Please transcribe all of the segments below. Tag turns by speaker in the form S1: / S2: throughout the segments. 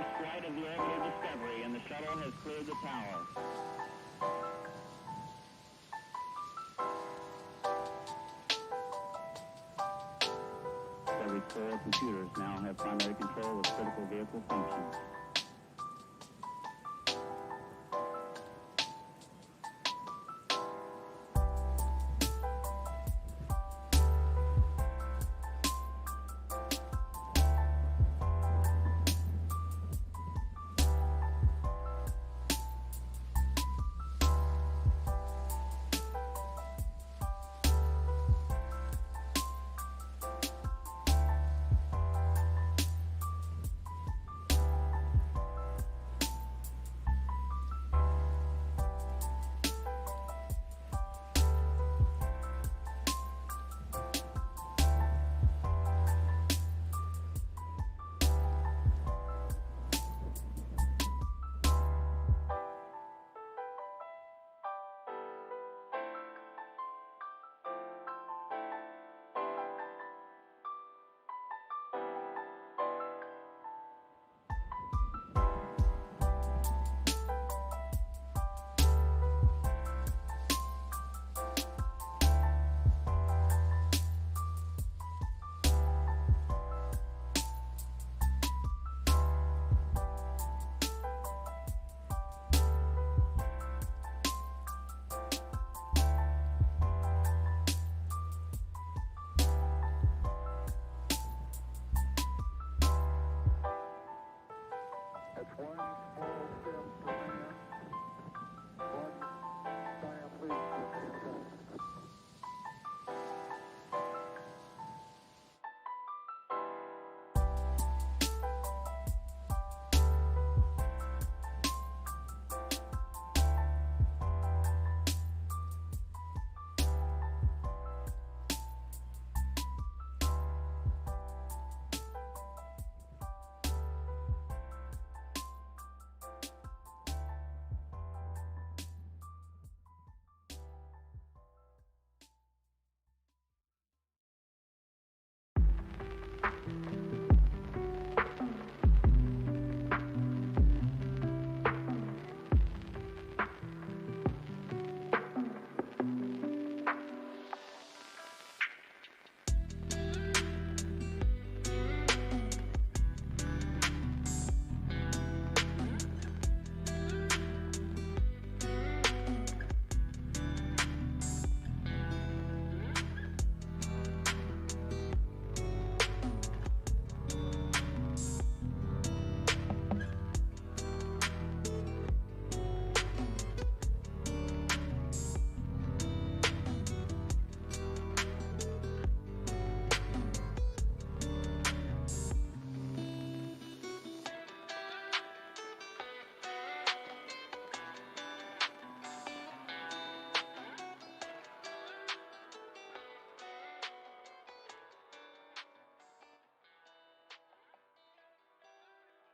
S1: first flight of the Orbiter Discovery, and the shuttle has cleared the tower. Discovery's 4 computers now have primary control of critical vehicle functions.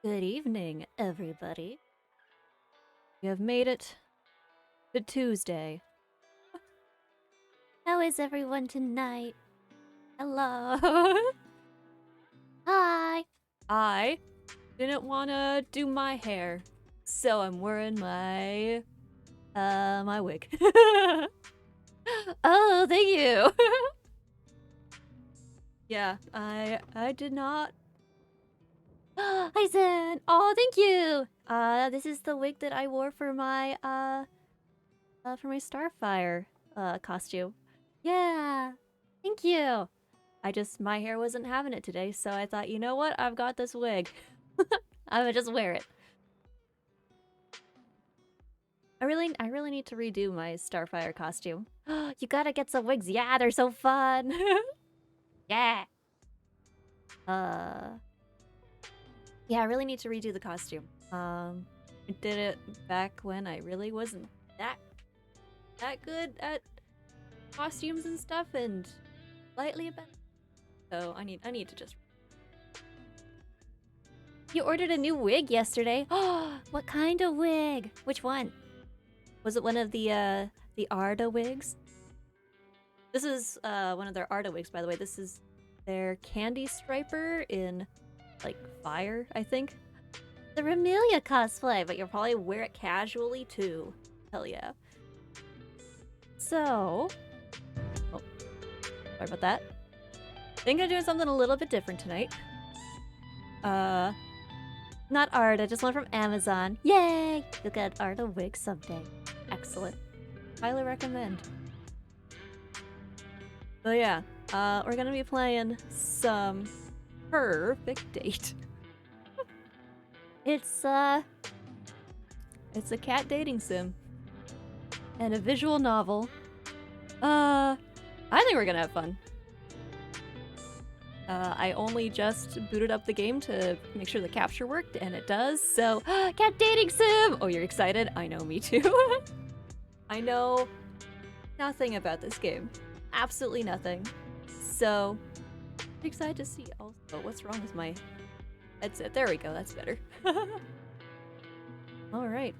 S2: Good evening, everybody. You have made it to Tuesday. How is everyone tonight? Hello. Hi. I didn't want to do my hair, so I'm wearing my my wig. Oh, thank you. Yeah, I did not. Hi Zen. Oh, thank you. This is the wig that I wore for my Starfire costume. Yeah. Thank you. My hair wasn't having it today, so I thought, you know what? I've got this wig. I'm gonna just wear it. I really need to redo my Starfire costume. You gotta get some wigs. Yeah, they're so fun. Yeah. Yeah, I really need to redo the costume. I did it back when I really wasn't that good at costumes and stuff, and slightly better. So I need to just. You ordered a new wig yesterday. Oh, what kind of wig? Which one? Was it one of the Arda wigs? This is one of their Arda wigs, by the way. This is their Candy Striper in like fire, I think. the Remelia cosplay, but you'll probably wear it casually too. Hell yeah. So, oh, sorry about that. I think I'm doing something a little bit different tonight. Not art, I just went from Amazon. Yay! You'll get art a wig someday. Excellent. Highly recommend. So yeah, we're gonna be playing some Perfect Date. It's a cat dating sim. And a visual novel. I think we're gonna have fun. I only just booted up the game to make sure the capture worked, and it does, so cat dating sim! Oh, you're excited? I know, me too. I know nothing about this game. Absolutely nothing. So, I'm excited to see. Also, what's wrong with my headset? There we go, that's better. Alright.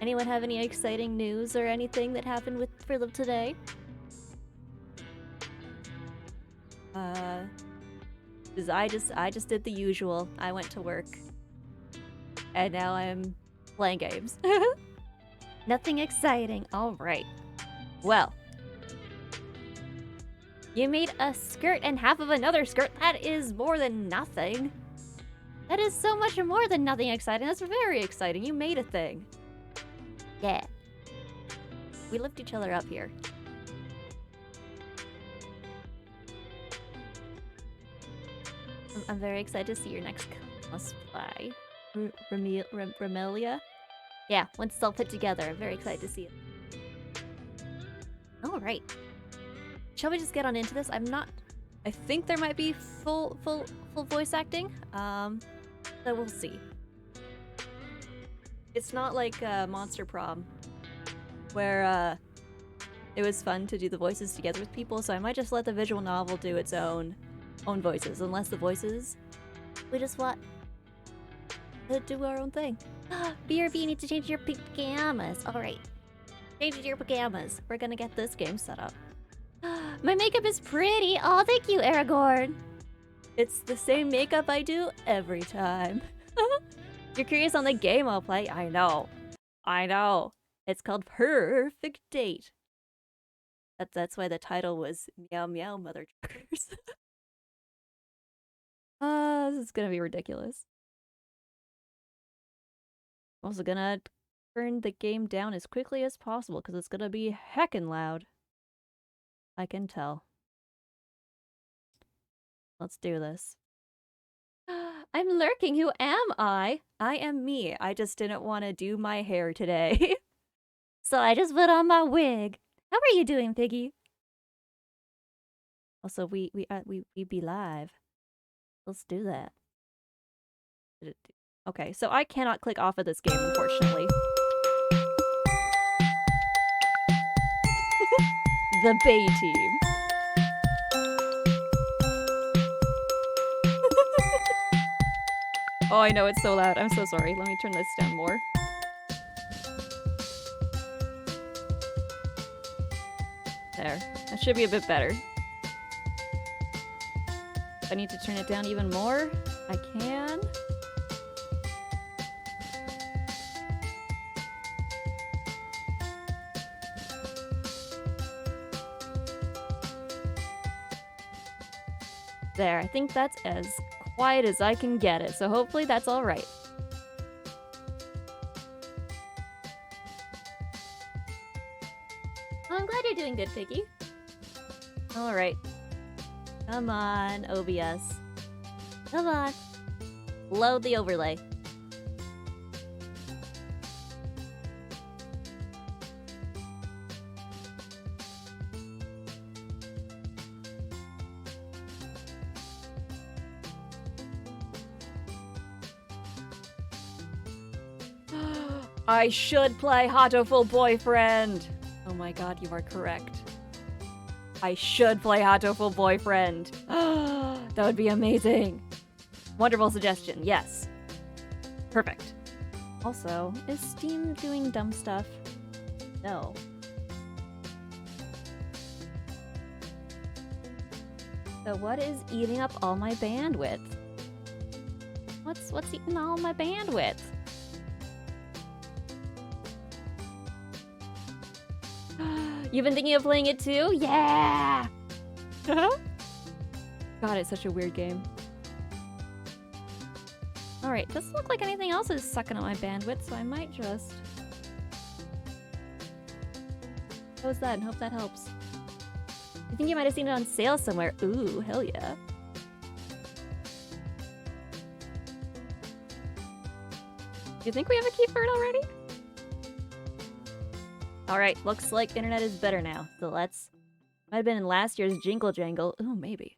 S2: Anyone have any exciting news or anything that happened with Philip today? Cause I just did the usual. I went to work. And now I'm playing games. Nothing exciting. Alright. Well. You made a skirt and half of another skirt. That is more than nothing. That is so much more than nothing exciting. That's very exciting. You made a thing. Yeah. We lift each other up here. I'm very excited to see your next cosplay. Remelia? Yeah, once it's all put together, I'm very excited to see it. Alright. Shall we just get on into this? I think there might be full voice acting. So we'll see. It's not like Monster Prom, where it was fun to do the voices together with people, so I might just let the visual novel do its own voices, unless the voices we just want to do our own thing. BRB, you need to change your pajamas. Alright. Change your pajamas. We're gonna get this game set up. My makeup is pretty! Oh, thank you, Aragorn! It's the same makeup I do every time. You're curious on the game I'll play? I know. I know. It's called Perfect Date. That's why the title was Meow Meow Mother Truckers. This is gonna be ridiculous. I'm also gonna turn the game down as quickly as possible because it's gonna be heckin' loud. I can tell. Let's do this. I'm lurking, who am I? I am me. I just didn't want to do my hair today. So I just put on my wig. How are you doing, Piggy? Also, we be live. Let's do that. Okay, so I cannot click off of this game, unfortunately. The Bay Team. Oh, I know, it's so loud. I'm so sorry. Let me turn this down more. There. That should be a bit better. If I need to turn it down even more, I can. There, I think that's as quiet as I can get it, so hopefully that's alright. I'm glad you're doing good, Piggy. Alright. Come on, OBS. Come on. Load the overlay. I should play Hatoful Boyfriend! Oh my god, you are correct. I should play Hatoful Boyfriend. That would be amazing. Wonderful suggestion, yes. Perfect. Also, is Steam doing dumb stuff? No. So what is eating up all my bandwidth? What's eating all my bandwidth? You've been thinking of playing it too? Yeah! God, it's such a weird game. Alright, doesn't look like anything else is sucking up my bandwidth, so I might just close that and hope that helps. I think you might have seen it on sale somewhere. Ooh, hell yeah. You think we have a key for it already? Alright, looks like internet is better now, so let's... Might have been in last year's Jingle Jangle. Ooh, maybe.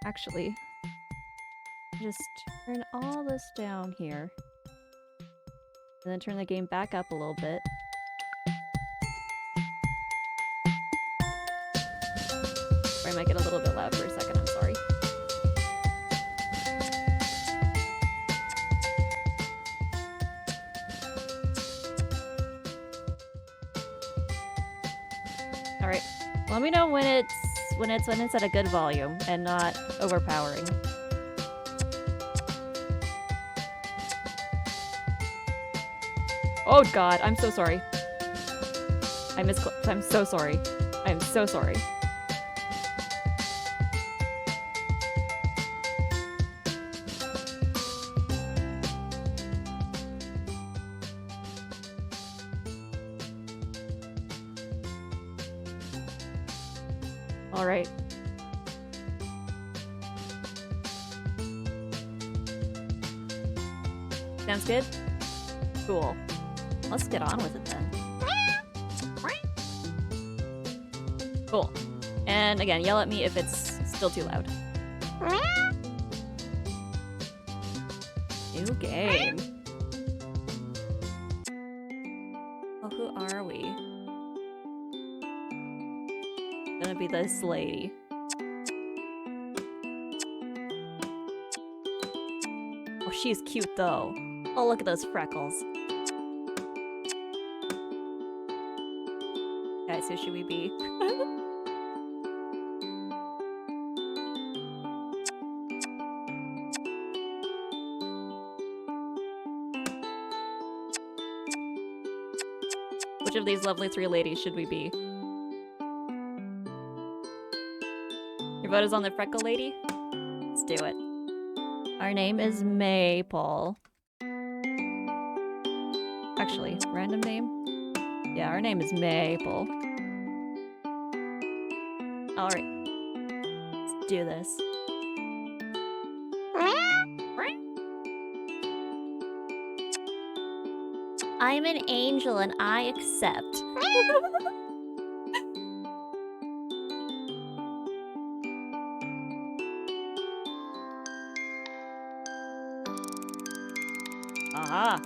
S2: Actually, just turn all this down here. And then turn the game back up a little bit. Or I might get a little bit loud for a second, I'm sorry. Alright, let me know when it's at a good volume and not overpowering. Oh god, I'm so sorry. I misclicked. I'm so sorry. I'm so sorry. Alright. Sounds good? Cool. Let's get on with it then. Cool. And again, yell at me if it's still too loud. New game. Oh, who are we? Gonna be this lady. Oh, she's cute though. Oh, look at those freckles. Guys, who should we be? Which of these lovely three ladies should we be? Your vote is on the freckle lady? Let's do it. Our name is Maple. Actually, random name? Yeah, our name is Maple. Alright. Let's do this. I'm an angel and I accept. Aha!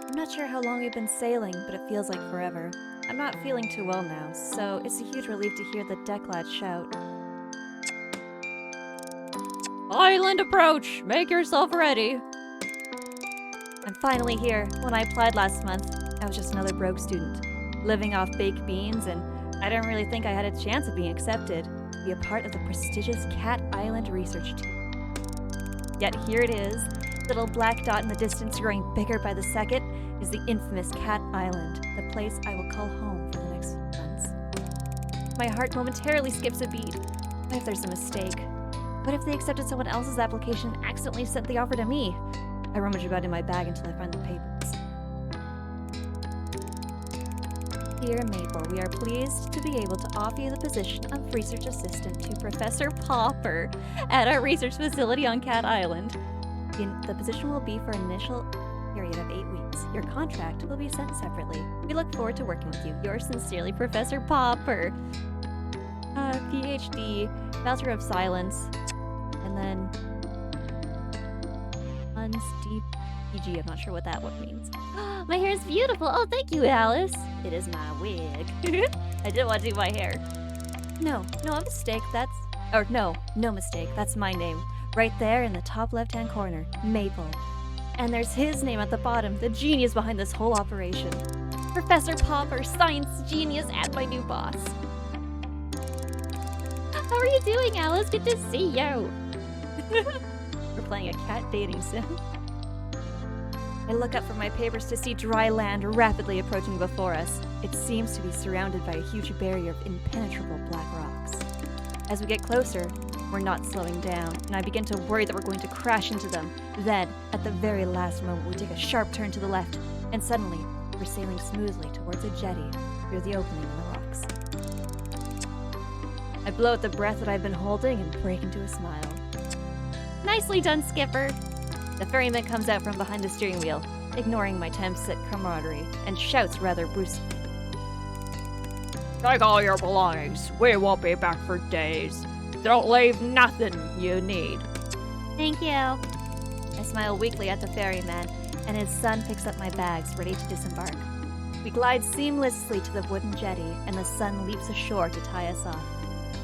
S2: I'm not sure how long we've been sailing, but it feels like forever. I'm not feeling too well now, so it's a huge relief to hear the deck lad shout. Island approach! Make yourself ready! I'm finally here. When I applied last month, I was just another broke student, living off baked beans, and I didn't really think I had a chance of being accepted to be a part of the prestigious Cat Island research team. Yet here it is. Little black dot in the distance growing bigger by the second is the infamous Cat Island, the place I will call home for the next months. My heart momentarily skips a beat. What if there's a mistake? What if they accepted someone else's application and accidentally sent the offer to me? I rummage about in my bag until I find the papers. Dear Maple, we are pleased to be able to offer you the position of research assistant to Professor Popper at our research facility on Cat Island. The position will be for an initial period of 8 weeks. Your contract will be sent separately. We look forward to working with you. Yours sincerely, Professor Popper. PhD, Master of Silence, and then Unsteep PG. I'm not sure what that one means. My hair is beautiful. Oh, thank you, Alice. It is my wig. I didn't want to do my hair. No mistake. No mistake. That's my name. Right there in the top left-hand corner, Maple. And there's his name at the bottom, the genius behind this whole operation. Professor Popper, science genius, and my new boss. How are you doing, Alice? Good to see you. We're playing a cat dating sim. I look up from my papers to see dry land rapidly approaching before us. It seems to be surrounded by a huge barrier of impenetrable black rocks. As we get closer, we're not slowing down, and I begin to worry that we're going to crash into them. Then, at the very last moment, we take a sharp turn to the left, and suddenly, we're sailing smoothly towards a jetty through the opening in the rocks. I blow out the breath that I've been holding and break into a smile. Nicely done, Skipper! The ferryman comes out from behind the steering wheel, ignoring my attempts at camaraderie, and shouts rather brusquely.
S3: Take all your belongings. We won't be back for days. Don't leave nothing you need.
S2: Thank you. I smile weakly at the ferryman, and his son picks up my bags, ready to disembark. We glide seamlessly to the wooden jetty, and the son leaps ashore to tie us off.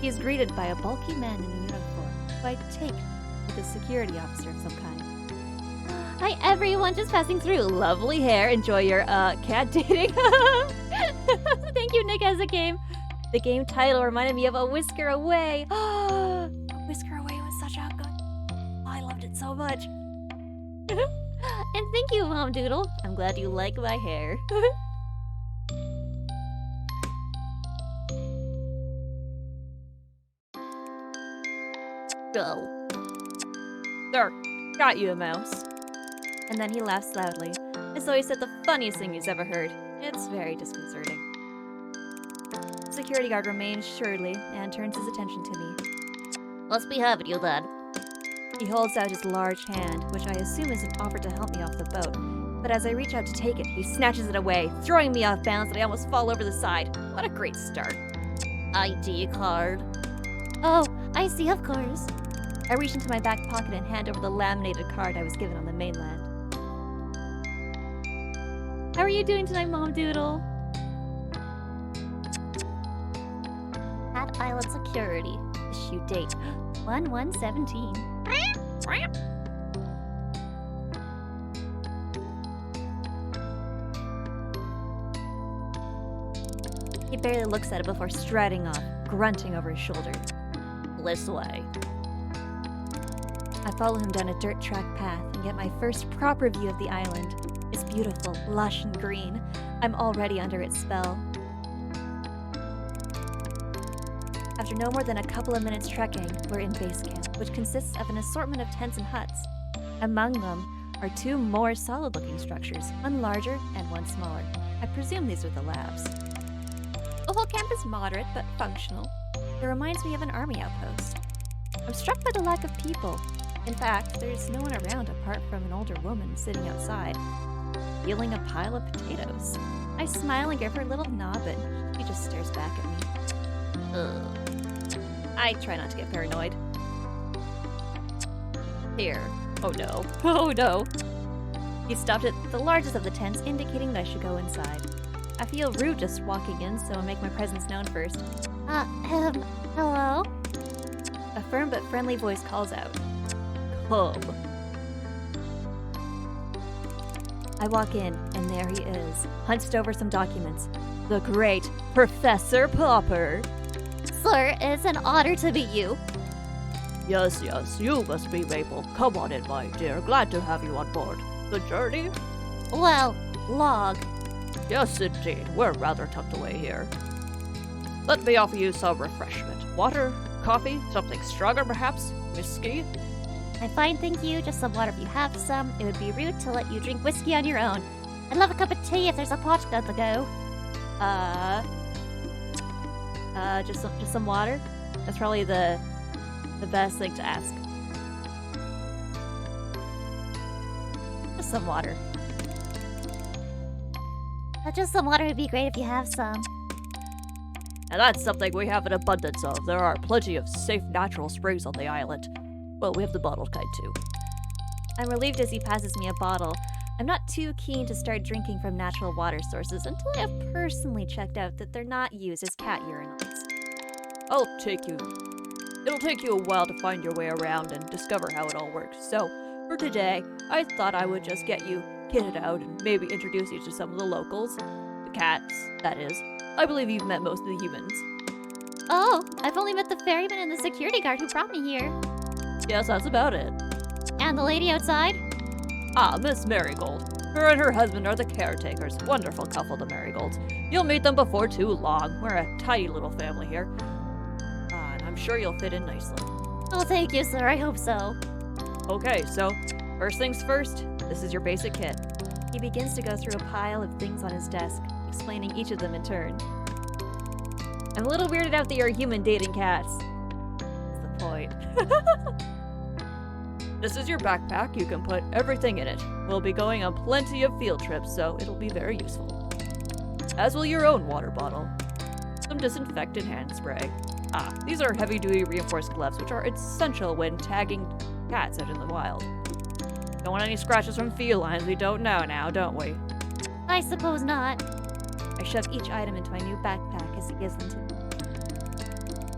S2: He is greeted by a bulky man in a uniform, who I take with a security officer of some kind. Hi everyone, just passing through. Lovely hair. Enjoy your cat dating. Thank you, Nick, as a game. The game title reminded me of A Whisker Away. A Whisker Away was such a good. Oh, I loved it so much. And thank you, Mom Doodle. I'm glad you like my hair. Go.
S3: There, got you a mouse.
S2: And then he laughs loudly, as though he said the funniest thing he's ever heard. It's very disconcerting. The security guard remains surely and turns his attention to me. Let's be having you then. He holds out his large hand, which I assume is an offer to help me off the boat. But as I reach out to take it, he snatches it away, throwing me off balance and I almost fall over the side. What a great start. ID card. Oh, I see, of course. I reach into my back pocket and hand over the laminated card I was given on the mainland. How are you doing tonight, Mom Doodle? Hat Island Security. Issue date 1/1/17. He barely looks at it before striding off, grunting over his shoulder. This way. I follow him down a dirt track path and get my first proper view of the island. It's beautiful, lush, and green. I'm already under its spell. After no more than a couple of minutes trekking, we're in base camp, which consists of an assortment of tents and huts. Among them are two more solid-looking structures, one larger and one smaller. I presume these are the labs. The whole camp is moderate but functional. It reminds me of an army outpost. I'm struck by the lack of people. In fact, there's no one around apart from an older woman sitting outside, peeling a pile of potatoes. I smile and give her a little nod, but she just stares back at me. Ugh. I try not to get paranoid. Here. Oh no. Oh no. He stopped at the largest of the tents, indicating that I should go inside. I feel rude just walking in, so I make my presence known first. Hello? A firm but friendly voice calls out. Come. I walk in, and there he is, hunched over some documents. The great Professor Popper. Sir, it's an honor to meet you.
S3: Yes, you must be Maple. Come on in, my dear. Glad to have you on board. The journey?
S2: Well, log.
S3: Yes, indeed. We're rather tucked away here. Let me offer you some refreshment. Water? Coffee? Something stronger, perhaps? Whiskey?
S2: I'm fine, thank you. Just some water if you have some. It would be rude to let you drink whiskey on your own. I'd love a cup of tea if there's a pot on the go. Just some water? That's probably the best thing to ask. Just some water. Just some water would be great if you have some.
S3: And that's something we have an abundance of. There are plenty of safe natural springs on the island. Well, we have the bottled kind too.
S2: I'm relieved as he passes me a bottle. I'm not too keen to start drinking from natural water sources until I have personally checked out that they're not used as cat urinals.
S3: It'll take you a while to find your way around and discover how it all works. So, for today, I thought I would just get you kitted out and maybe introduce you to some of the locals. The cats, that is. I believe you've met most of the humans.
S4: Oh, I've only met the ferryman and the security guard who brought me here.
S3: Yes, that's about it.
S4: And the lady outside?
S3: Ah, Miss Marigold. Her and her husband are the caretakers. Wonderful couple, the Marigolds. You'll meet them before too long. We're a tiny little family here. And I'm sure you'll fit in nicely.
S4: Oh, thank you, sir. I hope so.
S3: Okay, so first things first, this is your basic kit.
S2: He begins to go through a pile of things on his desk, explaining each of them in turn. I'm a little weirded out that you're a human dating cats. What's the point?
S3: This is your backpack. You can put everything in it. We'll be going on plenty of field trips, so it'll be very useful. As will your own water bottle. Some disinfectant hand spray. Ah, these are heavy-duty reinforced gloves, which are essential when tagging cats out in the wild. Don't want any scratches from felines, we don't know now, don't we?
S4: I suppose not.
S2: I shove each item into my new backpack as he gives them to me.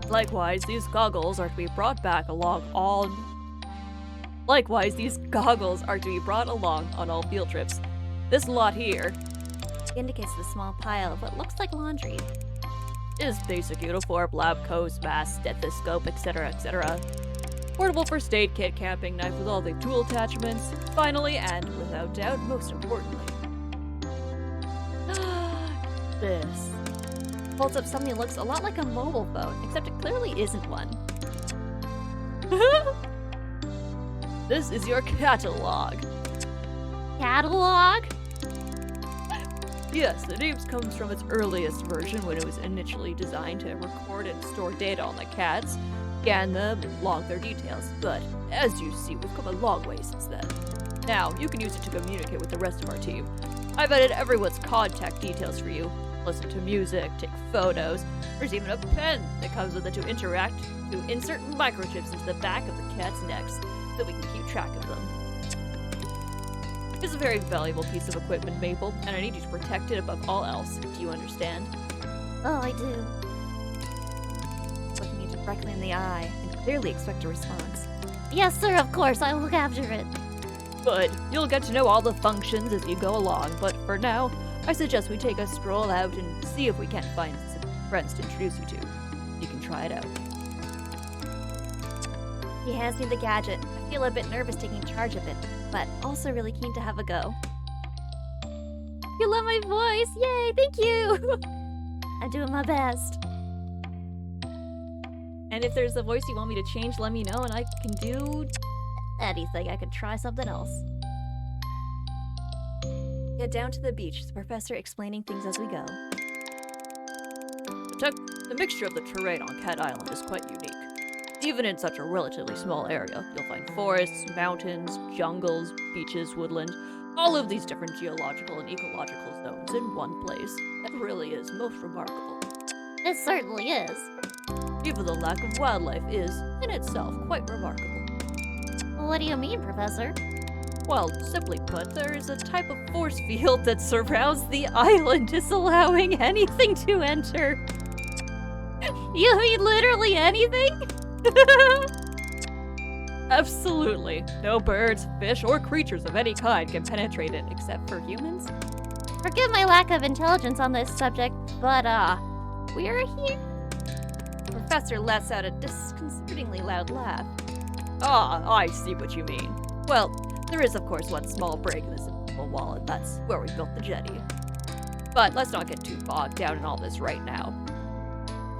S3: Likewise, these goggles are to be brought along on all field trips. This lot here
S2: He indicates the small pile of what looks like laundry.
S3: is basic uniform, lab coats, mask, stethoscope, etc., etc. Portable first aid kit, camping knife with all the tool attachments. Finally, and without doubt, most importantly, this.
S2: Holds up something that looks a lot like a mobile phone, except it clearly isn't one.
S3: This is your catalog.
S4: Catalog?
S3: Yes, the name comes from its earliest version when it was initially designed to record and store data on the cats, scan them, and log their details. But as you see, we've come a long way since then. Now, you can use it to communicate with the rest of our team. I've added everyone's contact details for you. Listen to music, take photos. There's even a pen that comes with it to insert microchips into the back of the cat's necks so we can keep track of them. It's a very valuable piece of equipment, Maple, and I need you to protect it above all else. Do you understand?
S4: Oh, I do.
S2: Looking me directly in the eye and clearly expect a response.
S4: Yes, sir, of course. I will look after it.
S3: Good. You'll get to know all the functions as you go along, but for now, I suggest we take a stroll out and see if we can't find some friends to introduce you to. You can try it out.
S2: He hands me the gadget. I feel a bit nervous taking charge of it, but also really keen to have a go.
S4: You love my voice. Yay, thank you. I'm doing my best.
S2: And if there's a voice you want me to change, let me know and I can do anything. I could try something else. Get down to the beach, the professor explaining things as we go.
S3: The mixture of the terrain on Cat Island is quite unique. Even in such a relatively small area, you'll find forests, mountains, jungles, beaches, woodland, all of these different geological and ecological zones in one place. That really is most remarkable.
S4: It certainly is.
S3: Even the lack of wildlife is, in itself, quite remarkable.
S4: What do you mean, Professor?
S3: Well, simply put, there is a type of force field that surrounds the island, disallowing anything to enter.
S4: You mean literally anything?
S3: Absolutely. No birds, fish, or creatures of any kind can penetrate it except for humans.
S4: Forgive my lack of intelligence on this subject, but, we're here?
S2: The professor lets out a disconcertingly loud laugh.
S3: Ah, I see what you mean. Well, there is of course one small break in this invisible wall, and that's where we built the jetty. But let's not get too bogged down in all this right now.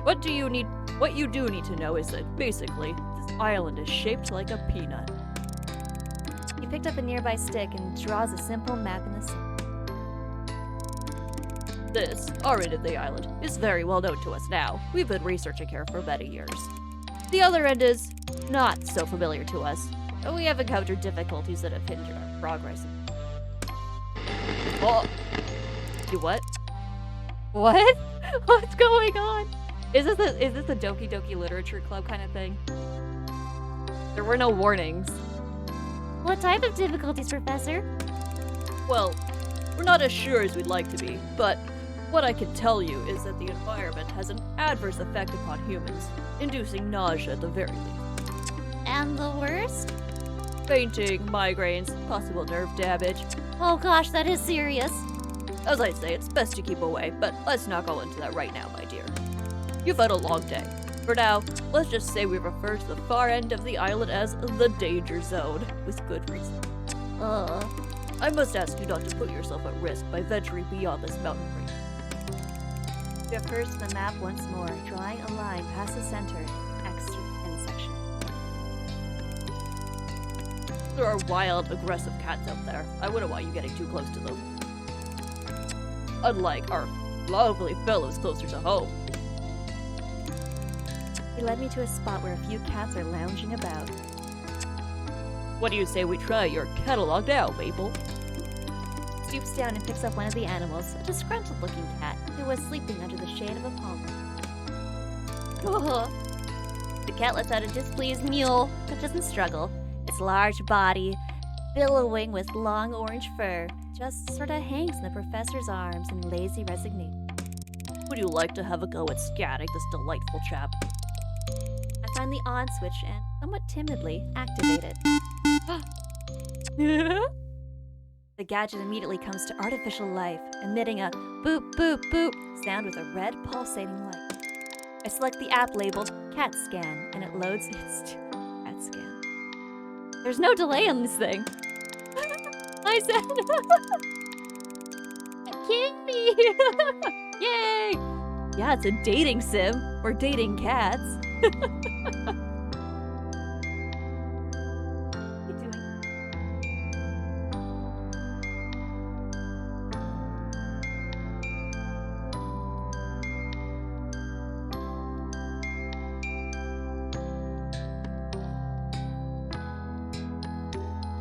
S3: What you do need to know is that basically, this island is shaped like a peanut.
S2: He picked up a nearby stick and draws a simple map in the sand.
S3: This, our end of the island, is very well known to us now. We've been researching here for many years. The other end is not so familiar to us, but we have encountered difficulties that have hindered our progress. Oh! You what?
S2: What? What's going on? Is this a Doki Doki Literature Club kind of thing? There were no warnings.
S4: What type of difficulties, Professor?
S3: Well, we're not as sure as we'd like to be, but what I can tell you is that the environment has an adverse effect upon humans, inducing nausea at the very least.
S4: And the worst?
S3: Fainting, migraines, possible nerve damage.
S4: Oh gosh, that is serious.
S3: As I say, it's best to keep away, but let's not go into that right now, my dear. You've had a long day. For now, let's just say we refer to the far end of the island as the danger zone, with good reason. I must ask you not to put yourself at risk by venturing beyond this mountain range.
S2: Refers to the map once more, drawing a line past the center end section.
S3: There are wild, aggressive cats out there. I wouldn't want you getting too close to them. Unlike our lovely fellows closer to home.
S2: He led me to a spot where a few cats are lounging about.
S3: What do you say we try your catalog now, Mabel?
S2: Stoops down and picks up one of the animals, a disgruntled-looking cat who was sleeping under the shade of a palm.
S4: The cat lets out a displeased mew, but doesn't struggle. Its large body, billowing with long orange fur, just sort of hangs in the professor's arms in lazy resignation.
S3: Would you like to have a go at scanning this delightful chap?
S2: I find the on switch and, somewhat timidly, activate it. The gadget immediately comes to artificial life, emitting a boop boop boop sound with a red pulsating light. I select the app labeled Cat Scan, and it loads its Cat Scan.
S4: There's no delay on this thing.
S2: I said,
S4: Kitty!
S2: "Yay! Yeah, it's a dating sim. We're dating cats." What are you doing?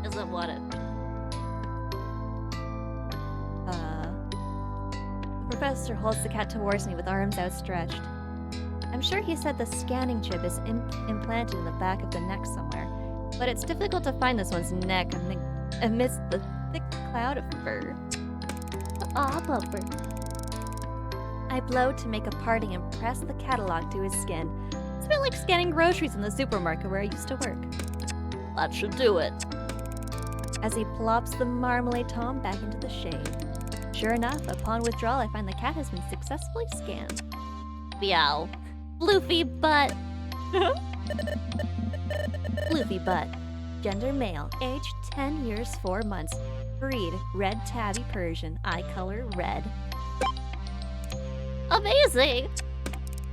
S4: Doesn't want it.
S2: The professor holds the cat towards me with arms outstretched. I'm sure he said the scanning chip is implanted in the back of the neck somewhere, but it's difficult to find this one's neck amidst the thick cloud of fur.
S4: Aw, bumper.
S2: I blow to make a parting and press the catalog to his skin. It's a bit like scanning groceries in the supermarket where I used to work.
S3: That should do it.
S2: As he plops the marmalade tom back into the shade. Sure enough, upon withdrawal, I find the cat has been successfully scanned.
S4: Meow. Floofy butt.
S2: Floofy butt. Gender male. Age 10 years 4 months. Breed red tabby Persian. Eye color red.
S4: Amazing!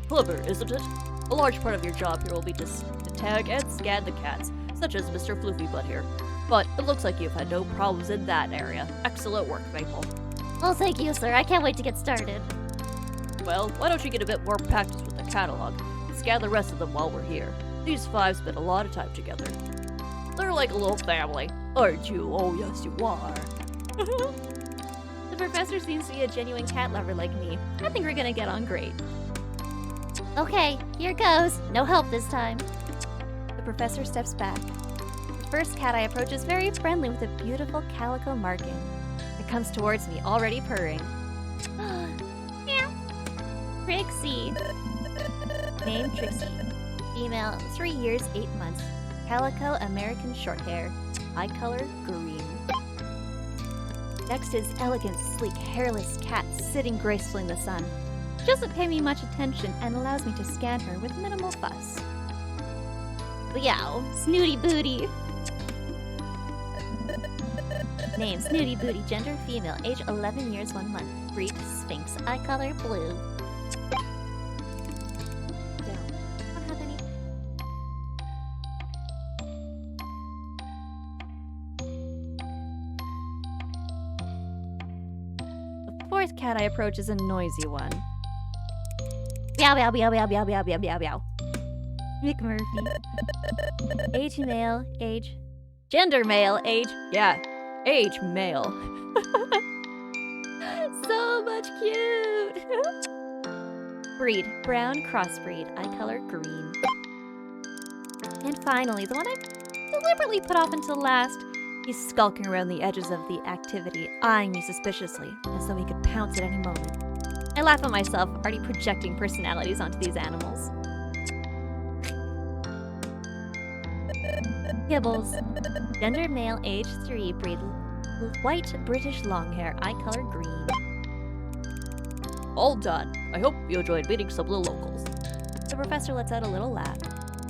S3: Clever, isn't it? A large part of your job here will be to tag and scan the cats, such as Mr. Floofy Butt here. But it looks like you've had no problems in that area. Excellent work, Maple.
S4: Oh, thank you, sir. I can't wait to get started.
S3: Well, why don't you get a bit more practice with the catalog and scan the rest of them while we're here? These five spend a lot of time together. They're like a little family, aren't you? Oh, yes, you are.
S2: The professor seems to be a genuine cat lover like me. I think we're gonna get on great.
S4: Okay, here goes. No help this time.
S2: The professor steps back. The first cat I approach is very friendly with a beautiful calico marking. It comes towards me, already purring.
S4: Meow. Trixie.
S2: Name Trixie. Female, 3 years, 8 months. Calico American Shorthair. Eye color, green. Next is elegant, sleek, hairless cat sitting gracefully in the sun. She doesn't pay me much attention and allows me to scan her with minimal fuss.
S4: Meow. Snooty booty.
S2: Name Snooty Booty, gender female, age 11 years 1 month. Breed Sphinx, eye color blue. Down. I don't have any. The fourth cat I approach is a noisy one.
S4: Meow, meow, meow, meow, meow, meow, meow, meow, meow.
S2: McMurphy. Age male, age. Gender male, age. Yeah, age male. So much cute. Breed brown crossbreed, eye color green. And finally, the one I deliberately put off until last. He's skulking around the edges of the activity, eyeing me suspiciously, as though he could pounce at any moment. I laugh at myself, already projecting personalities onto these animals. Gibbles. Gender male, age 3, breed white British longhair, eye color green.
S3: All done. I hope you enjoyed meeting some of the locals.
S4: The professor lets out a little laugh.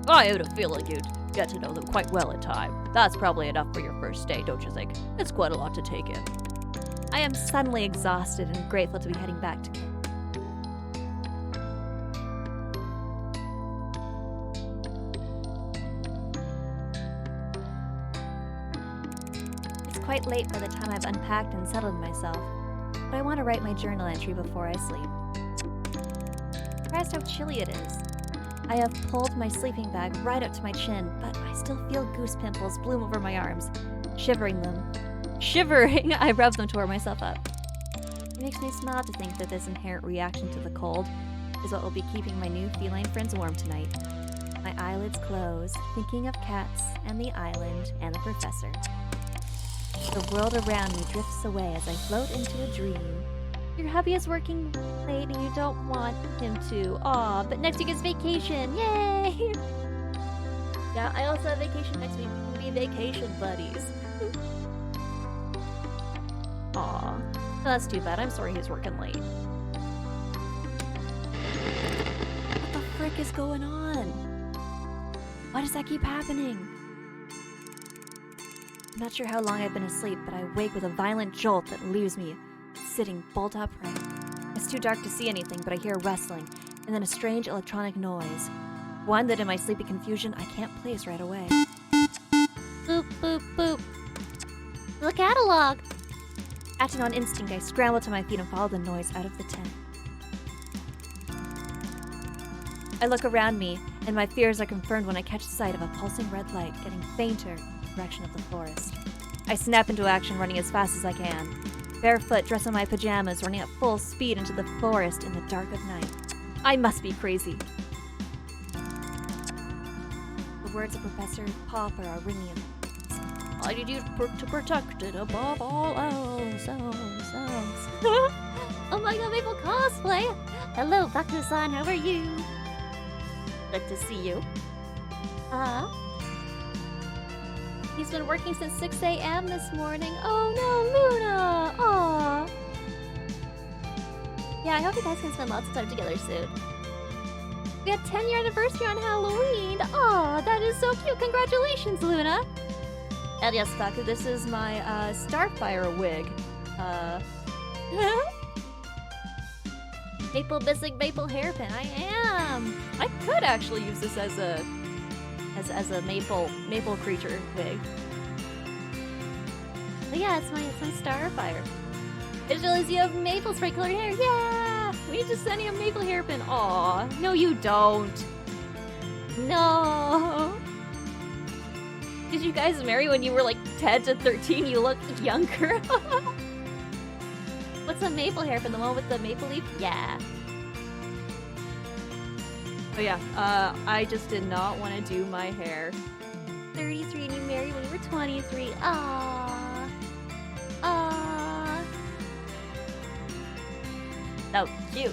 S3: I had a feeling you'd get to know them quite well in time. That's probably enough for your first day, don't you think? It's quite a lot to take in.
S2: I am suddenly exhausted and grateful to be heading back to camp. It's quite late by the time I've unpacked and settled myself, but I want to write my journal entry before I sleep. Surprised how chilly it is. I have pulled my sleeping bag right up to my chin, but I still feel goose pimples bloom over my arms. Shivering, I rub them to warm myself up. It makes me smile to think that this inherent reaction to the cold is what will be keeping my new feline friends warm tonight. My eyelids close, thinking of cats and the island and the professor. The world around me drifts away as I float into a dream. Your hubby is working late and you don't want him to. Aw, but next week is vacation. Yay! Yeah, I also have vacation next week. We can be vacation buddies. Aw. Well, that's too bad. I'm sorry he's working late. What the frick is going on? Why does that keep happening? I'm not sure how long I've been asleep, but I wake with a violent jolt that leaves me sitting bolt upright. It's too dark to see anything, but I hear rustling, and then a strange electronic noise. One that in my sleepy confusion I can't place right away.
S4: Boop, boop, boop. The catalog!
S2: Acting on instinct, I scramble to my feet and follow the noise out of the tent. I look around me, and my fears are confirmed when I catch sight of a pulsing red light getting fainter in the direction of the forest. I snap into action, running as fast as I can. Barefoot, dressed in my pajamas, running at full speed into the forest in the dark of night. I must be crazy. The words of Professor Popper are ringing in my ears.
S3: I need you to protect it above all else.
S4: Oh my god, Maple cosplay! Hello, Bakusan, how are you? Good to see you.
S2: He's been working since 6 a.m. this morning. Oh no, Luna! Aww.
S4: Yeah, I hope you guys can spend lots of time together soon.
S2: We had 10-year anniversary on Halloween. Aw, that is so cute. Congratulations, Luna. And yes, Baku, this is my Starfire wig.
S4: Maple missing maple hairpin. I am.
S2: I could actually use this as a maple creature wig.
S4: But yeah, it's my Starfire.
S2: I just realized you have maple spray colored hair. Yeah! We need to send you a maple hairpin. Aw, no you don't. No. Did you guys marry when you were like 10 to 13? You look younger.
S4: What's a maple hairpin? The one with the maple leaf? Yeah.
S2: Oh yeah, I just did not want to do my hair.
S4: 33 and you married when you were 23. Aww. Aww.
S2: So cute.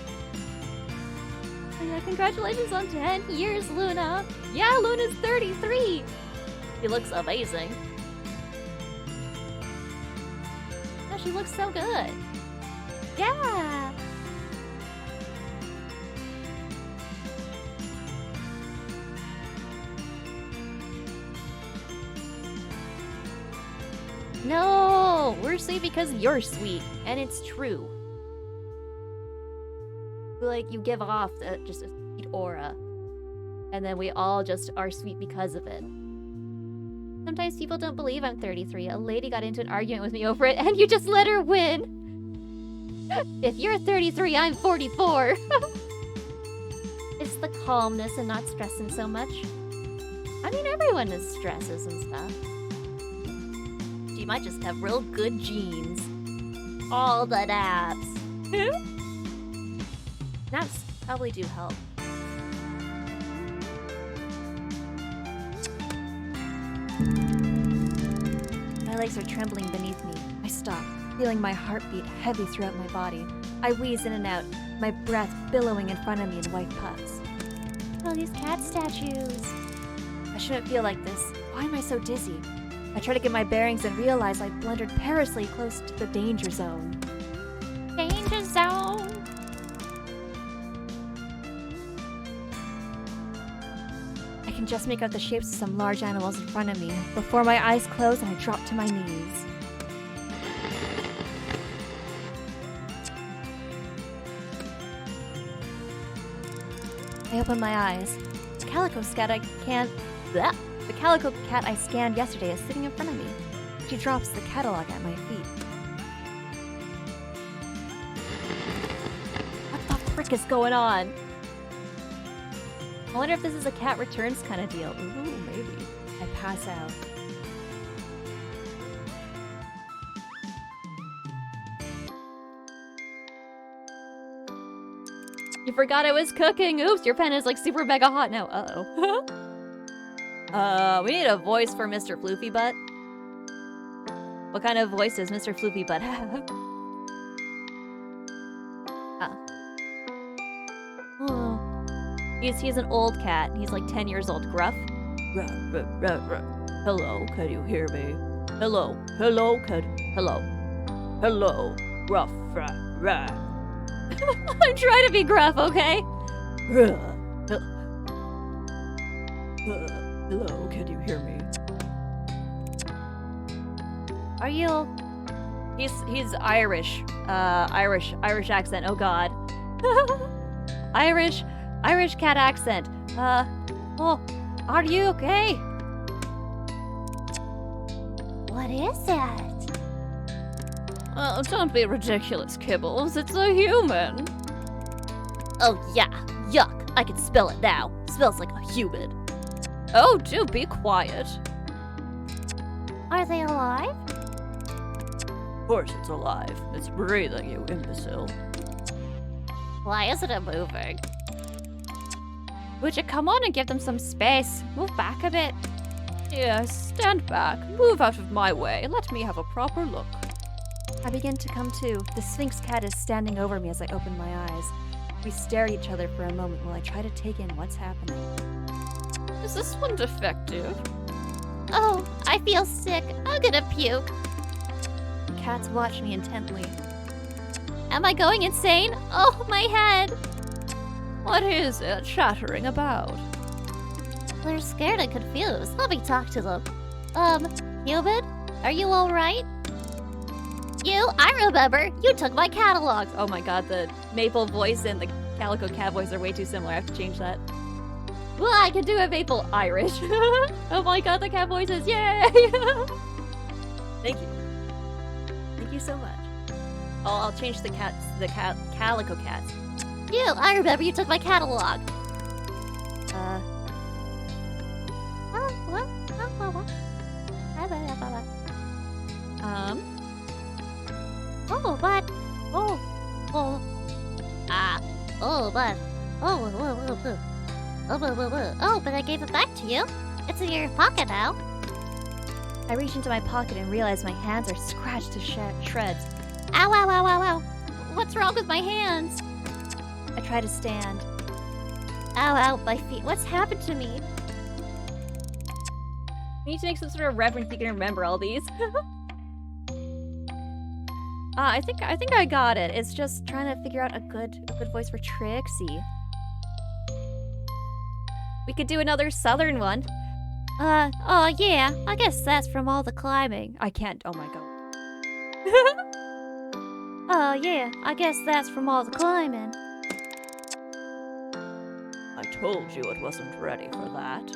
S4: Oh yeah, congratulations on 10 years, Luna.
S2: Yeah, Luna's 33.
S4: She looks amazing. Oh, she looks so good.
S2: Yeah.
S4: No, we're sweet because you're sweet, and it's true. Like, you give off just a sweet aura, and then we all just are sweet because of it. Sometimes people don't believe I'm 33. A lady got into an argument with me over it, and you just let her win. If you're 33, I'm 44. It's the calmness and not stressing so much. I mean, everyone has stresses and stuff. You might just have real good genes. All the naps.
S2: Naps probably do help. My legs are trembling beneath me. I stop, feeling my heartbeat heavy throughout my body. I wheeze in and out, my breath billowing in front of me in white puffs.
S4: Oh, these cat statues.
S2: I shouldn't feel like this. Why am I so dizzy? I try to get my bearings and realize I blundered perilously close to the danger zone.
S4: Danger zone. can just make out the shapes of some large animals in front of me before my eyes close and I drop to my knees. I open my eyes. The calico cat The calico cat I scanned yesterday is sitting in front of me. She drops the catalog at my feet. What the frick is going on? I wonder if this is a cat returns kind of deal. Ooh, maybe. I pass out.
S3: You forgot I was cooking. Oops, your pen is like super mega hot now. Uh-oh. We need a voice for Mr. Floofy Butt. What kind of voice does Mr. Floofy Butt have?
S4: Oh.
S3: He's an old cat. He's like 10 years old. Gruff. Ruh, ruh, ruh, ruh. Hello, can you hear me? Hello, hello, hello, hello, gruff, rah, rah. I'm trying to be gruff, okay? Hello, can you hear me?
S4: Are you?
S3: He's Irish. Irish accent. Oh God. Irish cat accent. Oh, are you okay?
S4: What is it?
S3: Oh, don't be ridiculous, Kibbles. It's a human.
S4: Oh yeah, yuck. I can smell it now. Smells like a human.
S3: Oh, do be quiet.
S4: Are they alive?
S3: Of course it's alive. It's breathing, you imbecile.
S4: Why isn't it moving?
S3: Would you come on and give them some space? Move back a bit. Yes, stand back. Move out of my way. Let me have a proper look.
S2: I begin to come to. The Sphinx cat is standing over me as I open my eyes. We stare at each other for a moment while I try to take in what's happening.
S3: Is this one defective?
S4: Oh, I feel sick. I'm gonna puke.
S2: The cats watch me intently.
S4: Am I going insane? Oh, my head.
S3: What is it chattering about?
S4: They're scared and confused. Let me talk to them. Human? Are you alright? You? I remember. You took my catalog.
S3: Oh my God, the maple voice and the calico cat voice are way too similar. I have to change that. Well, I can do a maple Irish. Oh my God, the cat voices. Yay!
S2: Thank you. Thank you so much.
S3: I'll change the calico cats.
S4: You? I remember you took my catalog. What? Oh, but. Oh. Oh, but I gave it back to you. It's in your pocket now.
S2: I reach into my pocket and realize my hands are scratched to shreds.
S4: Ow, ow, ow, ow, ow. What's wrong with my hands?
S2: I try to stand.
S4: Ow, ow, my feet. What's happened to me?
S3: We need to make some sort of reference you can remember all these.
S2: I think I got it. It's just trying to figure out a good voice for Trixie.
S3: We could do another southern one.
S4: Oh yeah. I guess that's from all the climbing.
S2: I can't. Oh my God.
S4: Oh yeah. I guess that's from all the climbing.
S3: I told you it wasn't ready for that.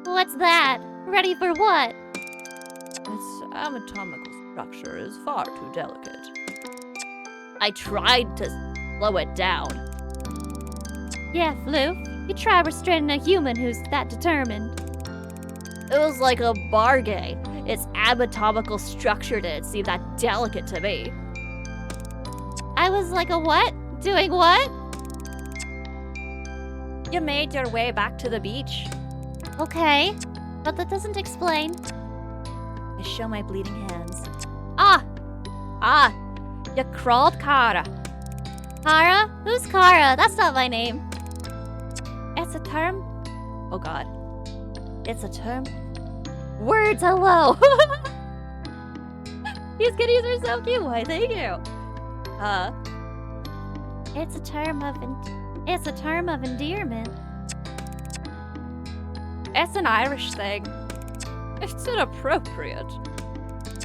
S4: What's that? Ready for what?
S3: Its anatomical structure is far too delicate. I tried to slow it down.
S4: Yeah, Floof. You try restraining a human who's that determined.
S3: It was like a bargain. Its anatomical structure didn't seem that delicate to me.
S4: I was like a what? Doing what?
S2: You made your way back to the beach.
S4: Okay, but that doesn't explain.
S2: I show my bleeding hands.
S3: You crawled, Kara.
S4: Kara? Who's Kara? That's not my name.
S2: It's a term.
S3: Oh God.
S2: It's a term.
S4: Words, hello.
S3: These kitties are so cute. Why, thank you.
S4: It's a term of endearment.
S3: It's an Irish thing. It's inappropriate.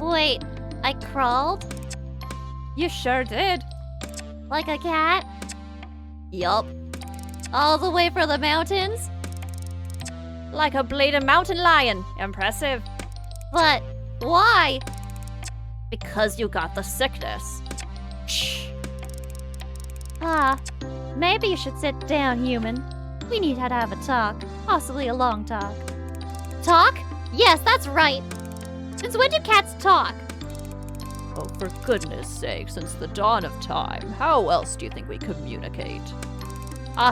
S4: Wait, I crawled?
S3: You sure did.
S4: Like a cat?
S3: Yup.
S4: All the way from the mountains?
S3: Like a bleeding mountain lion. Impressive.
S4: But why?
S3: Because you got the sickness. Shh.
S4: Maybe you should sit down, human. We need to have a talk. Possibly a long talk. Talk? Yes, that's right. Since when do cats talk?
S3: Oh, for goodness sake, since the dawn of time, how else do you think we communicate?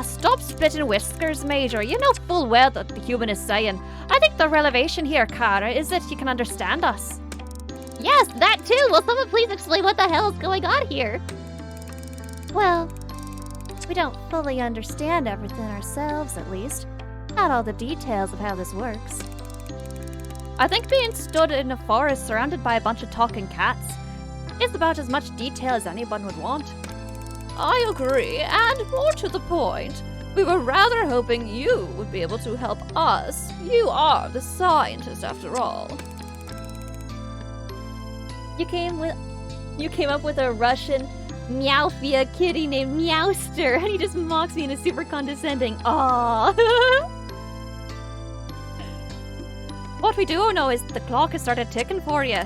S3: Stop spitting whiskers, Major. You know full well that the human is saying. I think the relevation here, Kara, is that you can understand us.
S4: Yes, that too. Will someone please explain what the hell is going on here? Well, we don't fully understand everything ourselves, at least. Not all the details of how this works.
S3: I think being stood in a forest surrounded by a bunch of talking cats is about as much detail as anyone would want. I agree, and more to the point, we were rather hoping you would be able to help us. You are the scientist, after all.
S2: You came up with a Russian Meowfia kitty named Meowster, and he just mocks me in a super condescending, aww.
S3: What we do know is the clock has started ticking for you.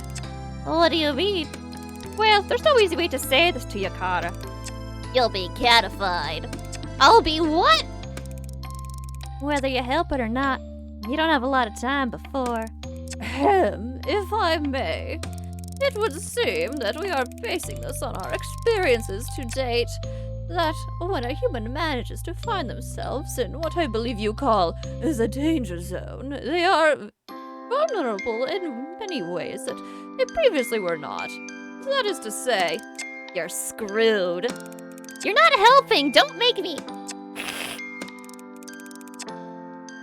S4: What do you mean?
S3: Well, there's no easy way to say this to you, Kara.
S4: You'll be catified. I'll be what?
S2: Whether you help it or not, you don't have a lot of time before.
S3: If I may, it would seem that we are basing this on our experiences to date, that when a human manages to find themselves in what I believe you call is a danger zone, they are vulnerable in many ways that they previously were not. That is to say, you're screwed.
S4: You're not helping. Don't make me.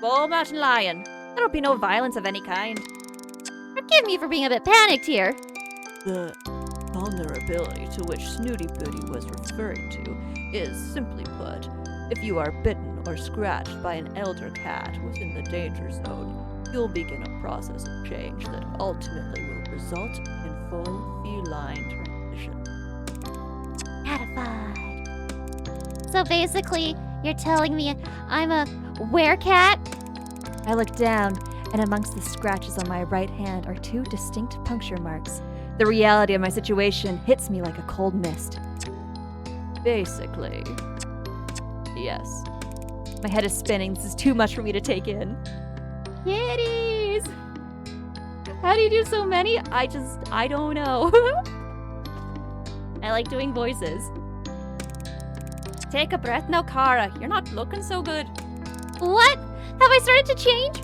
S3: Bull Mountain Lion. There'll be no violence of any kind.
S4: Forgive me for being a bit panicked here.
S3: The vulnerability to which Snooty Booty was referring to is, simply put, if you are bitten or scratched by an elder cat within the danger zone, you'll begin a process of change that ultimately will result in full feline transition.
S4: Catified. So basically, you're telling me I'm a werecat?
S2: I look down, and amongst the scratches on my right hand are 2 distinct puncture marks. The reality of my situation hits me like a cold mist.
S3: Basically, yes.
S2: My head is spinning. This is too much for me to take in. Kitties! How do you do so many? I don't know. I like doing voices.
S3: Take a breath now, Kara. You're not looking so good.
S4: What? Have I started to change?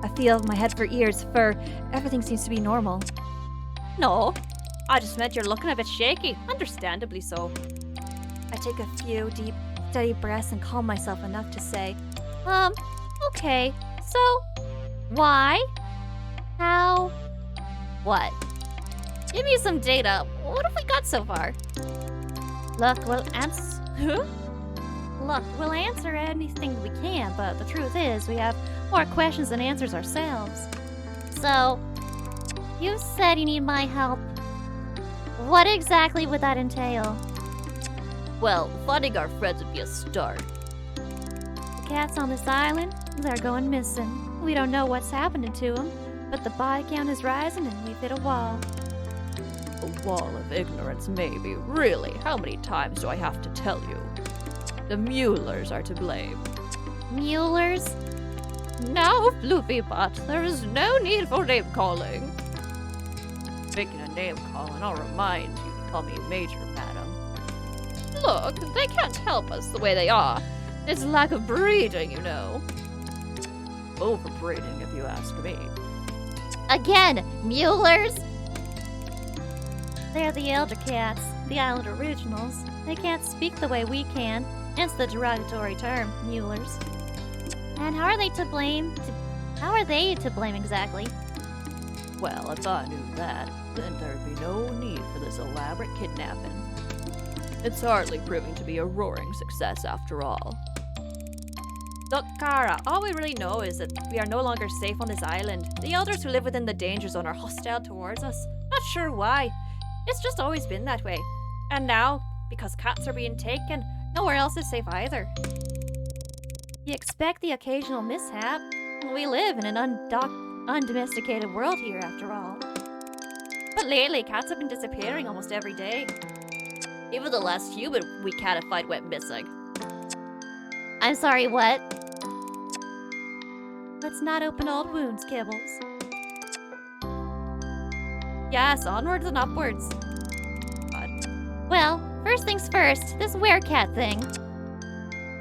S2: I feel my head for ears, fur. Everything seems to be normal.
S3: No, I just meant you're looking a bit shaky. Understandably so.
S2: I take a few deep, steady breaths and calm myself enough to say,
S4: Okay. So, why? How? What? Give me some data. What have we got so far?
S2: Look, we'll answer anything we can, but the truth is we have more questions than answers ourselves.
S4: So, you said you need my help. What exactly would that entail?
S3: Well, finding our friends would be a start.
S2: The cats on this island, they're going missing. We don't know what's happening to them, but the body count is rising and we've hit a wall.
S3: A wall of ignorance, maybe. Really, how many times do I have to tell you? The Muellers are to blame.
S4: Muellers?
S3: Now, Floofy Butt, there is no need for name-calling. Speaking of name-calling, I'll remind you to call me Major, madam. Look, they can't help us the way they are. It's lack of breeding, you know. Overbreeding, if you ask me.
S4: Again, Muellers?
S2: They're the elder cats, the island originals. They can't speak the way we can, hence the derogatory term, Muellers.
S4: And how are they to blame? How are they to blame exactly?
S3: Well, if I knew that, then there'd be no need for this elaborate kidnapping. It's hardly proving to be a roaring success after all. Look, Kara, all we really know is that we are no longer safe on this island. The elders who live within the danger zone are hostile towards us. Not sure why. It's just always been that way. And now, because cats are being taken, nowhere else is safe either.
S4: You expect the occasional mishap. We live in an undomesticated world here, after all.
S3: But lately, cats have been disappearing almost every day. Even the last human we catified went missing.
S4: I'm sorry, what? Let's not open old wounds, Kibbles.
S3: Yes, onwards and upwards.
S4: Well, first things first, this werecat thing.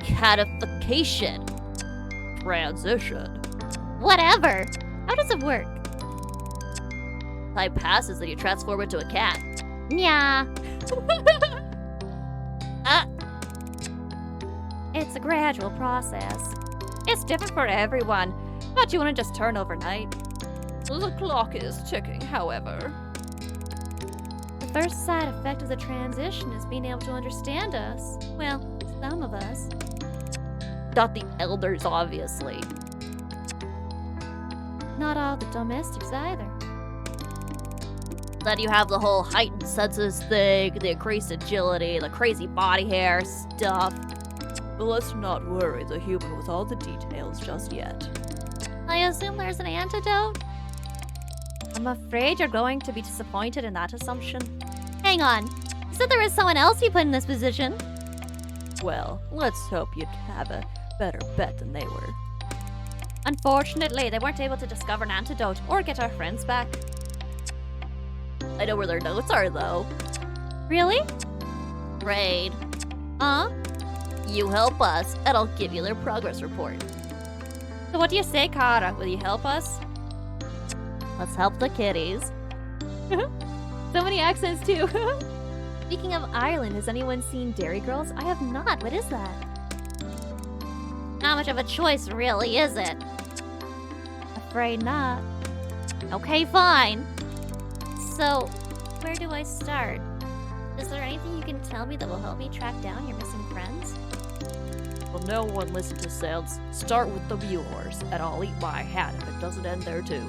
S3: Catification. Transition.
S4: Whatever. How does it work?
S3: Time passes and you transform into a cat.
S4: Yeah. It's a gradual process.
S3: It's different for everyone. Not you want to just turn overnight. The clock is ticking, however.
S4: The first side effect of the transition is being able to understand us. Well, some of us.
S3: Not the elders, obviously.
S4: Not all the domestics either.
S3: Then you have the whole heightened senses thing, the increased agility, the crazy body hair stuff. But let's not worry the human with all the details just yet.
S4: I assume there's an antidote?
S3: I'm afraid you're going to be disappointed in that assumption.
S4: Hang on. You said there was someone else you put in this position.
S3: Well, let's hope you'd have a better bet than they were.
S2: Unfortunately, they weren't able to discover an antidote or get our friends back.
S3: I know where their notes are, though.
S4: Really?
S3: Raid.
S4: Huh?
S3: You help us, and I'll give you their progress report.
S2: So what do you say, Kara? Will you help us?
S3: Let's help the kitties.
S2: So many accents, too.
S4: Speaking of Ireland, has anyone seen Dairy Girls? I have not. What is that? Not much of a choice, really, is it? Afraid not. Okay, fine. So, where do I start? Is there anything you can tell me that will help me track down your missing friends?
S3: Well, no one listen to sounds. Start with the viewers, and I'll eat my hat if it doesn't end there, too.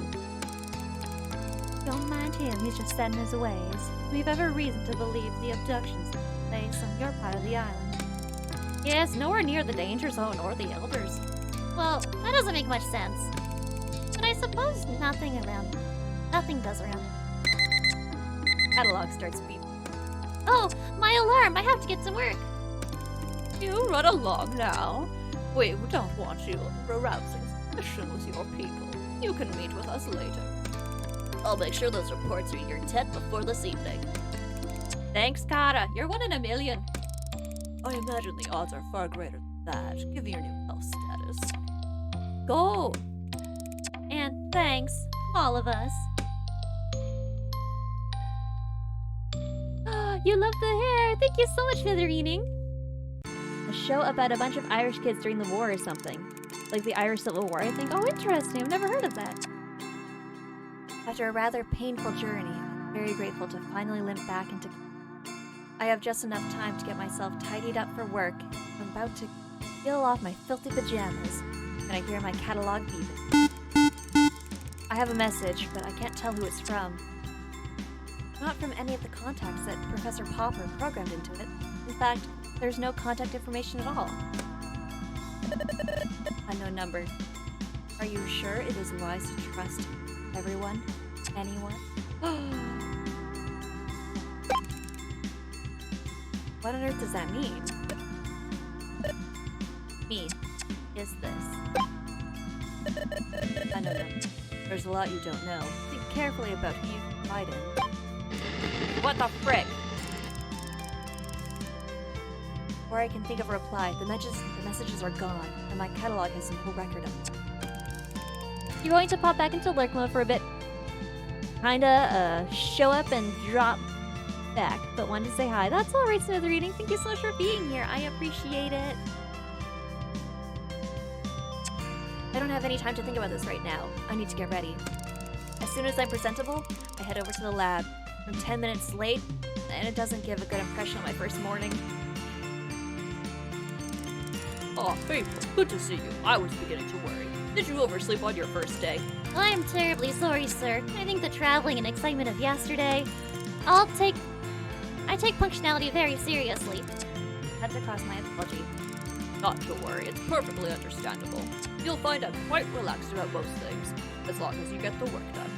S4: Don't mind him, he's just set in his ways. We've every reason to believe the abductions took place on your part of the island.
S2: Yes, nowhere near the danger zone or the elders.
S4: Well, that doesn't make much sense. But I suppose nothing does around it.
S2: Catalog starts beeping.
S4: Oh, my alarm! I have to get to work.
S3: You run along now. We don't want you arousing suspicion with your people. You can meet with us later. I'll make sure those reports are in your tent before this evening.
S2: Thanks, Kara. You're 1 in a million.
S3: I imagine the odds are far greater than that, given your new health status.
S2: Go!
S4: And thanks, all of us. You love the hair! Thank you so much, Feathereating!
S2: A show about a bunch of Irish kids during the war or something. Like the Irish Civil War, I think.
S4: Oh, interesting. I've never heard of that.
S2: After a rather painful journey, I'm very grateful to finally limp back into camp. I have just enough time to get myself tidied up for work. I'm about to peel off my filthy pajamas, and I hear my catalog beeping. I have a message, but I can't tell who it's from. Not from any of the contacts that Professor Popper programmed into it. In fact, there's no contact information at all. Unknown number. Are you sure it is wise to trust everyone? Anyone? What on earth does that mean? Me. Is this? Unknown number. There's a lot you don't know. Think carefully about who you confide in. What the frick? Before I can think of a reply, the messages are gone, and my catalog has no record of them.
S4: You're going to pop back into lurk mode for a bit.
S2: Kinda, show up and drop back, but wanted to say hi. That's alright, Feathereating. Thank you so much for being here. I appreciate it. I don't have any time to think about this right now. I need to get ready. As soon as I'm presentable, I head over to the lab. I'm 10 minutes late, and it doesn't give a good impression on my first morning.
S3: Oh, April, good to see you. I was beginning to worry. Did you oversleep on your first day?
S4: I'm terribly sorry, sir. I think the traveling and excitement of yesterday. I take punctuality very seriously.
S2: That's across my apology.
S3: Not to worry, it's perfectly understandable. You'll find I'm quite relaxed about most things, as long as you get the work done.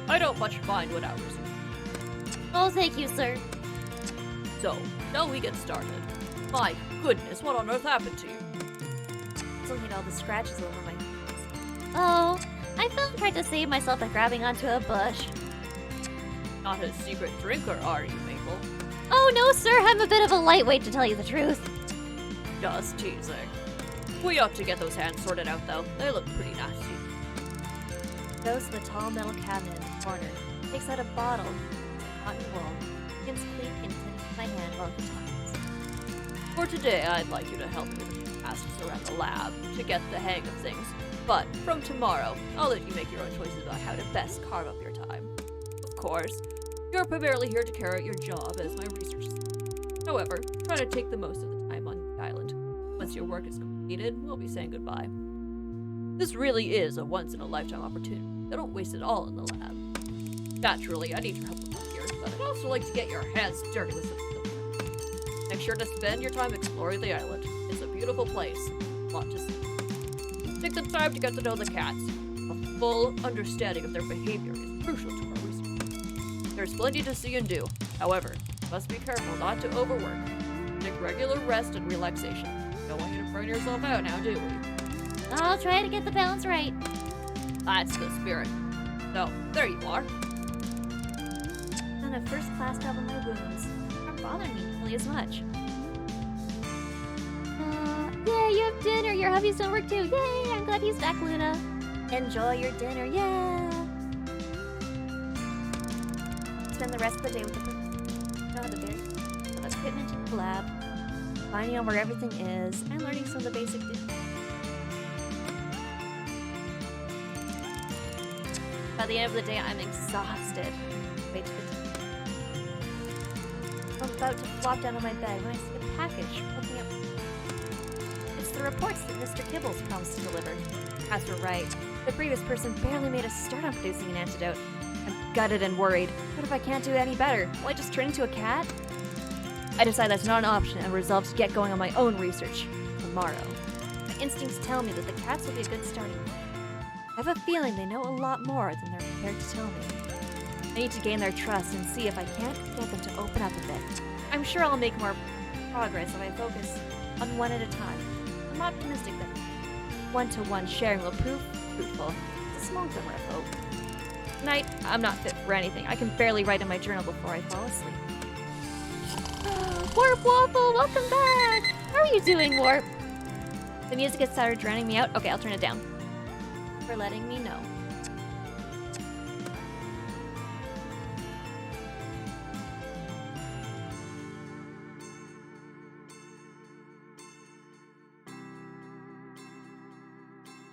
S3: I don't much mind what hours you.
S4: Oh, thank you, sir.
S3: So, shall we get started? My goodness, what on earth happened to you?
S2: Still need all the scratches over my hands.
S4: Oh, I fell and tried to save myself by grabbing onto a bush.
S3: Not a secret drinker, are you, Maple?
S4: Oh, no, sir. I'm a bit of a lightweight, to tell you the truth.
S3: Just teasing. We ought to get those hands sorted out, though. They look pretty nasty.
S2: Goes to the tall metal cabinet in the corner, takes out a bottle, cotton wool, begins cleaning and cleaning my hand while he talks.
S3: For today, I'd like you to help me with the tasks around the lab to get the hang of things. But from tomorrow, I'll let you make your own choices about how to best carve up your time. Of course, you're primarily here to carry out your job as my research assistant. However, try to take the most of the time on the island. Once your work is completed, we'll be saying goodbye. This really is a once-in-a-lifetime opportunity, so don't waste it all in the lab. Naturally, I need your help with here, but I'd also like to get your hands dirty with some. Make sure to spend your time exploring the island. It's a beautiful place. Lot to see. Take the time to get to know the cats. A full understanding of their behavior is crucial to our research. There's plenty to see and do. However, you must be careful not to overwork. Take regular rest and relaxation. Don't want you to burn yourself out now, do we?
S4: I'll try to get the balance right.
S3: That's the spirit. So, there you are.
S2: Done a first-class job on my wounds. Don't bother me nearly as much.
S4: Yeah, you have dinner. Your hubby's done work too. Yay! I'm glad he's back, Luna.
S2: Enjoy your dinner, yeah! Spend the rest of the day with the equipment in the lab, finding out where everything is, and learning some of the basic details. By the end of the day, I'm exhausted. Wait till I'm about to flop down on my bed when I see a package looking up. It's the reports that Mr. Kibbles promised to deliver. Cats were right. The previous person barely made a start on producing an antidote. I'm gutted and worried. What if I can't do any better? Will I just turn into a cat? I decide that's not an option and resolve to get going on my own research tomorrow. My instincts tell me that the cats will be a good starting point. I have a feeling they know a lot more than they're prepared to tell me. I need to gain their trust and see if I can't get them to open up a bit. I'm sure I'll make more progress if I focus on one at a time. I'm optimistic that one-to-one sharing will prove fruitful. It's a small glimmer of hope. Tonight, I'm not fit for anything. I can barely write in my journal before I fall asleep.
S4: Warp Waffle, welcome back! How are you doing, Warp?
S2: The music has started drowning me out. Okay, I'll turn it down. For letting me know.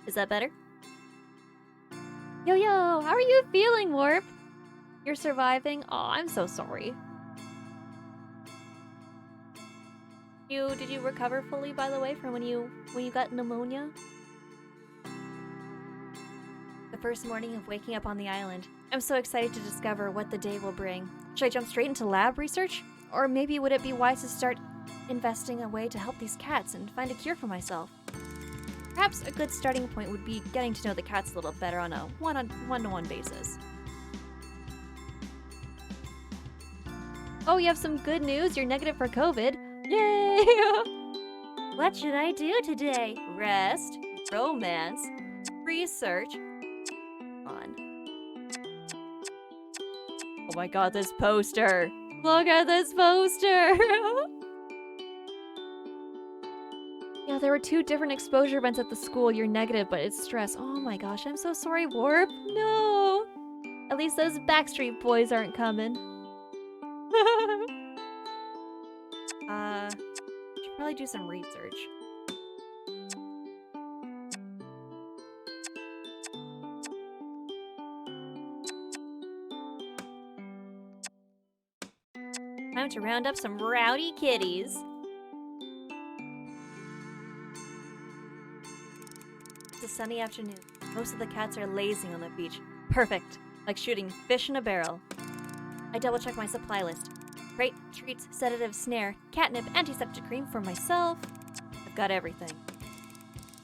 S2: Is that better?
S4: Yo, how are you feeling, Warp?
S2: You're surviving? Oh, I'm so sorry. Did you recover fully, by the way, from when you got pneumonia? The first morning of waking up on the island. I'm so excited to discover what the day will bring. Should I jump straight into lab research? Or maybe would it be wise to start investing a way to help these cats and find a cure for myself? Perhaps a good starting point would be getting to know the cats a little better on a one-to-one basis. Oh, you have some good news. You're negative for COVID. Yay!
S4: What should I do today?
S2: Rest, romance, research. On. Oh my god, this poster. Look at this poster. Yeah, there were 2 different exposure events at the school. You're negative, but it's stress. Oh my gosh, I'm so sorry, Warp. No. At least those Backstreet Boys aren't coming. Should probably do some research. Time to round up some rowdy kitties. It's a sunny afternoon. Most of the cats are lazing on the beach. Perfect. Like shooting fish in a barrel. I double-check my supply list. Crate, treats, sedative, snare, catnip, antiseptic cream for myself. I've got everything.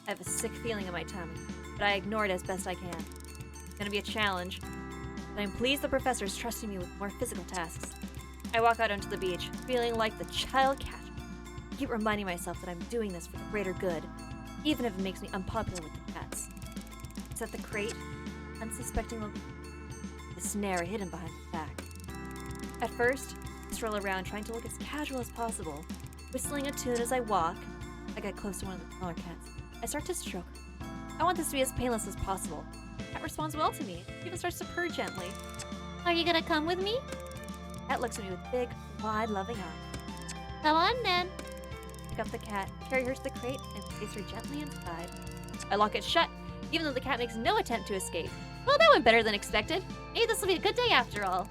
S2: I have a sick feeling in my tummy, but I ignore it as best I can. It's gonna be a challenge, but I'm pleased the professor's trusting me with more physical tasks. I walk out onto the beach, feeling like the child cat. I keep reminding myself that I'm doing this for the greater good, even if it makes me unpopular with the cats. I set the crate, unsuspecting the snare hidden behind my back. At first, I stroll around trying to look as casual as possible, whistling a tune as I walk. I get close to one of the smaller cats. I start to stroke her. I want this to be as painless as possible. The cat responds well to me. It even starts to purr gently.
S4: Are you gonna come with me?
S2: The cat looks at me with big, wide, loving eyes.
S4: Come on, then.
S2: I pick up the cat, carry her to the crate, and place her gently inside. I lock it shut, even though the cat makes no attempt to escape.
S4: Well, that went better than expected. Maybe this will be a good day after all.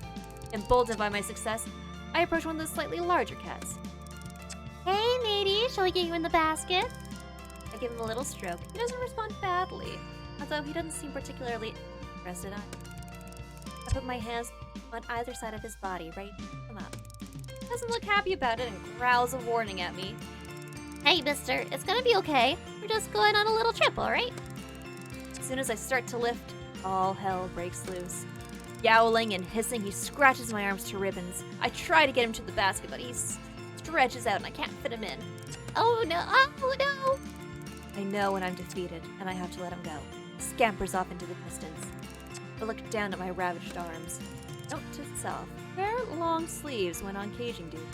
S2: Emboldened by my success, I approach one of the slightly larger cats.
S4: Hey, matey, shall we get you in the basket?
S2: I give him a little stroke. He doesn't respond badly, although he doesn't seem particularly interested either. I put my hands on either side of his body, ready to pick him up. He doesn't look happy about it and growls a warning at me.
S4: Hey, mister, it's gonna be okay. We're just going on a little trip, alright?
S2: As soon as I start to lift, all hell breaks loose. Yowling and hissing, he scratches my arms to ribbons. I try to get him to the basket, but he stretches out and I can't fit him in.
S4: Oh no, oh no!
S2: I know when I'm defeated, and I have to let him go. He scampers off into the distance. I look down at my ravaged arms. Note to self, wear long sleeves when on caging duty.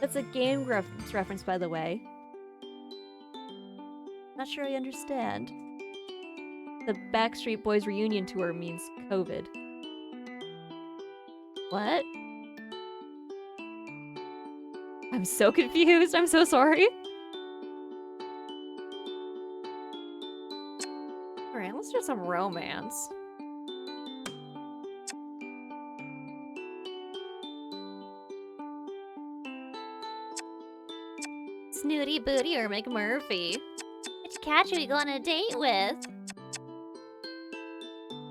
S2: That's a Game Grumps reference, by the way. Not sure I understand. The Backstreet Boys reunion tour means COVID. What? I'm so confused. I'm so sorry. Alright, let's do some romance.
S4: Snooty Booty or McMurphy? Which cat should we go on a date with?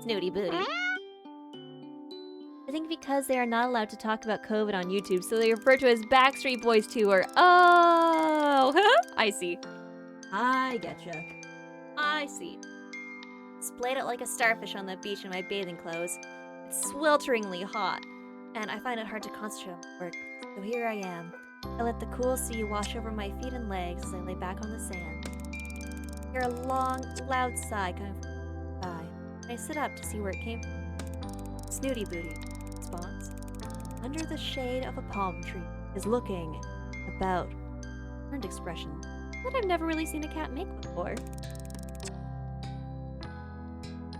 S2: Snooty Booty. I think because they are not allowed to talk about COVID on YouTube, so they refer to it as Backstreet Boys Tour. Oh! I see. I getcha. I see. Splayed out like a starfish on the beach in my bathing clothes. It's swelteringly hot, and I find it hard to concentrate on my work. So here I am. I let the cool sea wash over my feet and legs as I lay back on the sand. I hear a long, loud sigh coming from the sky, and I sit up to see where it came from. Snooty Booty responds. Under the shade of a palm tree is looking about. Earned expression that I've never really seen a cat make before.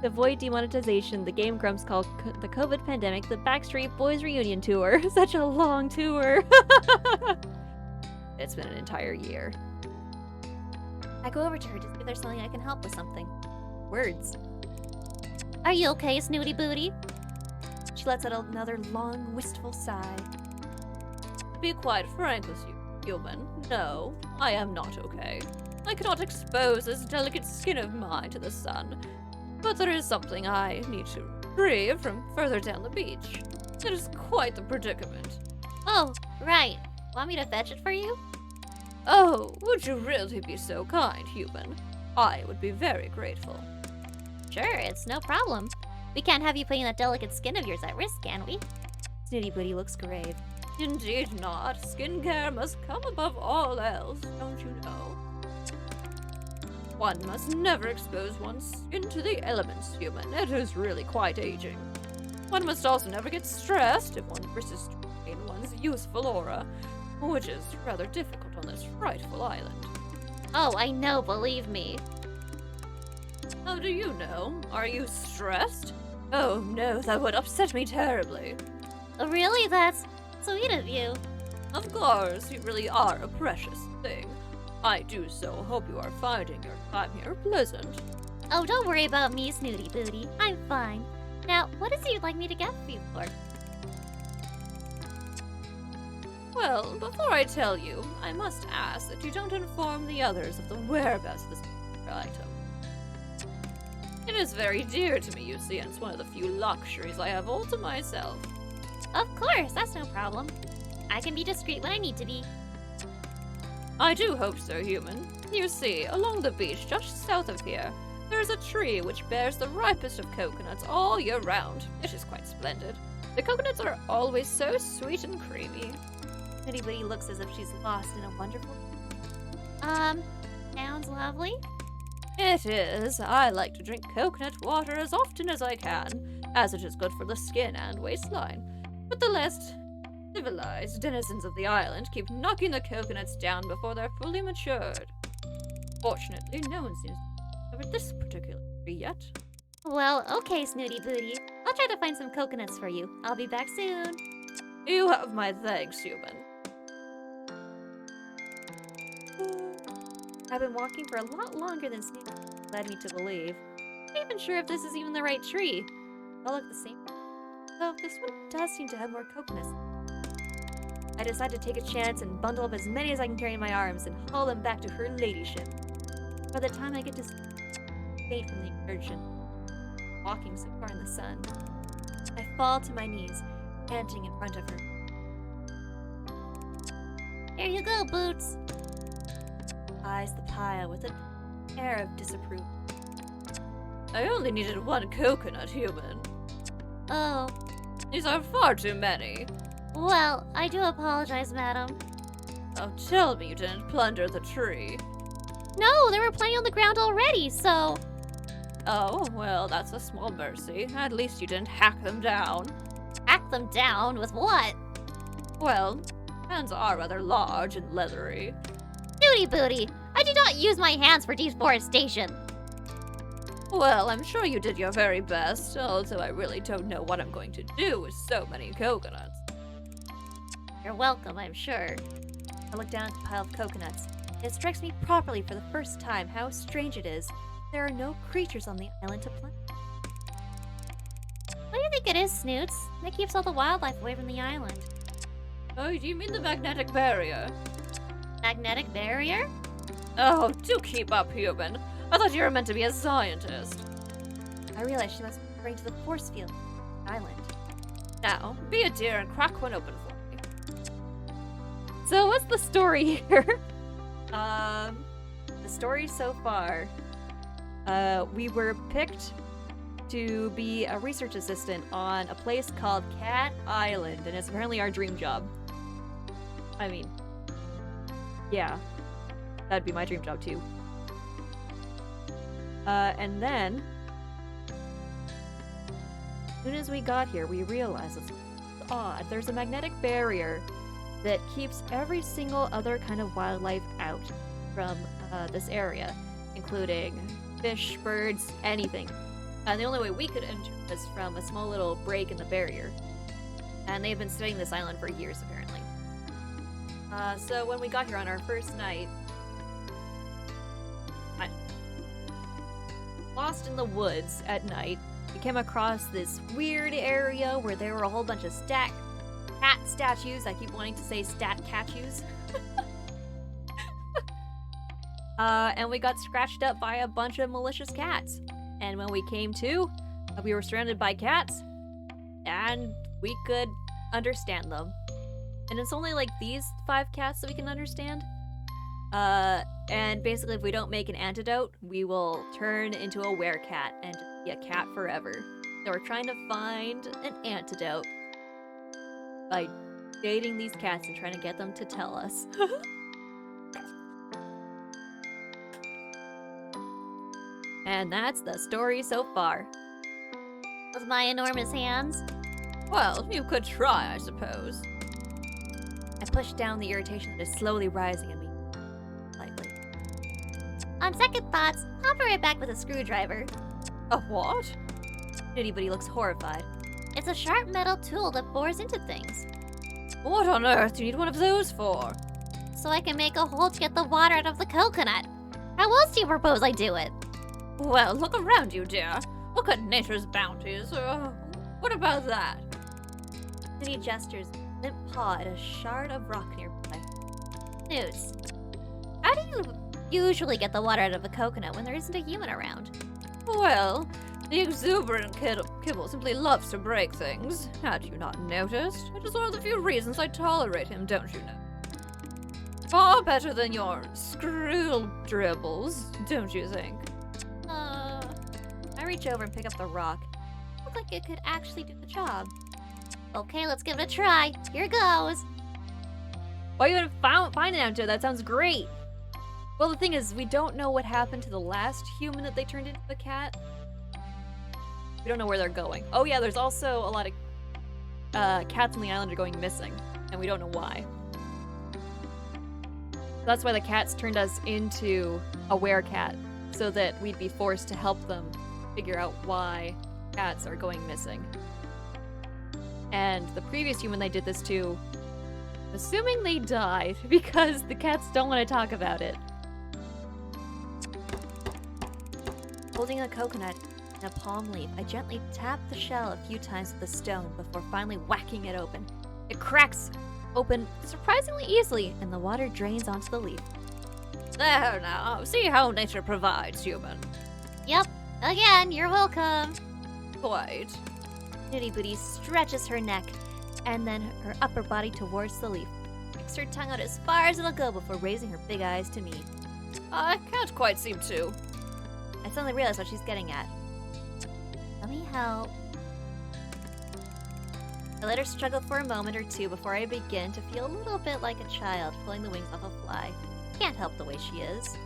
S2: To avoid demonetization, the Game Grumps call the COVID pandemic the Backstreet Boys reunion tour. Such a long tour. It's been an entire year. I go over to her to see if there's something I can help with something. Words.
S4: Are you okay, Snooty Booty?
S2: She lets out another long, wistful sigh. To be quite frank with you, human, no, I am not okay. I cannot expose this delicate skin of mine to the sun. But there is something I need to retrieve from further down the beach. It is quite the predicament.
S4: Oh, right. Want me to fetch it for you?
S2: Oh, would you really be so kind, human? I would be very grateful.
S4: Sure, it's no problem. We can't have you putting that delicate skin of yours at risk, can we?
S2: Snooty Booty looks grave. Indeed not. Skincare must come above all else, don't you know? One must never expose one's skin to the elements, human. It is really quite aging. One must also never get stressed if one persists to retain one's youthful aura, which is rather difficult on this frightful island.
S4: Oh, I know, believe me.
S2: How do you know? Are you stressed? Oh no, that would upset me terribly.
S4: Oh, really? That's sweet of you.
S2: Of course, you really are a precious thing. I do so hope you are finding your time here pleasant.
S4: Oh, don't worry about me, Snooty Booty. I'm fine. Now, what is it you'd like me to get for you for?
S3: Well, before I tell you, I must ask that you don't inform the others of the whereabouts of this item. It is very dear to me, you see, and it's one of the few luxuries I have all to myself.
S4: Of course, that's no problem. I can be discreet when I need to be.
S3: I do hope so, human. You see, along the beach just south of here, there is a tree which bears the ripest of coconuts all year round. It is quite splendid. The coconuts are always so sweet and creamy.
S2: Anybody looks as if she's lost in a wonderful.
S4: Sounds lovely.
S3: It is. I like to drink coconut water as often as I can, as it is good for the skin and waistline. But the less civilized denizens of the island keep knocking the coconuts down before they're fully matured. Fortunately, no one seems to have discovered this particular tree yet.
S4: Well, okay, Snooty Booty. I'll try to find some coconuts for you. I'll be back soon.
S3: You have my thanks, human.
S2: I've been walking for a lot longer than Snoopy led me to believe.
S4: I'm not even sure if this is even the right tree.
S2: They all look the same. Though this one does seem to have more coconuts. I decide to take a chance and bundle up as many as I can carry in my arms and haul them back to her ladyship. By the time I get to fade from the exertion, walking so far in the sun, I fall to my knees, panting in front of her.
S4: Here you go, Boots.
S2: Eyes the pile with an air of disapproval.
S3: I only needed one coconut, human.
S4: Oh,
S3: These are far too many.
S4: well, I do apologize, madam.
S3: Oh, tell me you didn't plunder the tree.
S4: No, there were plenty on the ground already, so...
S3: Oh, well, that's a small mercy. At least you didn't hack them down.
S4: Hack them down with what?
S3: Well, hands are rather large and leathery.
S4: Snooty Booty, I do not use my hands for deforestation.
S3: Well, I'm sure you did your very best, although I really don't know what I'm going to do with so many coconuts.
S4: You're welcome, I'm sure.
S2: I look down at the pile of coconuts. It strikes me properly for the first time how strange it is. There are no creatures on the island to plunder.
S4: What do you think it is, Snoots? That keeps all the wildlife away from the island.
S3: Oh, do you mean the magnetic barrier?
S4: Magnetic barrier?
S3: Oh, do keep up, human. I thought you were meant to be a scientist.
S2: I realize she must be referring to the force field on the island.
S3: Now, be a dear and crack one open for me.
S2: So what's the story here? The story so far, we were picked to be a research assistant on a place called Cat Island, and it's apparently our dream job. I mean, yeah, that'd be my dream job too. And then, as soon as we got here, we realized it's odd. There's a magnetic barrier that keeps every single other kind of wildlife out from this area, including fish, birds, anything. And the only way we could enter was from a small little break in the barrier. And they've been studying this island for years, apparently. So when we got here on our first night, lost in the woods at night, we came across this weird area where there were a whole bunch of cat statues. I keep wanting to say stat catches. And we got scratched up by a bunch of malicious cats. And when we came to, we were surrounded by cats, and we could understand them. And it's only like these 5 cats that we can understand. And basically if we don't make an antidote, we will turn into a werecat and just be a cat forever. So we're trying to find an antidote by dating these cats and trying to get them to tell us. And that's the story so far.
S4: With my enormous hands?
S3: Well, you could try, I suppose.
S2: I push down the irritation that is slowly rising in me. Lightly.
S4: On second thoughts, I'll be right back with a screwdriver.
S3: A what?
S2: Nitty Bitty looks horrified.
S4: It's a sharp metal tool that bores into things,
S3: What on earth do you need one of those for?
S4: so I can make a hole to get the water out of the coconut. How else do you propose I do it?
S3: Well, look around you, dear. Look at nature's bounties. What about that?
S2: Nitty gestures limp paw at a shard of rock nearby.
S4: Snoots, how do you usually get the water out of a coconut when there isn't a human around?
S3: Well, the exuberant Kibble simply loves to break things. Had you not noticed? It is one of the few reasons I tolerate him, don't you know? Far better than your screw dribbles, don't you think?
S2: I reach over and pick up the rock. Looked like it could actually do the job.
S4: Okay, let's give it a try. Here goes.
S2: Why you gonna find it out there? That sounds great. Well, the thing is, we don't know what happened to the last human that they turned into a cat. We don't know where they're going. Oh yeah, there's also a lot of cats on the island are going missing, and we don't know why. That's why the cats turned us into a werecat, so that we'd be forced to help them figure out why cats are going missing. And the previous human they did this to, assuming they died, because the cats don't want to talk about it. Holding a coconut and a palm leaf, I gently tap the shell a few times with a stone before finally whacking it open. It cracks open surprisingly easily, and the water drains onto the leaf.
S3: There now, see how nature provides, human.
S4: Yep, again, you're welcome.
S3: Quite.
S2: Nitty Booty stretches her neck and then her upper body towards the leaf. Sticks her tongue out as far as it'll go before raising her big eyes to me.
S3: I can't quite seem to.
S2: I suddenly realize what she's getting at.
S4: Let me help.
S2: I let her struggle for a moment or two before I begin to feel a little bit like a child pulling the wings off a fly. Can't help the way she is.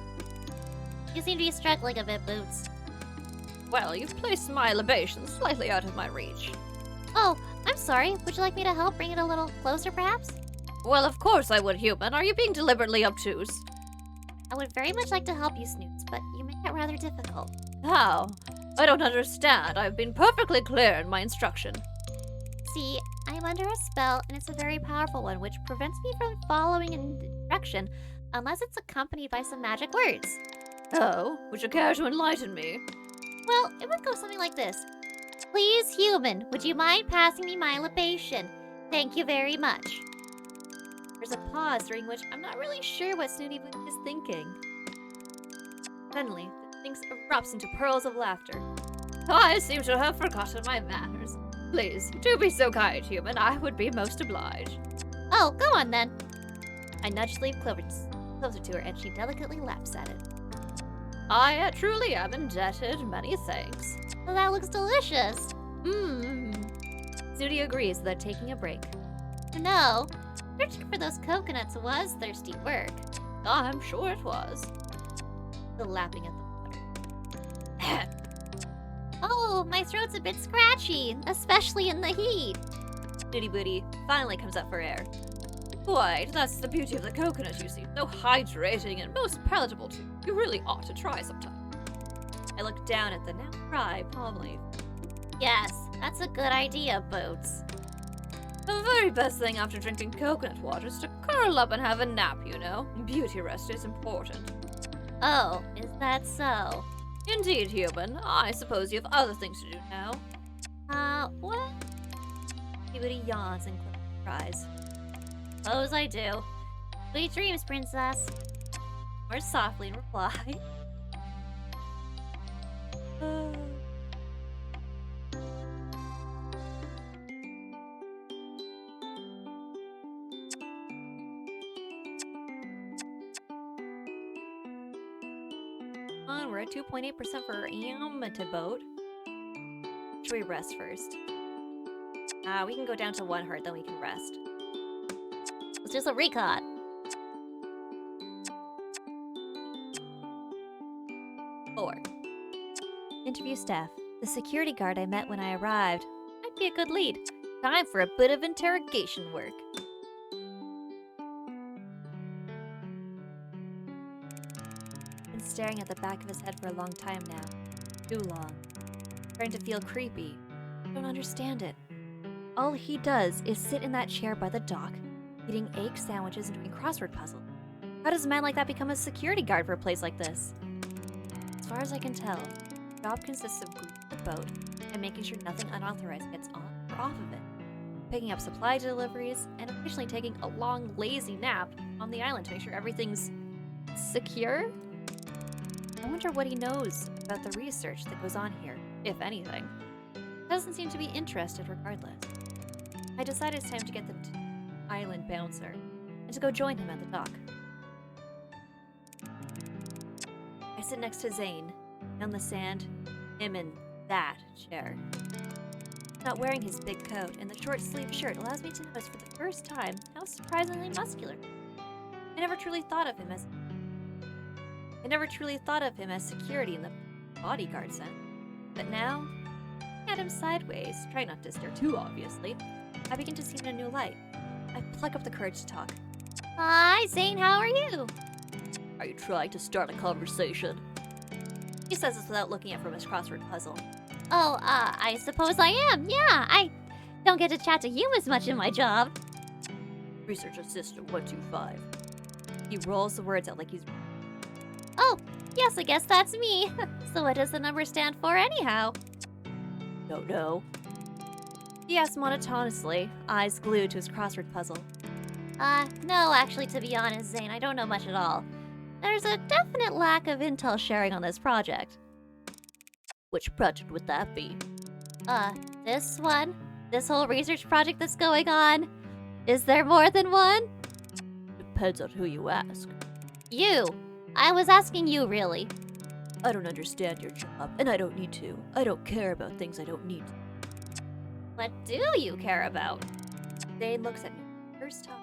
S4: You seem to be struggling a bit, Boots.
S3: Well, you've placed my libation slightly out of my reach.
S4: Oh, I'm sorry. Would you like me to help bring it a little closer, perhaps?
S3: Well, of course I would, human. Are you being deliberately obtuse?
S4: I would very much like to help you, Snoots, but you make it rather difficult.
S3: How? I don't understand. I've been perfectly clear in my instruction.
S4: See, I'm under a spell, and it's a very powerful one, which prevents me from following an direction unless it's accompanied by some magic words.
S3: Oh, would you care to enlighten me?
S4: Well, it would go something like this. Please, human, would you mind passing me my libation? Thank you very much.
S2: There's a pause during which I'm not really sure what Snooty Booty is thinking. Suddenly, the Sphinx erupts into pearls of laughter.
S3: I seem to have forgotten my manners. Please, do be so kind, human. I would be most obliged.
S4: Oh, go on then.
S2: I nudge the leaf closer to her, and she delicately laps at it.
S3: I truly am indebted. Many thanks.
S4: Well, that looks delicious.
S2: Snooty agrees without taking a break.
S4: No, searching for those coconuts was thirsty work.
S3: I'm sure it was.
S2: The lapping at the water.
S4: Oh, my throat's a bit scratchy, especially in the heat.
S2: Snooty Booty finally comes up for air.
S3: Quite, that's the beauty of the coconut, you see. So hydrating and most palatable too. You really ought to try sometime.
S2: I look down at the now dry palm leaf.
S4: Yes, that's a good idea, Boots.
S3: The very best thing after drinking coconut water is to curl up and have a nap, you know. Beauty rest is important.
S4: Oh, is that so?
S3: Indeed, human. I suppose you have other things to do now.
S4: What?
S2: Snooty Booty yawns and cries.
S4: Suppose I do. Sweet dreams, princess.
S2: More softly in reply. We're at 2.8% for Amateur boat. Should we rest first? We can go down to 1 heart, then we can rest.
S4: Let's do some recon.
S2: Four. Interview staff. The security guard I met when I arrived might be a good lead. Time for a bit of interrogation work. Been staring at the back of his head for a long time now. Too long. Starting to feel creepy. Don't understand it. All he does is sit in that chair by the dock, eating egg sandwiches and doing crossword puzzles. How does a man like that become a security guard for a place like this? As far as I can tell, the job consists of greasing the boat and making sure nothing unauthorized gets on or off of it. picking up supply deliveries, and occasionally taking a long, lazy nap on the island to make sure everything's secure. I wonder what he knows about the research that goes on here, if anything. Doesn't seem to be interested regardless. I decided it's time to get the island bouncer and to go join him at the dock. I sit next to Zane, on the sand, him in that chair. Not wearing his big coat, and the short sleeve shirt allows me to notice for the first time how surprisingly muscular. I never truly thought of him as security in the bodyguard sense. But now, looking at him sideways, trying not to stare too obviously, I begin to see him in a new light. I pluck up the courage to talk.
S4: Hi, Zane, how are you?
S3: Are you trying to start a conversation?
S2: He says this without looking at from his crossword puzzle.
S4: Oh, I suppose I am. Yeah, I don't get to chat to humans much in my job.
S3: Research Assistant 125. He rolls the words out like he's...
S4: Oh, yes, I guess that's me. So what does the number stand for anyhow?
S3: Don't know.
S2: He asks monotonously, eyes glued to his crossword puzzle.
S4: No, actually, to be honest, Zane, I don't know much at all. There's a definite lack of intel sharing on this project.
S3: Which project would that be?
S4: This one? This whole research project that's going on? Is there more than one?
S3: Depends on who you ask.
S4: You. I was asking you, really.
S3: I don't understand your job, and I don't need to. I don't care about things I don't need to.
S4: What do you care about?
S2: Zane looks at me. First time.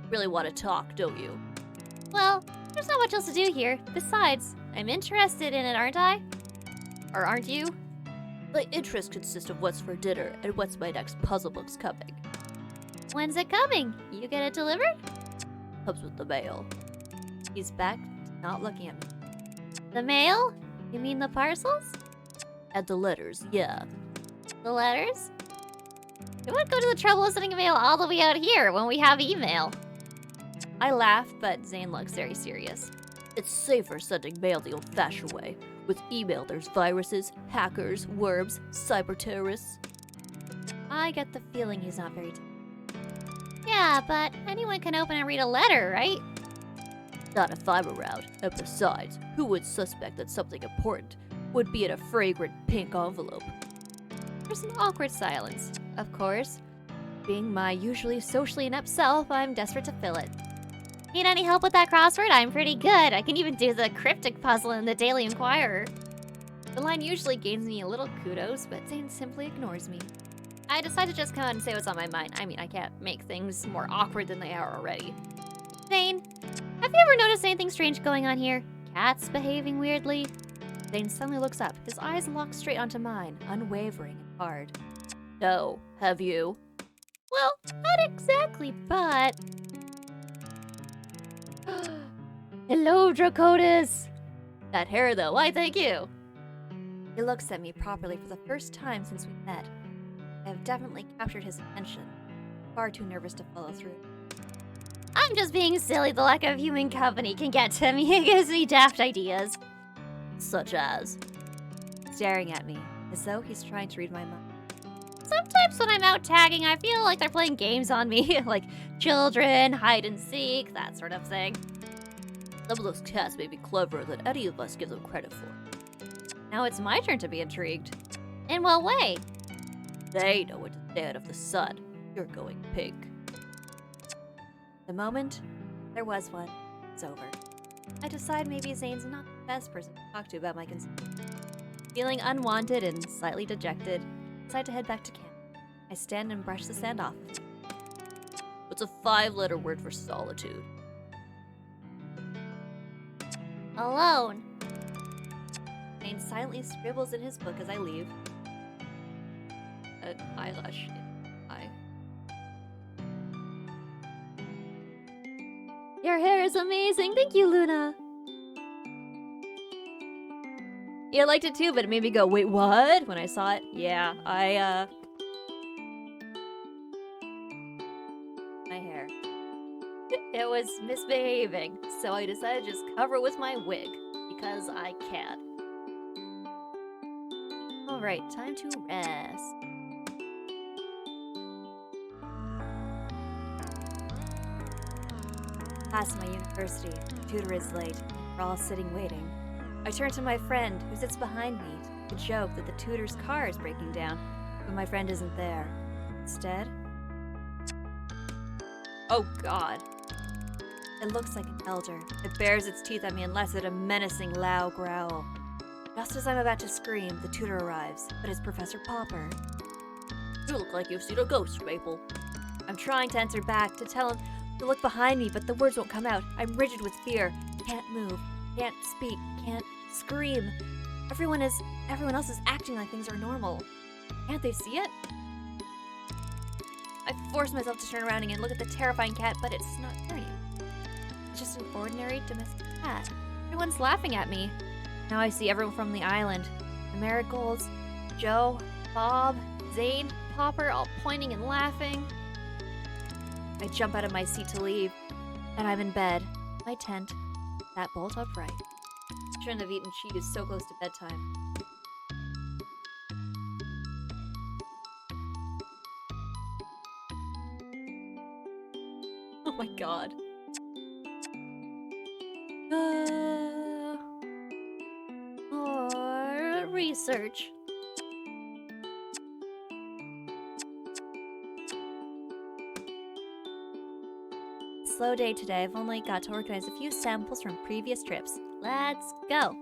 S3: Really want to talk, don't you?
S4: Well, there's not much else to do here. Besides, I'm interested in it, aren't I?
S2: Or aren't you?
S3: My interests consist of what's for dinner and what's my next puzzle book's coming.
S4: When's it coming? You get it delivered?
S3: Comes with the mail.
S2: He's back, not looking at me.
S4: The mail? You mean the parcels?
S3: And the letters, yeah.
S4: The letters? You would go to the trouble of sending mail all the way out here when we have email.
S2: I laugh, but Zane looks very serious.
S3: It's safer sending mail the old-fashioned way. With email, there's viruses, hackers, worms, cyber terrorists.
S2: I get the feeling he's not very...
S4: Yeah, but anyone can open and read a letter, right?
S3: Not if I'm around. And besides, who would suspect that something important would be in a fragrant pink envelope?
S2: There's an awkward silence. Of course, being my usually socially inept self, I'm desperate to fill it.
S4: Need any help with that crossword? I'm pretty good. I can even do the cryptic puzzle in the Daily Inquirer.
S2: The line usually gains me a little kudos, but Zane simply ignores me. I decide to just come out and say what's on my mind. I mean, I can't make things more awkward than they are already.
S4: Zane, have you ever noticed anything strange going on here? Cats behaving weirdly?
S2: Zane suddenly looks up, his eyes locked straight onto mine, unwavering and hard.
S3: No, have you?
S4: Well, not exactly, but... Hello, Dracotus!
S2: That hair, though, why thank you! He looks at me properly for the first time since we met. I have definitely captured his attention. Far too nervous to follow through.
S4: I'm just being silly. The lack of human company can get to me. It gives me daft ideas.
S3: Such as?
S2: Staring at me, as though he's trying to read my mind.
S4: Sometimes when I'm out tagging, I feel like they're playing games on me. Like children, hide and seek, that sort of thing.
S3: Some of those cats may be cleverer than any of us give them credit for.
S2: Now it's my turn to be intrigued.
S4: In what way?
S3: They know when to stay out of the sun. You're going pink.
S2: The moment there was one, it's over. I decide maybe Zane's not the best person to talk to about my concerns. Feeling unwanted and slightly dejected, I decide to head back to camp. I stand and brush the sand off.
S3: What's a 5-letter word for solitude?
S4: Alone.
S2: Zane silently scribbles in his book as I leave. An eyelash in my eye.
S4: Your hair is amazing. Thank you, Luna.
S2: Yeah, I liked it too, but it made me go, wait, what? When I saw it. Yeah, my hair. It was misbehaving, so I decided to just cover it with my wig, because I can. Alright, time to rest. class at my university. The tutor is late. We're all sitting waiting. I turn to my friend, who sits behind me, to joke that the tutor's car is breaking down, but my friend isn't there. Instead,
S3: Oh god.
S2: it looks like an elder. It bares its teeth at me and lets out a menacing, loud growl. Just as I'm about to scream, the tutor arrives, but it's Professor Popper.
S3: You look like you've seen a ghost, Maple.
S2: I'm trying to answer back, to tell him to look behind me, but the words won't come out. I'm rigid with fear. Can't move. Can't speak. Can't scream. Everyone else is acting like things are normal. Can't they see it? I force myself to turn around and look at the terrifying cat, but it's not turning. It's just an ordinary domestic cat. Everyone's laughing at me. Now I see everyone from the island. The Marigolds, Joe, Bob, Zane, Popper, all pointing and laughing. I jump out of my seat to leave, and I'm in bed. My tent, that bolt upright. Shouldn't have eaten cheese so close to bedtime.
S3: Oh my god.
S2: More research. Slow day today. I've only got to organize a few samples from previous trips. Let's go.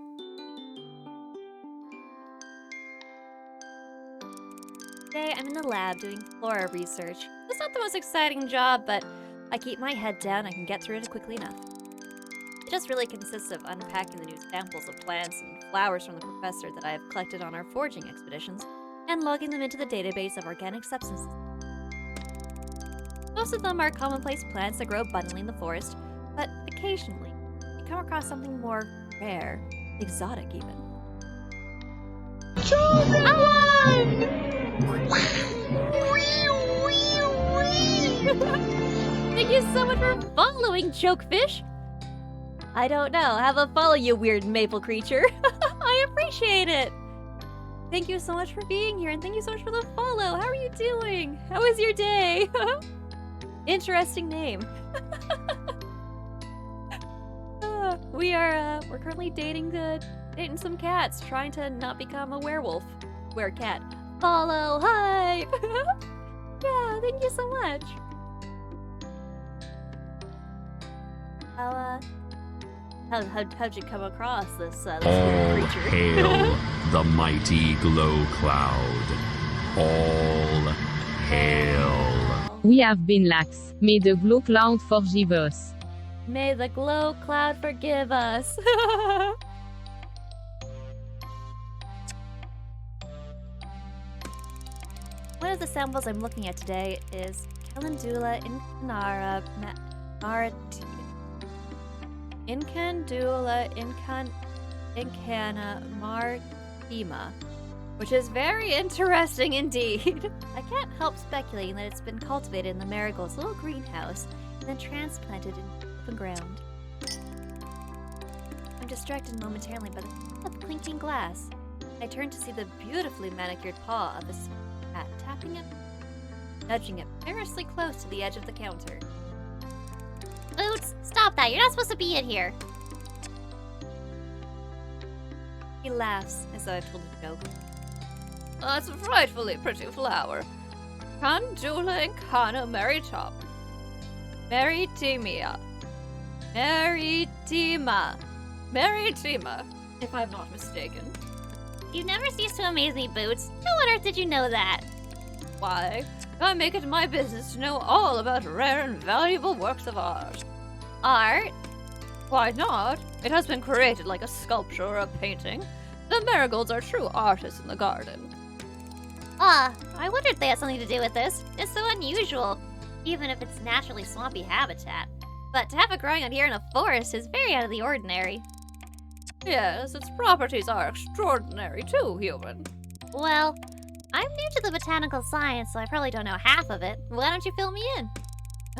S2: Today I'm in the lab doing flora research. It's not the most exciting job, but I keep my head down and can get through it quickly enough. It just really consists of unpacking the new samples of plants and flowers from the professor that I have collected on our foraging expeditions and logging them into the database of organic substances. Most of them are commonplace plants that grow abundantly in the forest, but occasionally you come across something more rare, exotic even. Thank you so much for following, Chokefish! I don't know, have a follow, you weird maple creature. I appreciate it! Thank you so much for being here, and thank you so much for the follow! How are you doing? How was your day? Interesting name. We're currently dating some cats, trying to not become a werewolf. Werecat. Follow, hype! Yeah, thank you so much. How'd you come across this
S5: All
S2: weird creature?
S5: hail the mighty glow cloud. All hail.
S6: We have been lax. May the glow cloud forgive us.
S2: May the glow cloud forgive us. One of the samples I'm looking at today is Calendula incanara incana martima, which is very interesting indeed. I can't help speculating that it's been cultivated in the Marigold's little greenhouse and then transplanted in open ground. I'm distracted momentarily by the sound of clinking glass. I turn to see the beautifully manicured paw of a cat tapping it, nudging it perilously close to the edge of the counter.
S4: Boots, stop that. You're not supposed to be in here.
S2: He laughs as though I've told a joke.
S3: That's a frightfully pretty flower. Candula incana meritop. Maritimia. Maritima, if I'm not mistaken.
S4: You never cease to amaze me, Boots. How on earth did you know that?
S3: Why, I make it my business to know all about rare and valuable works of art.
S4: Art?
S3: Why not? It has been created like a sculpture or a painting. The marigolds are true artists in the garden.
S4: I wonder if they had something to do with this. It's so unusual, even if it's naturally swampy habitat. But to have it growing out here in a forest is very out of the ordinary.
S3: Yes, its properties are extraordinary too, human.
S4: Well, I'm new to the botanical science, so I probably don't know half of it. Why don't you fill me in?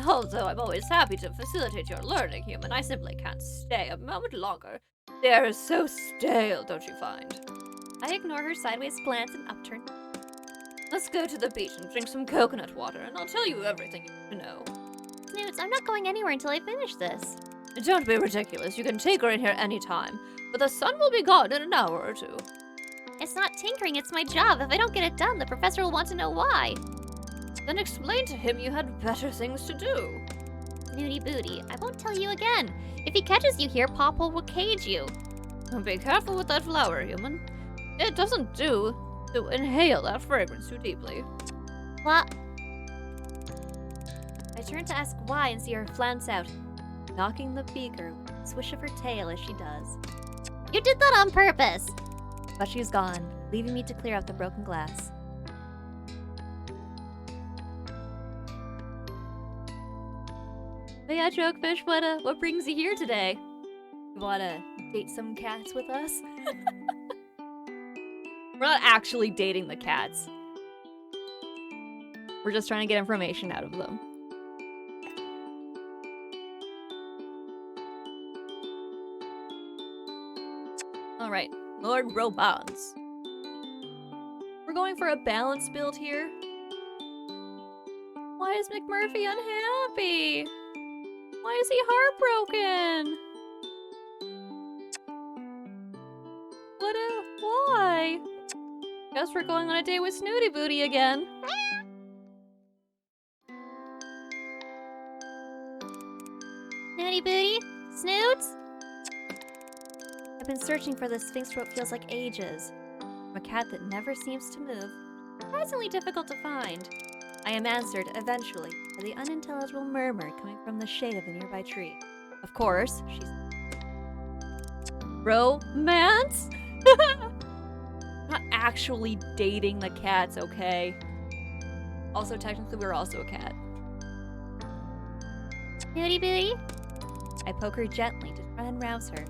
S3: Although I'm always happy to facilitate your learning, human, I simply can't stay a moment longer. The air is so stale, don't you find?
S2: I ignore her sideways glance and upturn.
S3: Let's go to the beach and drink some coconut water, and I'll tell you everything you need to know.
S4: Snoots, I'm not going anywhere until I finish this.
S3: Don't be ridiculous. You can tinker in here anytime. But the sun will be gone in an hour or two.
S4: It's not tinkering, it's my job. If I don't get it done, the professor will want to know why.
S3: Then explain to him you had better things to do.
S4: Snooty Booty, I won't tell you again. If he catches you here, Popple will cage you.
S3: Be careful with that flower, human. It doesn't do to inhale that fragrance too deeply.
S4: What?
S2: I turn to ask why and see her flounce out, knocking the beaker with a swish of her tail as she does.
S4: You did that on purpose.
S2: But she's gone, leaving me to clear out the broken glass. But yeah, Chokefish, what brings you here today? You wanna date some cats with us? We're not actually dating the cats. We're just trying to get information out of them. Alright, Lord Robans. We're going for a balanced build here. Why is McMurphy unhappy? Why is he heartbroken? Why? Guess we're going on a date with Snooty Booty again.
S4: Snooty Booty? Snoots?
S2: I've been searching for this sphinx for what feels like ages. From a cat that never seems to move. Surprisingly difficult to find. I am answered, eventually, by the unintelligible murmur coming from the shade of a nearby tree. Of course, she's... Romance? Not actually dating the cats, okay? Also, technically, we're also a cat.
S4: Snooty Booty?
S2: I poke her gently to try and rouse her.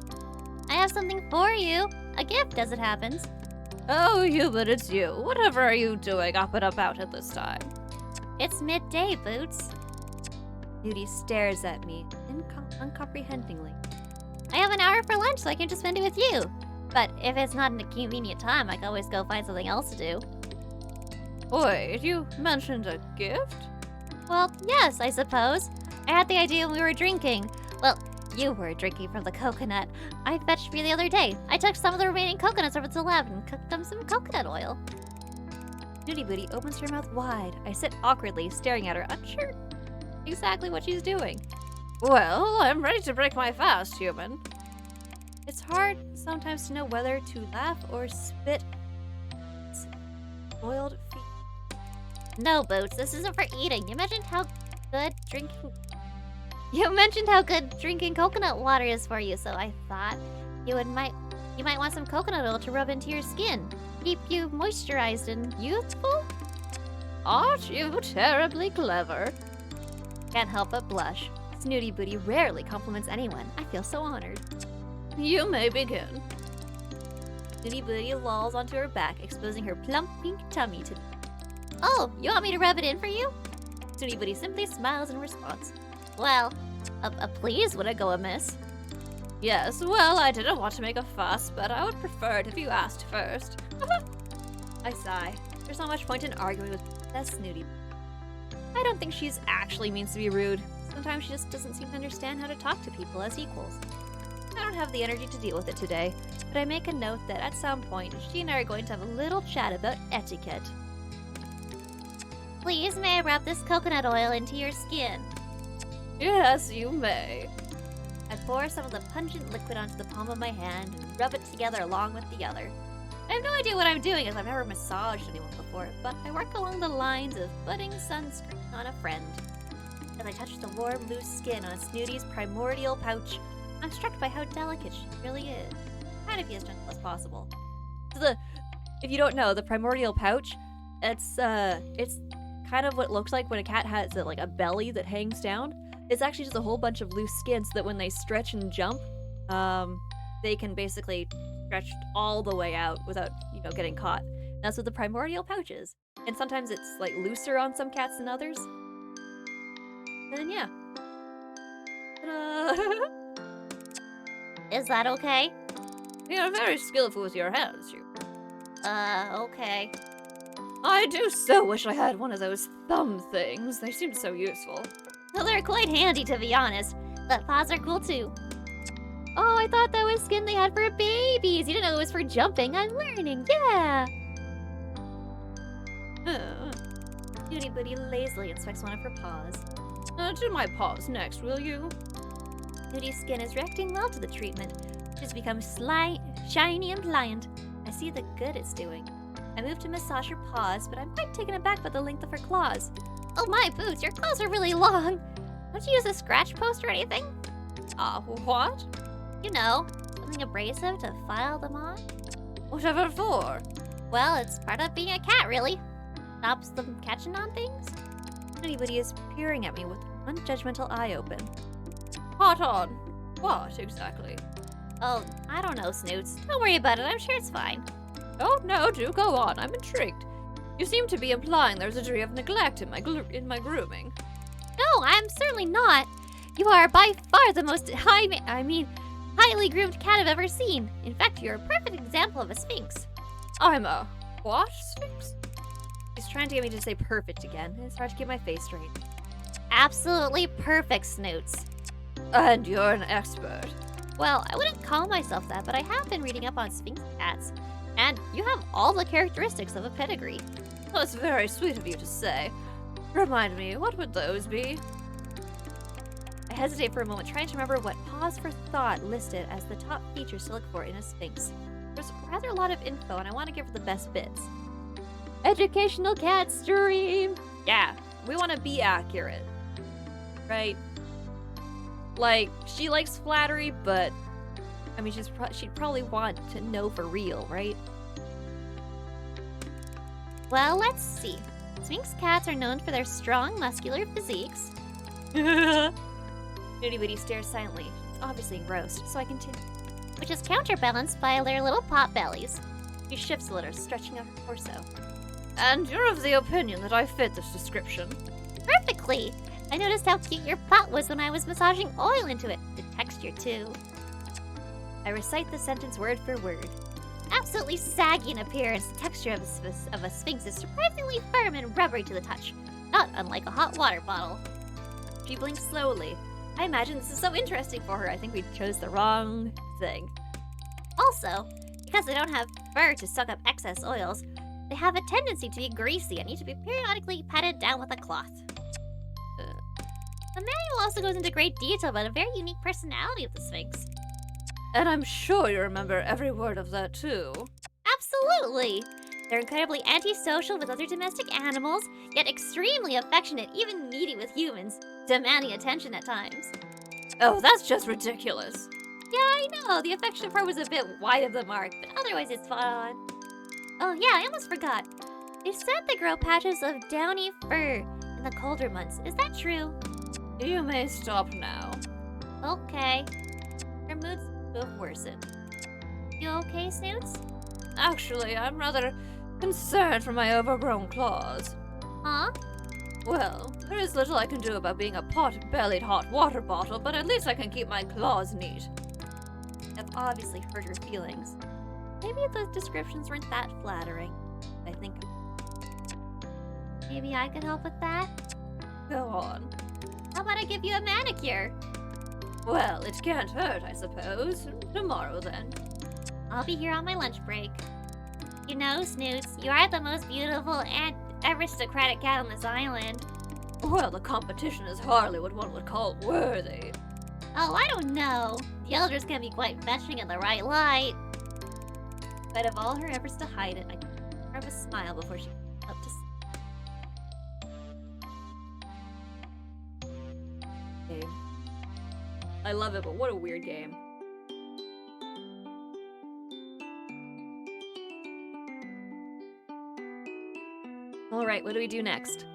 S4: I have something for you. A gift, as it happens.
S3: Oh, Hubert, it's you. Whatever are you doing up and about at this time?
S4: It's midday, Boots.
S2: Snooty stares at me, uncomprehendingly.
S4: I have an hour for lunch, so I can just spend it with you. But if it's not a convenient time, I can always go find something else to do.
S3: Wait, you mentioned a gift?
S4: Well, yes, I suppose. I had the idea when we were drinking. Well, you were drinking from the coconut I fetched for you the other day. I took some of the remaining coconuts over to the lab and cooked them some coconut oil.
S2: Snooty Booty opens her mouth wide. I sit awkwardly, staring at her, unsure exactly what she's doing.
S3: Well, I'm ready to break my fast, human.
S2: It's hard sometimes to know whether to laugh or spit. Boiled feet.
S4: No, Boots, this isn't for eating. You mentioned how good drinking coconut water is for you, so I thought you might want some coconut oil to rub into your skin. Keep you moisturized and youthful?
S3: Aren't you terribly clever?
S2: Can't help but blush. Snooty Booty rarely compliments anyone. I feel so honored.
S3: You may begin.
S2: Snooty Booty lolls onto her back, exposing her plump pink tummy to me.
S4: Oh, you want me to rub it in for you?
S2: Snooty Booty simply smiles in response.
S4: Well, a please wouldn't go amiss.
S3: Yes, well, I didn't want to make a fuss, but I would prefer it if you asked first.
S2: I sigh. There's not much point in arguing with that Snooty. I don't think she's actually means to be rude. Sometimes she just doesn't seem to understand how to talk to people as equals. I don't have the energy to deal with it today, but I make a note that at some point, she and I are going to have a little chat about etiquette.
S4: Please, may I rub this coconut oil into your skin?
S3: Yes, you may.
S2: I pour some of the pungent liquid onto the palm of my hand and rub it together along with the other. I have no idea what I'm doing as I've never massaged anyone before, but I work along the lines of putting sunscreen on a friend. As I touch the warm, loose skin on Snooty's primordial pouch, I'm struck by how delicate she really is. Trying to be as gentle as possible. So if you don't know, the primordial pouch, it's kind of what it looks like when a cat has like a belly that hangs down. It's actually just a whole bunch of loose skin so that when they stretch and jump, they can basically stretch all the way out without, getting caught. That's what the primordial pouch is. And sometimes it's like looser on some cats than others. And then yeah. Ta-da!
S4: Is that okay?
S3: You're very skillful with your hands, you.
S4: Okay.
S3: I do so wish I had one of those thumb things. They seem so useful.
S4: Well, they're quite handy, to be honest. But paws are cool, too. Oh, I thought that was skin they had for babies. You didn't know it was for jumping. I'm learning, yeah.
S2: Judy Booty lazily inspects one of her paws.
S3: Do my paws next, will you?
S2: Judy's skin is reacting well to the treatment, which has become shiny and pliant. I see the good it's doing. I move to massage her paws, but I'm quite taken aback by the length of her claws.
S4: Oh my boots, your claws are really long. Don't you use a scratch post or anything?
S3: What?
S4: You know, something abrasive to file them on?
S3: Whatever for?
S4: Well, it's part of being a cat, really. Stops them catching on things.
S2: Anybody is peering at me with one judgmental eye open.
S3: Hot on. What, exactly?
S4: Oh, I don't know, Snoots. Don't worry about it, I'm sure it's fine.
S3: Oh, no, do go on. I'm intrigued. You seem to be implying there's a degree of neglect in my grooming.
S4: No, I'm certainly not. You are by far the most highly groomed cat I've ever seen. In fact, you're a perfect example of a sphinx.
S3: I'm a what, Sphinx?
S2: He's trying to get me to say perfect again. It's hard to get my face straight.
S4: Absolutely perfect, Snoots.
S3: And you're an expert.
S4: Well, I wouldn't call myself that, but I have been reading up on sphinx cats. And you have all the characteristics of a pedigree.
S3: That's very sweet of you to say. Remind me, what would those be?
S2: I hesitate for a moment, trying to remember what pause for thought listed as the top features to look for in a sphinx. There's rather a lot of info, and I want to give her the best bits.
S3: Educational cat stream.
S2: Yeah, we want to be accurate, right? Like, she likes flattery, but I mean, she'd probably want to know for real, right?
S4: Well, let's see. Sphinx cats are known for their strong, muscular physiques.
S2: Nudie Witty stares silently, obviously engrossed, so I continue.
S4: Which is counterbalanced by their little pot bellies.
S2: She shifts a little, stretching out her torso.
S3: And you're of the opinion that I fit this description?
S4: Perfectly! I noticed how cute your pot was when I was massaging oil into it. The texture, too.
S2: I recite the sentence word for word.
S4: Absolutely saggy in appearance, the texture of a sphinx is surprisingly firm and rubbery to the touch. Not unlike a hot water bottle.
S2: She blinks slowly. I imagine this is so interesting for her. I think we chose the wrong thing.
S4: Also, because they don't have fur to suck up excess oils, they have a tendency to be greasy and need to be periodically patted down with a cloth. The manual also goes into great detail about a very unique personality of the Sphinx.
S3: And I'm sure you remember every word of that, too.
S4: Absolutely! They're incredibly antisocial with other domestic animals, yet extremely affectionate, even needy with humans, demanding attention at times.
S3: Oh, that's just ridiculous.
S4: Yeah, I know, the affection part was a bit wide of the mark, but otherwise it's fun. Oh yeah, I almost forgot. They said they grow patches of downy fur in the colder months. Is that true?
S3: You may stop now.
S4: Okay. Her moods both worsened. You okay, Snoots?
S3: Actually, I'm rather concerned for my overgrown claws.
S4: Huh?
S3: Well, there is little I can do about being a pot-bellied hot water bottle, but at least I can keep my claws neat.
S2: I've obviously hurt her feelings. Maybe the descriptions weren't that flattering. I think.
S4: Maybe I could help with that?
S3: Go on.
S4: How about I give you a manicure?
S3: Well, it can't hurt, I suppose. Tomorrow, then.
S4: I'll be here on my lunch break. You know, Snoots, you are the most beautiful and aristocratic cat on this island.
S3: Well, the competition is hardly what one would call worthy.
S4: Oh, I don't know. The elders can be quite fetching in the right light.
S2: In spite of all her efforts to hide it, I gave her a smile before she came up to see. Game. I love it, but what a weird game. Alright, what do we do next?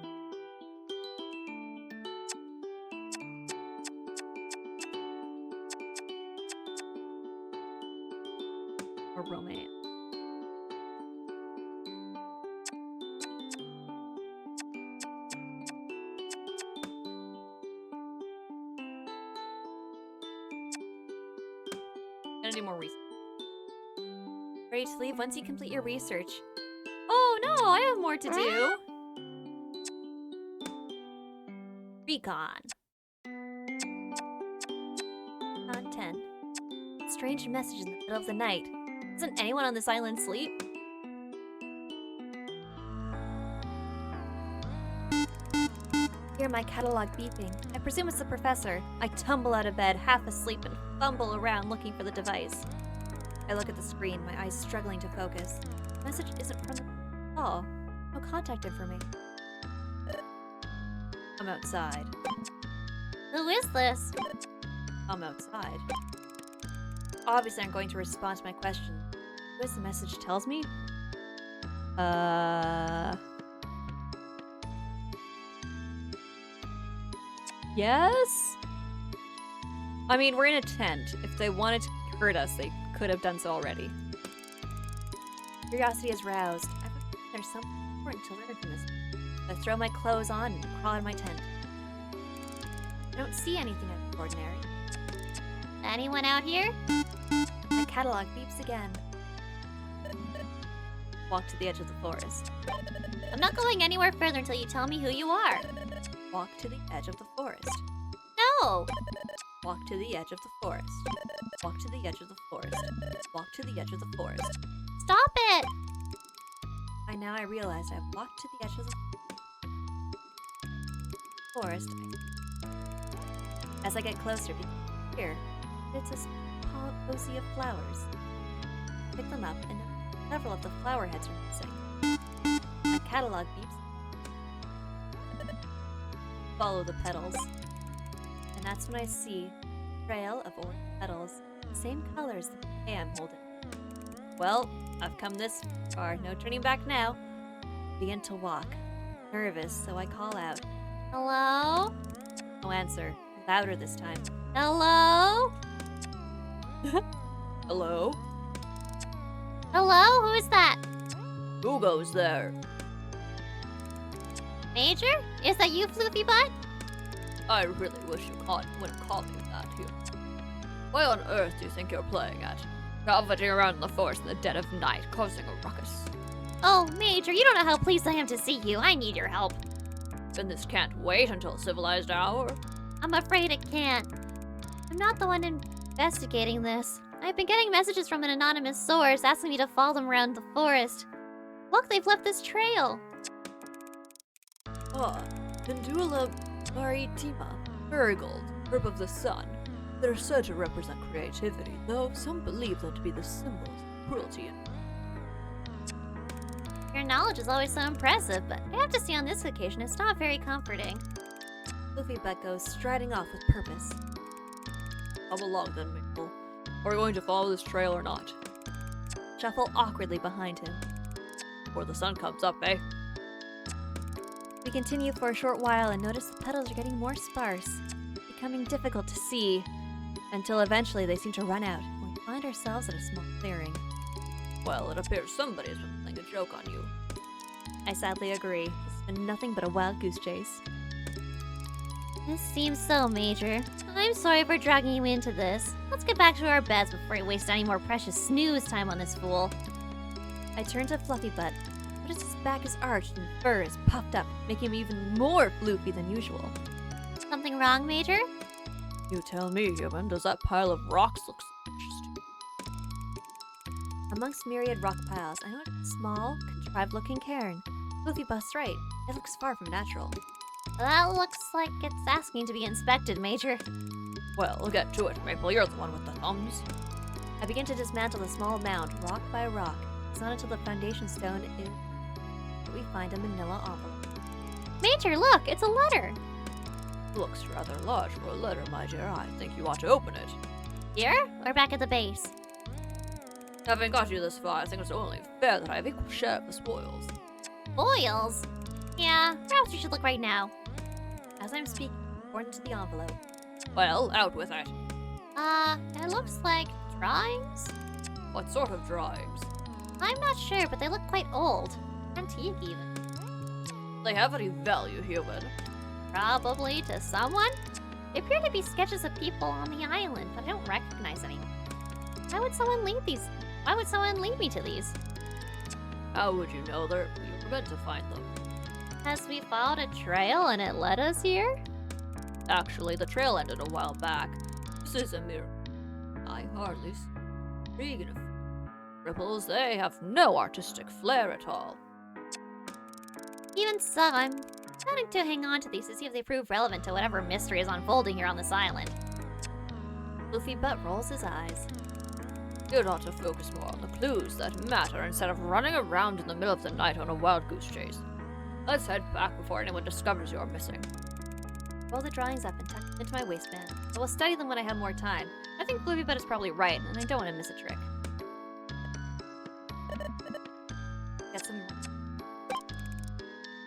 S2: Or romance. Gonna do more research. Ready to leave once you complete your research. Oh no, I have more to do. Recon. On 10. Strange messages in the middle of the night. Doesn't anyone on this island sleep? Hear my catalog beeping. I presume it's the professor. I tumble out of bed, half asleep, and fumble around looking for the device. I look at the screen, my eyes struggling to focus. The message isn't from the call. No contact information. I'm outside.
S4: Who is this?
S2: I'm outside. Obviously, I'm going to respond to my question. What does the message tells me? Yes? I mean, we're in a tent. If they wanted to hurt us, they could have done so already. Curiosity is roused. I have a feeling there's something important to learn from this. I throw my clothes on and crawl out of my tent. I don't see anything out of ordinary.
S4: Anyone out here?
S2: My catalog beeps again. Walk to the edge of the forest.
S4: I'm not going anywhere further until you tell me who you are.
S2: Walk to the edge of the forest.
S4: No!
S2: Walk to the edge of the forest. Walk to the edge of the forest. Walk to the edge of the forest.
S4: Stop it!
S2: Now I realize I've walked to the edge of the forest. As I get closer, here, it's a small posy of flowers. Pick them up, and several of the flower heads are missing. My catalog beeps. Follow the petals. And that's when I see a trail of orange petals, the same colors that I am holding. Well, I've come this far, no turning back now. Begin to walk. Nervous, so I call out.
S4: Hello?
S2: No answer. Louder this time.
S4: Hello?
S2: Hello?
S4: Hello? Who is that?
S3: Who goes there?
S4: Major? Is that you, Floofy Butt?
S3: I really wish you wouldn't call me that here. Why on earth do you think you're playing at? Galvanizing around in the forest in the dead of night, causing a ruckus.
S4: Oh, Major, you don't know how pleased I am to see you. I need your help.
S3: Then this can't wait until civilized hour.
S4: I'm afraid it can't. I'm not the one investigating this. I've been getting messages from an anonymous source asking me to follow them around the forest. Look, they've left this trail.
S3: Pendula maritima, marigold, herb of the sun. They're said to represent creativity, though some believe them to be the symbols of cruelty.
S4: Your knowledge is always so impressive, but I have to say on this occasion it's not very comforting.
S2: Floofy Butt goes striding off with purpose.
S3: Come along then, Michael. Are we going to follow this trail or not?
S2: Shuffle awkwardly behind him.
S3: Before the sun comes up, eh?
S2: We continue for a short while and notice the petals are getting more sparse, becoming difficult to see, until eventually they seem to run out, and we find ourselves at a small clearing.
S3: Well, it appears somebody's been playing a joke on you.
S2: I sadly agree. This has been nothing but a wild goose chase.
S4: This seems so, Major. I'm sorry for dragging you into this. Let's get back to our beds before we waste any more precious snooze time on this fool.
S2: I turn to Fluffy Butt. Notice his back is arched and fur is puffed up, making him even more floofy than usual.
S4: Something wrong, Major?
S3: You tell me, human, does that pile of rocks look interesting?
S2: Amongst myriad rock piles, I notice a small, contrived-looking cairn. Floofy Butt's right. It looks far from natural.
S4: That looks like it's asking to be inspected, Major.
S3: Well, we'll get to it, Maple. You're the one with the thumbs.
S2: I begin to dismantle the small mound, rock by rock. It's not until the foundation stone is that we find a manila envelope.
S4: Major, look! It's a letter!
S3: Looks rather large for a letter, my dear. I think you ought to open it.
S4: Here? Or back at the base?
S3: Having got you this far, I think it's only fair that I have equal share of the spoils.
S4: Foils? Yeah, perhaps we should look right now.
S2: As I'm speaking, I pour into the envelope.
S3: Well, out with it.
S4: It looks like drawings?
S3: What sort of drawings?
S4: I'm not sure, but they look quite old. Antique, even.
S3: They have any value, human?
S4: Probably to someone? They appear to be sketches of people on the island, but I don't recognize anyone. Why would someone leave me to these?
S3: How would you know that we were meant to find them?
S4: As we followed a trail and it led us here?
S3: Actually, the trail ended a while back. This is a mere I hardly see intrigue in a ripples. They have no artistic flair at all.
S4: Even so, I'm starting to hang on to these to see if they prove relevant to whatever mystery is unfolding here on this island.
S2: Floofy Butt rolls his eyes.
S3: You'd ought to focus more on the clues that matter instead of running around in the middle of the night on a wild goose chase. Let's head back before anyone discovers you're missing.
S2: Roll the drawings up and tuck them into my waistband. I will study them when I have more time. I think Floofy Butt is probably right, and I don't want to miss a trick. Got some...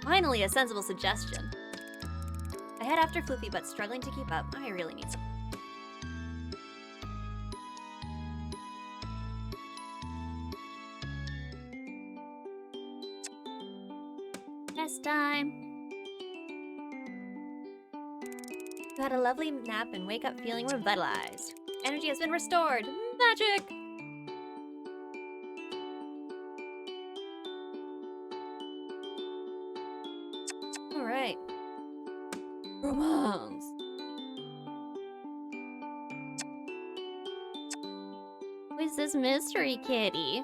S2: Finally, a sensible suggestion. I head after Floofy Butt, struggling to keep up. I really need some.
S4: Test time.
S2: You had a lovely nap and wake up feeling revitalized. Energy has been restored. Magic! Alright.
S3: Romance.
S4: Who's this mystery kitty?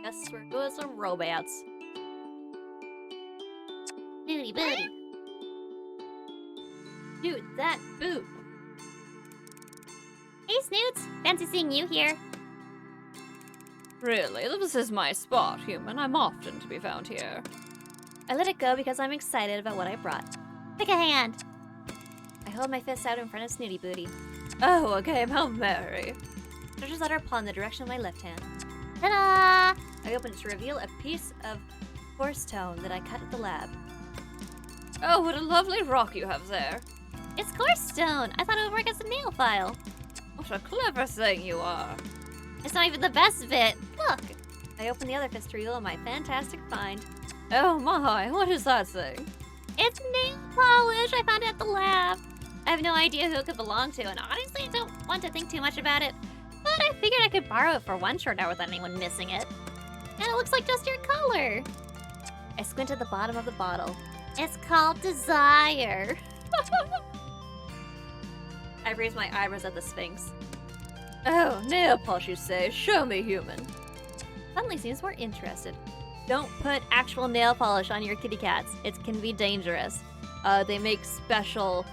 S2: Guess we're doing some romance.
S4: Booty booty.
S2: Dude, that boot.
S4: Hey Snoots, fancy seeing you here.
S3: Really, this is my spot, human. I'm often to be found here.
S2: I let it go because I'm excited about what I brought.
S4: Pick a hand.
S2: I hold my fist out in front of Snooty Booty.
S3: Oh, a game, how merry.
S2: Stretches out her paw in the direction of my left hand.
S4: Ta-da!
S2: I open it to reveal a piece of coarse stone that I cut at the lab.
S3: Oh, what a lovely rock you have there.
S4: It's coarse stone. I thought it would work as a nail file.
S3: What a clever thing you are.
S4: It's not even the best bit. Look.
S2: I open the other fist to reveal my fantastic find.
S3: Oh my, what is that thing?
S4: It's nail polish. I found it at the lab. I have no idea who it could belong to, and honestly, I don't want to think too much about it. But I figured I could borrow it for one short hour without anyone missing it. And it looks like just your color.
S2: I squint at the bottom of the bottle.
S4: It's called Desire.
S2: I raise my eyebrows at the Sphinx.
S3: Oh, nail polish you say. Show me, human.
S2: Suddenly seems more interested. Don't put actual nail polish on your kitty cats. It can be dangerous. They make special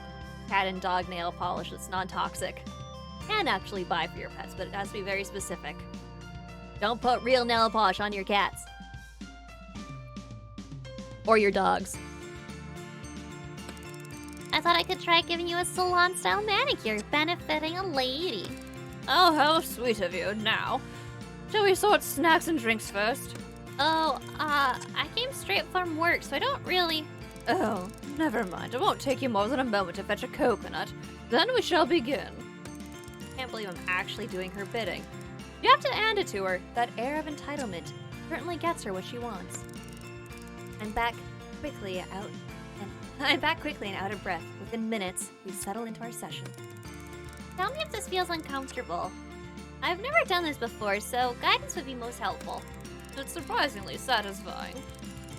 S2: cat and dog nail polish that's non-toxic. Can actually buy for your pets, but it has to be very specific. Don't put real nail polish on your cats. Or your dogs.
S4: I thought I could try giving you a salon-style manicure benefiting a lady.
S3: Oh, how sweet of you. Now, shall we sort snacks and drinks first?
S4: Oh, I came straight from work, so I don't really...
S3: Oh, never mind. It won't take you more than a moment to fetch a coconut. Then we shall begin.
S2: Can't believe I'm actually doing her bidding. You have to hand it to her. That air of entitlement certainly gets her what she wants. I'm back quickly and out of breath. Within minutes, we settle into our session.
S4: Tell me if this feels uncomfortable. I've never done this before, so guidance would be most helpful.
S3: It's surprisingly satisfying.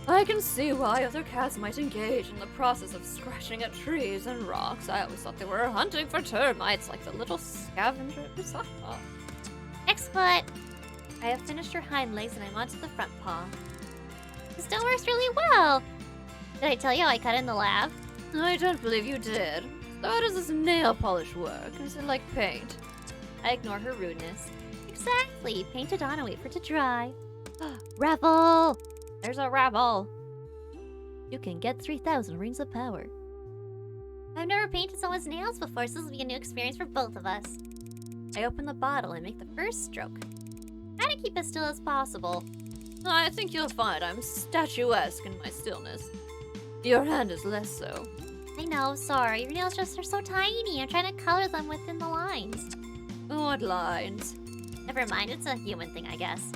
S3: I can see why other cats might engage in the process of scratching at trees and rocks. I always thought they were hunting for termites like the little scavengers.
S4: Next foot.
S2: I have finished her hind legs and I'm onto the front paw.
S4: This still works really well. Did I tell you how I cut in the lab?
S3: I don't believe you did. So how does this nail polish work? Is it like paint?
S2: I ignore her rudeness.
S4: Exactly. Paint it on and wait for it to dry. Revel!
S2: There's a rabble. You can get 3,000 rings of power.
S4: I've never painted someone's nails before, so this will be a new experience for both of us.
S2: I open the bottle and make the first stroke.
S4: Try to keep as still as possible.
S3: I think you'll find I'm statuesque in my stillness. Your hand is less so.
S4: I know, sorry. Your nails just are so tiny. I'm trying to color them within the lines.
S3: What lines?
S4: Never mind, it's a human thing, I guess.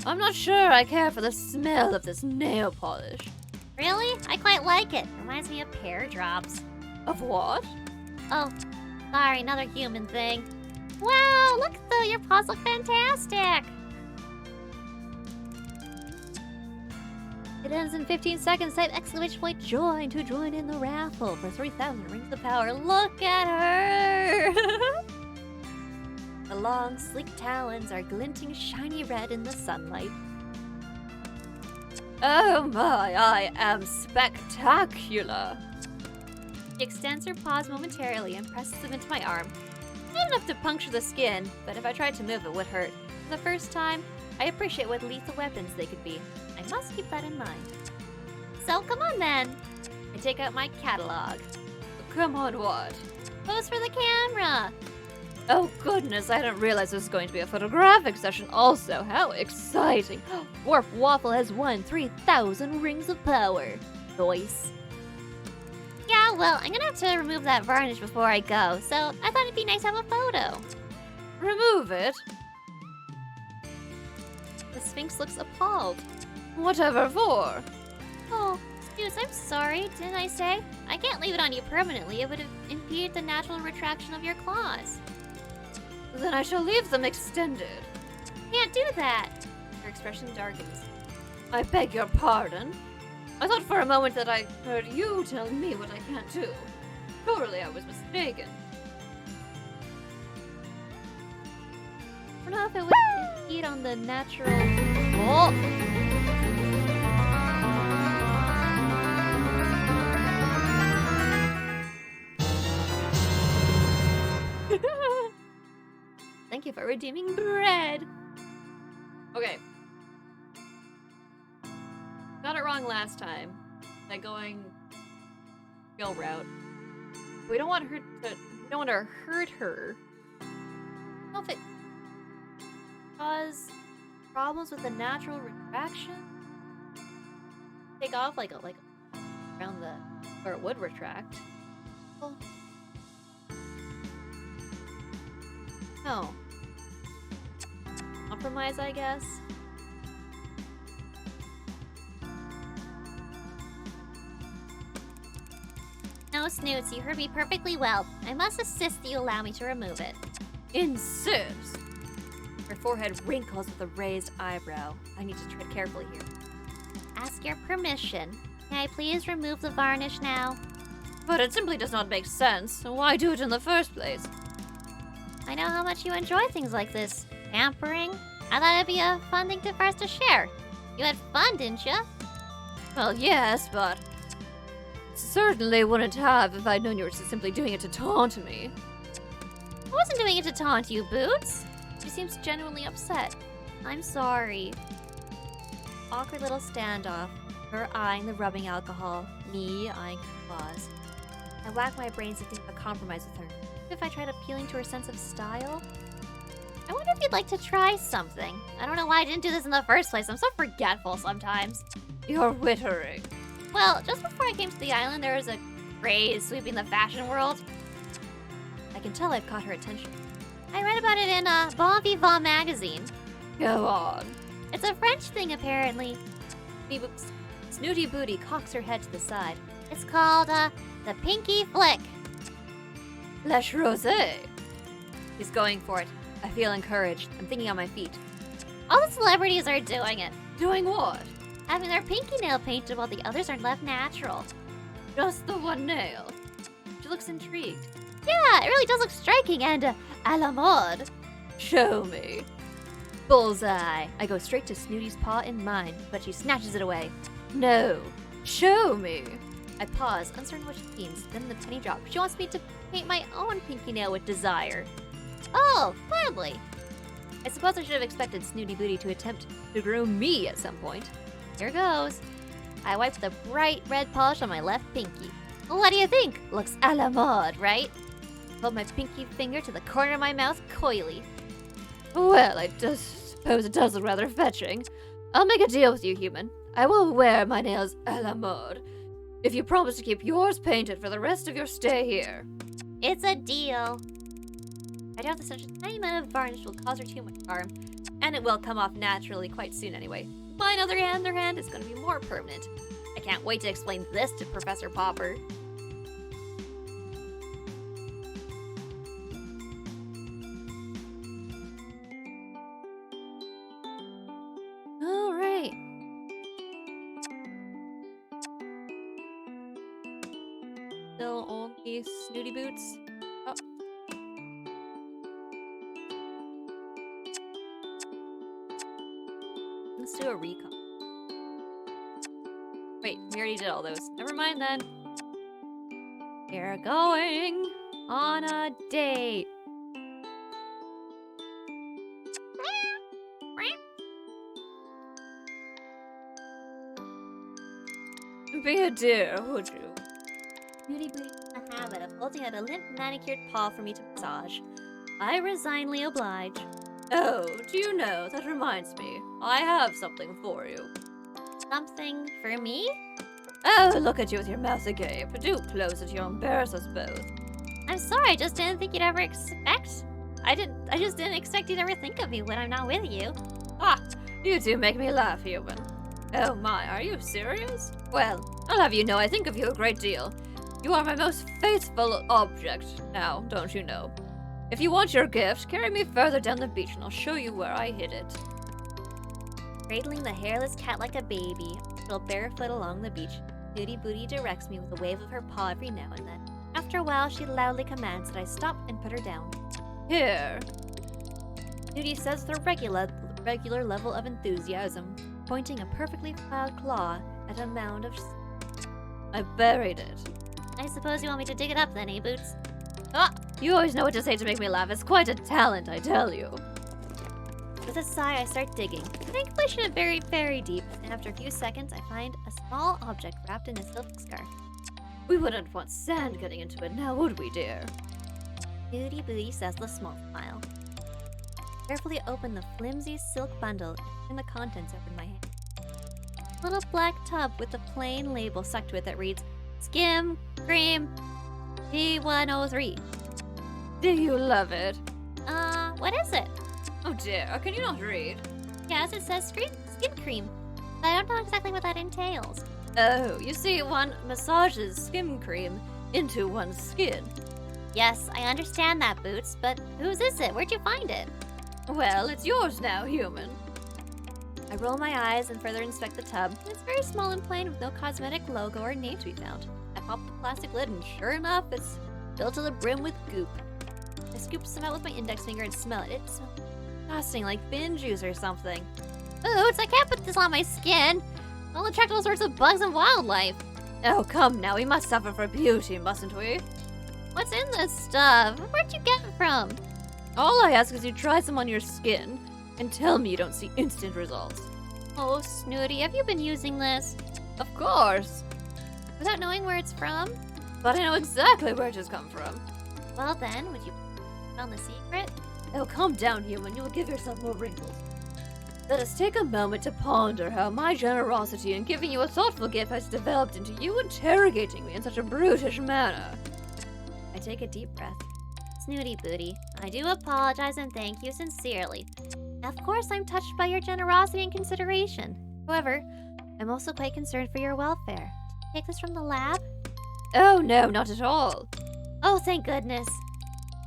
S3: I'm not sure I care for the smell of this nail polish.
S4: Really? I quite like it. Reminds me of pear drops.
S3: Of what?
S4: Oh, sorry, another human thing. Wow, look though, your paws look fantastic.
S2: It ends in 15 seconds. Type exclamation point join to join in the raffle for 3,000 rings of power. Look at her! The long, sleek talons are glinting shiny red in the sunlight.
S3: Oh my, I am spectacular!
S2: She extends her paws momentarily and presses them into my arm. Not enough to puncture the skin, but if I tried to move it would hurt. For the first time, I appreciate what lethal weapons they could be. I must keep that in mind.
S4: So come on then.
S2: I take out my catalog.
S3: Come on, what?
S4: Pose for the camera.
S3: Oh goodness, I didn't realize this was going to be a photographic session also. How exciting!
S2: Warp Waffle has won 3,000 rings of power. Noise.
S4: Yeah, well, I'm gonna have to remove that varnish before I go, so I thought it'd be nice to have a photo.
S3: Remove it?
S2: The Sphinx looks appalled.
S3: Whatever for?
S4: Oh, Snooze, I'm sorry, didn't I say? I can't leave it on you permanently. It would have impeded the natural retraction of your claws.
S3: Then I shall leave them extended.
S4: Can't do that.
S2: Her expression darkens.
S3: I beg your pardon? I thought for a moment that I heard you tell me what I can't do. Surely I was mistaken.
S2: I don't know if it would impede on the natural... Oh! Thank you for redeeming bread. Okay. Got it wrong last time by going skill route. We don't want her to. We don't want to hurt her. I don't know if it cause problems with the natural retraction. Take off like around the where it would retract. Oh. No. Compromise, I guess.
S4: No, Snoots, you heard me perfectly well. I must insist that you allow me to remove it.
S2: Insist. Her forehead wrinkles with a raised eyebrow. I need to tread carefully here.
S4: Ask your permission. May I please remove the varnish now?
S3: But it simply does not make sense. Why do it in the first place?
S4: I know how much you enjoy things like this. Pampering. I thought it'd be a fun thing for us to share. You had fun, didn't you?
S3: Well, yes, but certainly wouldn't have if I'd known you were simply doing it to taunt me.
S4: I wasn't doing it to taunt you, Boots.
S2: She seems genuinely upset.
S4: I'm sorry.
S2: Awkward little standoff. Her eyeing the rubbing alcohol. Me eyeing her claws. I whack my brains to think of a compromise with her. If I tried appealing to her sense of style?
S4: I wonder if you'd like to try something. I don't know why I didn't do this in the first place. I'm so forgetful sometimes.
S3: You're wittering.
S4: Well, just before I came to the island, there was a craze sweeping the fashion world.
S2: I can tell I've caught her attention.
S4: I read about it in a Bon Vivant magazine.
S3: Go on.
S4: It's a French thing, apparently.
S2: Snooty Booty cocks her head to the side.
S4: It's called, the Pinky Flick.
S3: Lèche Rosé.
S2: He's going for it. I feel encouraged. I'm thinking on my feet.
S4: All the celebrities are doing it.
S3: Doing what?
S4: Having their pinky nail painted while the others are left natural.
S3: Just the one nail.
S2: She looks intrigued.
S4: Yeah, it really does look striking and, à la mode.
S3: Show me.
S2: Bullseye. I go straight to Snooty's paw in mine, but she snatches it away.
S3: No. Show me.
S2: I pause, uncertain what she means. Then the penny drops. She wants me to paint my own pinky nail with desire.
S4: Oh, gladly.
S2: I suppose I should have expected Snooty Booty to attempt to groom me at some point. Here goes. I wipe the bright red polish on my left pinky.
S4: What do you think? Looks à la mode, right?
S2: Hold my pinky finger to the corner of my mouth coyly.
S3: Well, I just suppose it does look rather fetching. I'll make a deal with you, human. I will wear my nails à la mode if you promise to keep yours painted for the rest of your stay here.
S4: It's a deal.
S2: I doubt that such a tiny amount of varnish will cause her too much harm, and it will come off naturally quite soon anyway. But on the other hand, it's going to be more permanent. I can't wait to explain this to Professor Popper. Alright. Still only Snooty Boots. Oh. Let's do a recon. Wait, we already did all those. Never mind then. We're going on a date. Be a dear, would you?
S4: Snooty Booty has a habit of holding out a limp manicured paw for me to massage. I resignedly oblige.
S2: Oh, do you know, that reminds me. I have something for you.
S4: Something for me?
S2: Oh, look at you with your mouth agape. Do close it, you'll embarrass us both.
S4: I'm sorry, I just didn't think you'd ever expect. I just didn't expect you'd ever think of me when I'm not with you.
S2: Ah, you do make me laugh, human. Oh my, are you serious? Well, I'll have you know I think of you a great deal. You are my most faithful object now, don't you know? If you want your gift, carry me further down the beach and I'll show you where I hid it.
S4: Cradling the hairless cat like a baby, still barefoot along the beach, Snooty Booty directs me with a wave of her paw every now and then. After a while, she loudly commands that I stop and put her down.
S2: Here.
S4: Snooty says with a regular level of enthusiasm, pointing a perfectly filed claw at a mound of...
S2: I buried it.
S4: I suppose you want me to dig it up then, eh, Boots?
S2: Ah, you always know what to say to make me laugh. It's quite a talent, I tell you.
S4: With a sigh, I start digging. Thankfully, she didn't bury very deep, and after a few seconds, I find a small object wrapped in a silk scarf.
S2: We wouldn't want sand getting into it now, would we, dear?
S4: Snooty Booty says with a small smile. Carefully open the flimsy silk bundle and the contents over my hand. A little black tub with a plain label stuck to it that reads, Skim Cream P103.
S2: Do you love it?
S4: What is it?
S2: Oh dear, can you not read?
S4: Yes, it says skin cream. But I don't know exactly what that entails.
S2: Oh, you see, one massages skin cream into one's skin.
S4: Yes, I understand that, Boots, but whose is it? Where'd you find it?
S2: Well, it's yours now, human.
S4: I roll my eyes and further inspect the tub. It's very small and plain with no cosmetic logo or name to be found.
S2: I pop the plastic lid and sure enough, it's filled to the brim with goop.
S4: I scoop some out with my index finger and smell it. It smells
S2: disgusting, like bin juice or something.
S4: Boots, I can't put this on my skin. I'll attract all sorts of bugs and wildlife.
S2: Oh, come now, we must suffer for beauty, mustn't we?
S4: What's in this stuff? Where'd you get it from?
S2: All I ask is you try some on your skin and tell me you don't see instant results.
S4: Oh, Snooty, have you been using this?
S2: Of course.
S4: Without knowing where it's from?
S2: But I know exactly where it has come from.
S4: Well then, would you found the secret?
S2: Oh, calm down, human. You'll give yourself more wrinkles. Let us take a moment to ponder how my generosity in giving you a thoughtful gift has developed into you interrogating me in such a brutish manner.
S4: I take a deep breath. Snooty Booty, I do apologize and thank you sincerely. Of course, I'm touched by your generosity and consideration. However, I'm also quite concerned for your welfare. Did you take this from the lab?
S2: Oh, no, not at all.
S4: Oh, thank goodness.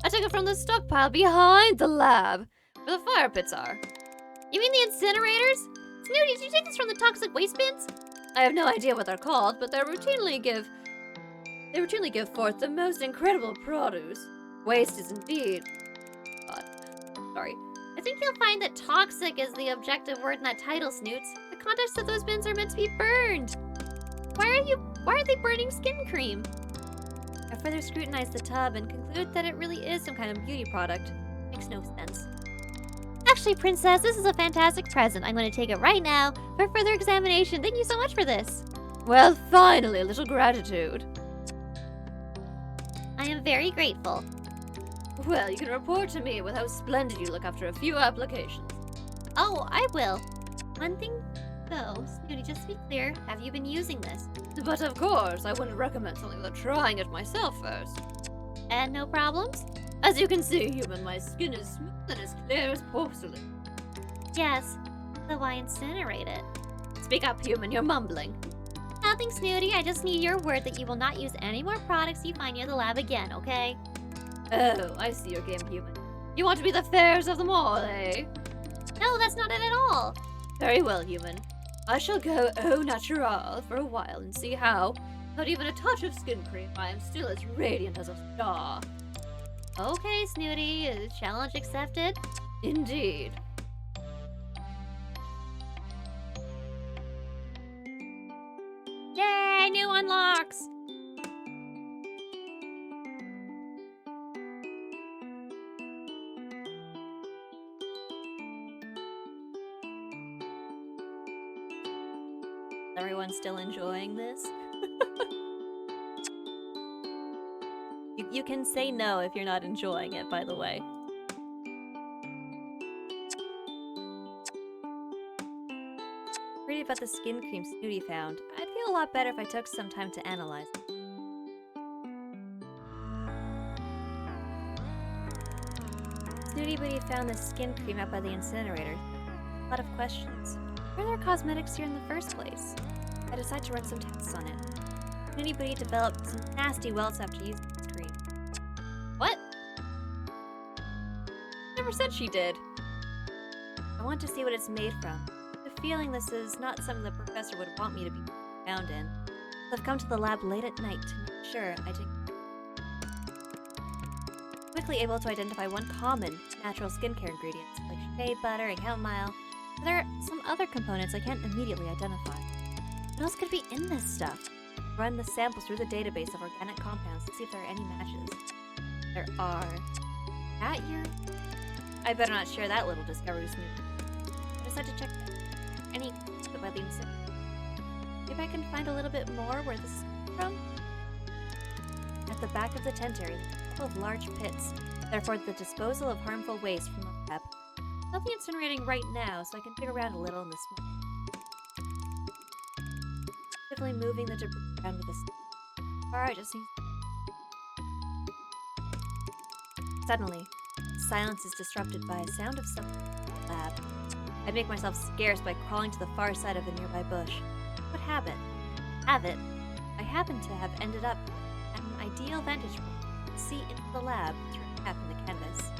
S2: I took it from the stockpile behind the lab, where the fire pits are.
S4: You mean the incinerators? Snooty, did you take this from the toxic waste bins?
S2: I have no idea what they're called, but they routinely give forth the most incredible produce. Waste is indeed. God, sorry.
S4: I think you'll find that toxic is the objective word in that title, Snoots. The contents of those bins are meant to be burned. Why are they burning skin cream? I further scrutinize the tub and conclude that it really is some kind of beauty product. Makes no sense. Actually, Princess, this is a fantastic present. I'm going to take it right now for further examination. Thank you so much for this.
S2: Well, finally, a little gratitude.
S4: I am very grateful.
S2: Well, you can report to me with how splendid you look after a few applications.
S4: Oh, I will. One thing, though, Snooty, just to be clear, have you been using this?
S2: But of course, I wouldn't recommend something without trying it myself first.
S4: And no problems?
S3: As you can see, human, my skin is smooth and as clear as porcelain.
S4: Yes, so I incinerate it.
S3: Speak up, human, you're mumbling.
S4: Nothing, Snooty. I just need your word that you will not use any more products you find near the lab again, okay?
S3: Oh, I see your game, human. You want to be the fairest of them all, eh?
S4: No, that's not it at all.
S3: Very well, human. I shall go au natural for a while and see how, without even a touch of skin cream, I am still as radiant as a star.
S4: Okay, Snooty. Challenge accepted.
S3: Indeed.
S4: Yay, new unlocks!
S2: Everyone's still enjoying this? You can say no if you're not enjoying it, by the way. Read about the skin cream Snooty found. I'd feel a lot better if I took some time to analyze it. Snooty Booty found this skin cream out by the incinerator. A lot of questions. Where are there cosmetics here in the first place? I decided to run some tests on it. Snooty Booty developed some nasty welts after using this cream.
S3: What? Never said she did.
S2: I want to see what it's made from. The feeling this is not something the professor would want me to be found in. So I've come to the lab late at night to make sure I didn't. Quickly able to identify one common natural skincare ingredients, like shea butter and chamomile. But there are some other components I can't immediately identify. What else could be in this stuff? Run the samples through the database of organic compounds to see if there are any matches. There are. Cat urine? I better not share that little discovery with Snoopy. I decided to check any by the incident. Maybe I can find a little bit more where this is from? At the back of the tent area, a couple of large pits. They're for the disposal of harmful waste from the lab. Nothing incinerating right now, so I can dig around a little in the small. Definitely moving the debris around with a car. I just need. Suddenly, silence is disrupted by a sound of something in the lab. I make myself scarce by crawling to the far side of a nearby bush. What habit? I happen to have ended up at an ideal vantage point to see into the lab through a gap in the canvas.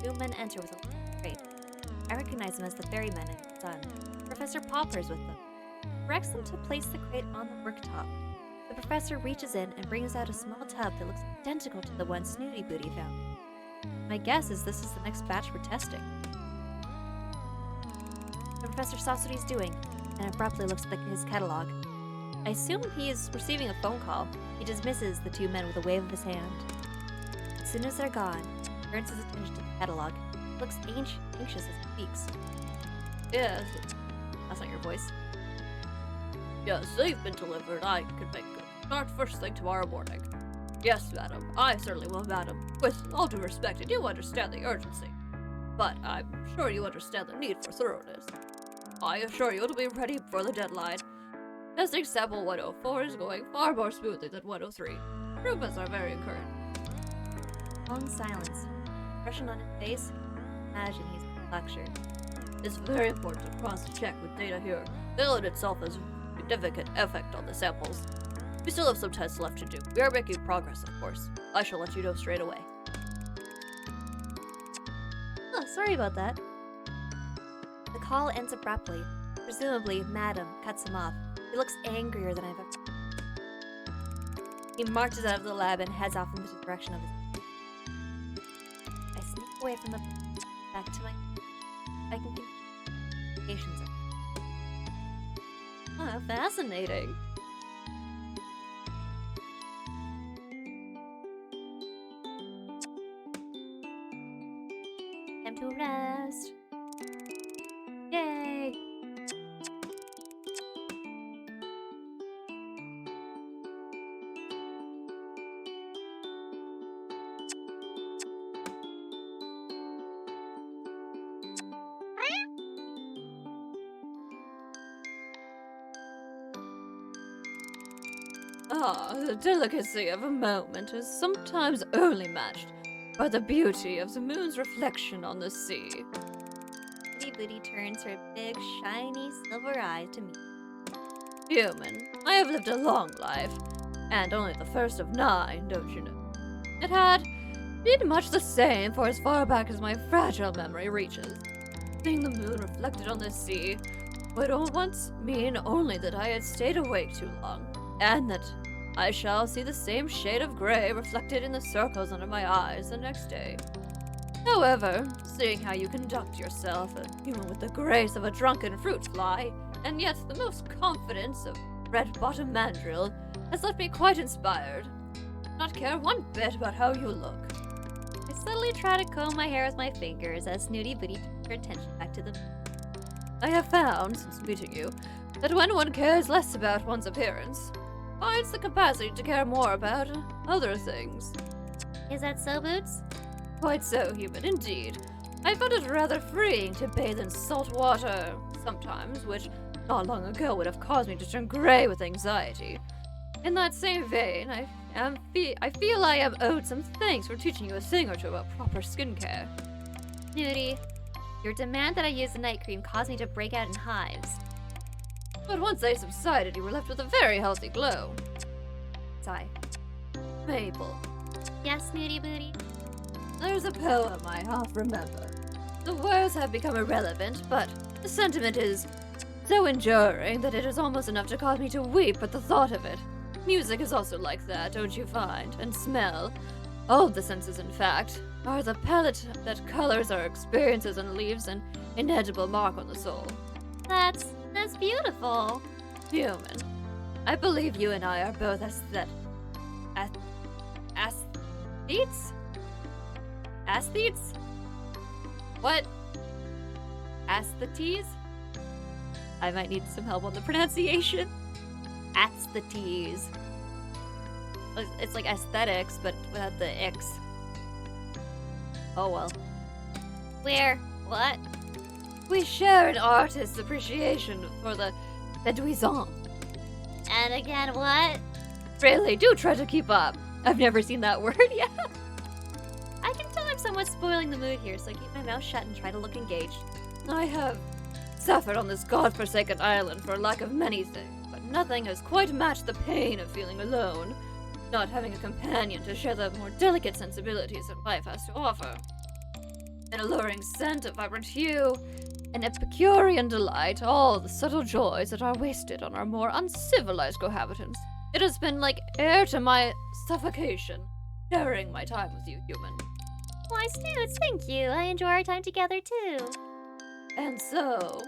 S2: Two men enter with a little crate. I recognize them as the ferryman and his son. Professor Popper's with them. He directs them to place the crate on the worktop. The professor reaches in and brings out a small tub that looks identical to the one Snooty Booty found. My guess is this is the next batch we're testing. The professor stops what he's doing and abruptly looks at his catalog. I assume he is receiving a phone call. He dismisses the two men with a wave of his hand. As soon as they're gone, he turns his attention to the catalog. He looks anxious as he speaks.
S3: Yes. That's not your voice. Yes, they've been delivered. I can make a start first thing tomorrow morning. Yes, madam. I certainly will, madam. With all due respect, I do understand the urgency. But I'm sure you understand the need for thoroughness. I assure you it'll be ready before the deadline. Testing sample 104 is going far more smoothly than 103. Improvements are very encouraging.
S2: Long silence. Expression on his face. Imagine he's in a lecture.
S3: It's very important to cross-check with data here. The load itself has a significant effect on the samples. We still have some tests left to do. We are making progress, of course. I shall let you know straight away.
S2: Oh, sorry about that. The call ends abruptly. Presumably, Madam cuts him off. He looks angrier than I've ever. He marches out of the lab and heads off in the direction of his. I sneak away from the back to my. I can communications.
S3: Ah, fascinating.
S2: Time to rest. Yay!
S3: The delicacy of a moment is sometimes only matched by the beauty of the moon's reflection on the sea.
S4: Snooty Booty turns her big, shiny, silver eyes to me.
S3: Human, I have lived a long life, and only the first of 9, don't you know? It had been much the same for as far back as my fragile memory reaches. Seeing the moon reflected on the sea would once mean only that I had stayed awake too long, and that I shall see the same shade of gray reflected in the circles under my eyes the next day. However, seeing how you conduct yourself, a human with the grace of a drunken fruit fly, and yet the most confidence of red-bottom mandrill, has left me quite inspired. Not care one bit about how you look.
S4: I subtly try to comb my hair with my fingers as Snooty Booty turns her attention back to the moon.
S3: I have found, since meeting you, that when one cares less about one's appearance, finds the capacity to care more about other things.
S4: Is that so, Boots?
S3: Quite so, human, indeed. I found it rather freeing to bathe in salt water sometimes, which not long ago would have caused me to turn gray with anxiety. In that same vein, I feel I am owed some thanks for teaching you a thing or two about proper skincare.
S4: Snooty, your demand that I use the night cream caused me to break out in hives.
S3: But once they subsided, you were left with a very healthy glow.
S4: Sigh.
S3: Mabel,
S4: Yes, Snooty Booty?
S3: there's a poem I half remember. The words have become irrelevant, but the sentiment is so enduring that it is almost enough to cause me to weep at the thought of it. Music is also like that, don't you find? And smell. All the senses, in fact, are the palette that colors our experiences and leaves an inedible mark on the soul.
S4: That's beautiful.
S3: Human, I believe you and I are both aesthetes? Aesthetes? What? Aesthetes? I might need some help on the pronunciation. Aesthetes. It's like aesthetics, but without the X. Oh well.
S4: What?
S3: We share an artist's appreciation for the seduisant.
S4: And again, what?
S3: Really, do try to keep up. I've never seen that word yet.
S4: I can tell I'm somewhat spoiling the mood here, so I keep my mouth shut and try to look engaged.
S3: I have suffered on this godforsaken island for lack of many things, but nothing has quite matched the pain of feeling alone, not having a companion to share the more delicate sensibilities that life has to offer. An alluring scent, a vibrant hue, an Epicurean delight, all the subtle joys that are wasted on our more uncivilized cohabitants. It has been like air to my suffocation, sharing my time with you, human.
S4: Why, Snoots, thank you. I enjoy our time together, too.
S3: And so,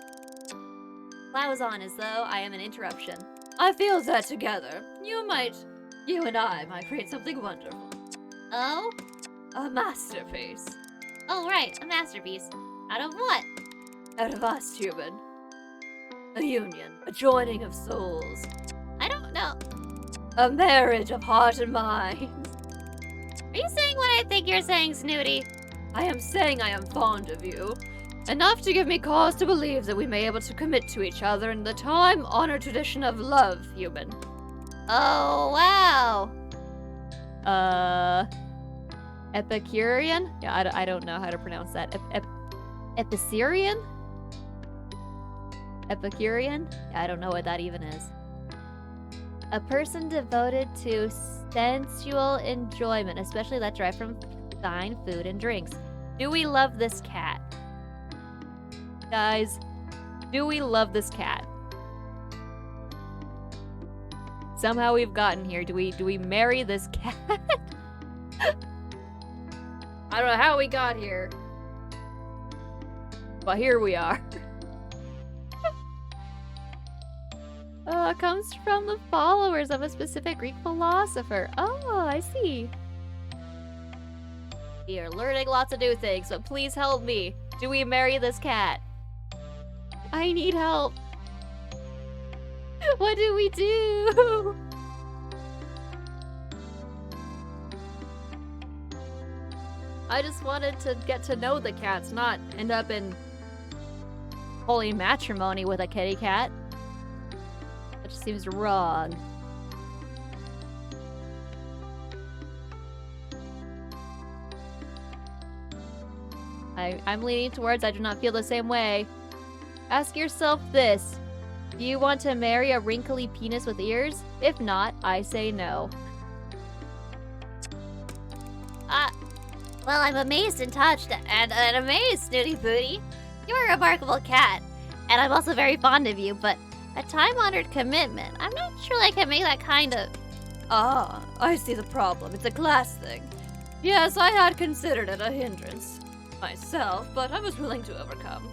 S4: Plows on as though I am an interruption.
S3: I feel that together, you and I might create something wonderful.
S4: Oh?
S3: A masterpiece.
S4: Oh, right, a masterpiece. Out of what?
S3: Out of us, human. A union, a joining of souls.
S4: I don't know.
S3: A marriage of heart and mind.
S4: Are you saying what I think you're saying, Snooty?
S3: I am saying I am fond of you. Enough to give me cause to believe that we may be able to commit to each other in the time-honored tradition of love, human.
S4: Oh, wow.
S2: Epicurean? Yeah, I don't know how to pronounce that. Epicurean? Epicurean? Yeah, I don't know what that even is. A person devoted to sensual enjoyment, especially that derived from fine food and drinks. Do we love this cat? Guys, do we love this cat? Somehow we've gotten here. Do we marry this cat? I don't know how we got here. But here we are. It comes from the followers of a specific Greek philosopher. Oh, I see. We are learning lots of new things, but please help me. Do we marry this cat? I need help. What do we do? I just wanted to get to know the cats, not end up in holy matrimony with a kitty cat. That just seems wrong.
S3: I'm leaning towards I do not feel the same way. Ask yourself this. Do you want to marry a wrinkly penis with ears? If not, I say no.
S4: Well, I'm amazed and touched and amazed, Snooty Booty. You're a remarkable cat, and I'm also very fond of you, but a time-honored commitment, I'm not sure I can make that kind of...
S3: Ah, I see the problem. It's a class thing. Yes, I had considered it a hindrance myself, but I was willing to overcome.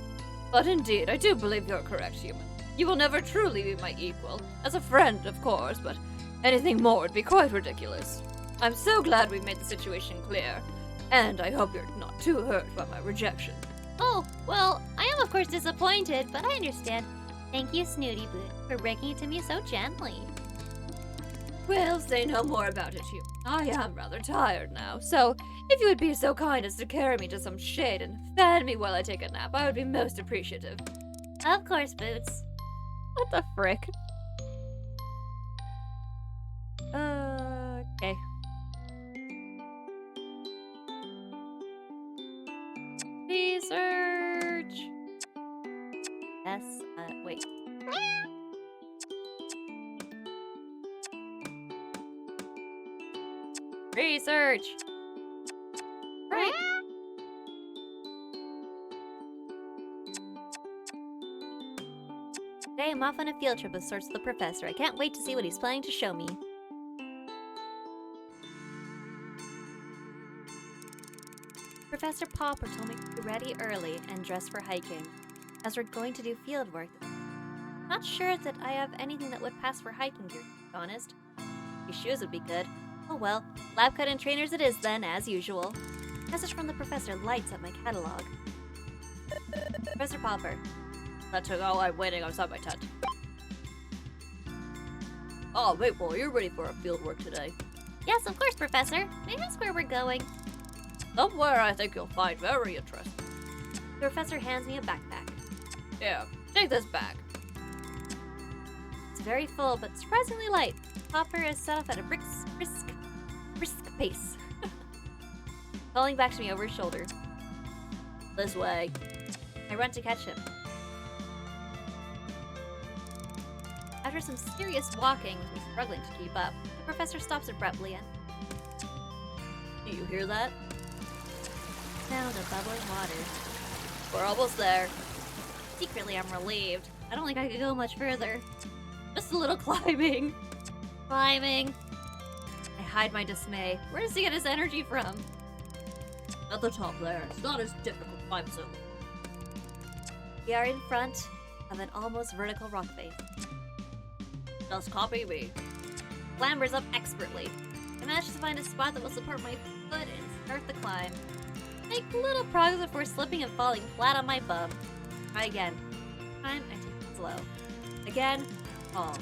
S3: But indeed, I do believe you're correct, human. You will never truly be my equal. As a friend, of course, but anything more would be quite ridiculous. I'm so glad we made the situation clear, and I hope you're not too hurt by my rejection.
S4: Oh, well, I am of course disappointed, but I understand. Thank you, Snooty Boot, for breaking it to me so gently.
S3: Well, say no more about it, human. I am rather tired now, so if you would be so kind as to carry me to some shade and fan me while I take a nap, I would be most appreciative.
S4: Of course, Boots.
S3: What the frick? Okay. Research!
S4: Yes, wait.
S3: Research! Right.
S4: Today I'm off on a field trip of sorts with the professor. I can't wait to see what he's planning to show me. Professor Popper told me to be ready early and dress for hiking, as we're going to do field work. Not sure that I have anything that would pass for hiking gear, to be honest. These shoes would be good. Oh well, lab cut and trainers it is then, as usual. Message from the professor lights up my catalog. Professor Popper.
S3: That took all I'm waiting outside my tent. Oh, wait, well, you're ready for a field work today.
S4: Yes, of course, Professor. May I ask where we're going?
S3: Somewhere I think you'll find very interesting.
S4: The professor hands me a backpack.
S3: Here, take this bag.
S4: It's very full, but surprisingly light. Popper is set off at a brisk pace. Calling back to me over his shoulder.
S3: This way.
S4: I run to catch him. After some serious walking, we're struggling to keep up. The professor stops abruptly and...
S3: Do you hear that?
S4: Sound of bubbling water.
S3: We're almost there.
S4: Secretly, I'm relieved. I don't think I could go much further.
S3: Just a little climbing.
S4: Climbing. I hide my dismay. Where does he get his energy from?
S3: At the top there. It's not as difficult to climb so.
S4: We are in front of an almost vertical rock face.
S3: Just copy me.
S4: Clambers up expertly. I managed to find a spot that will support my foot and start the climb. Make little progress before slipping and falling flat on my bum. Try again. Time I take it slow. Again, fall.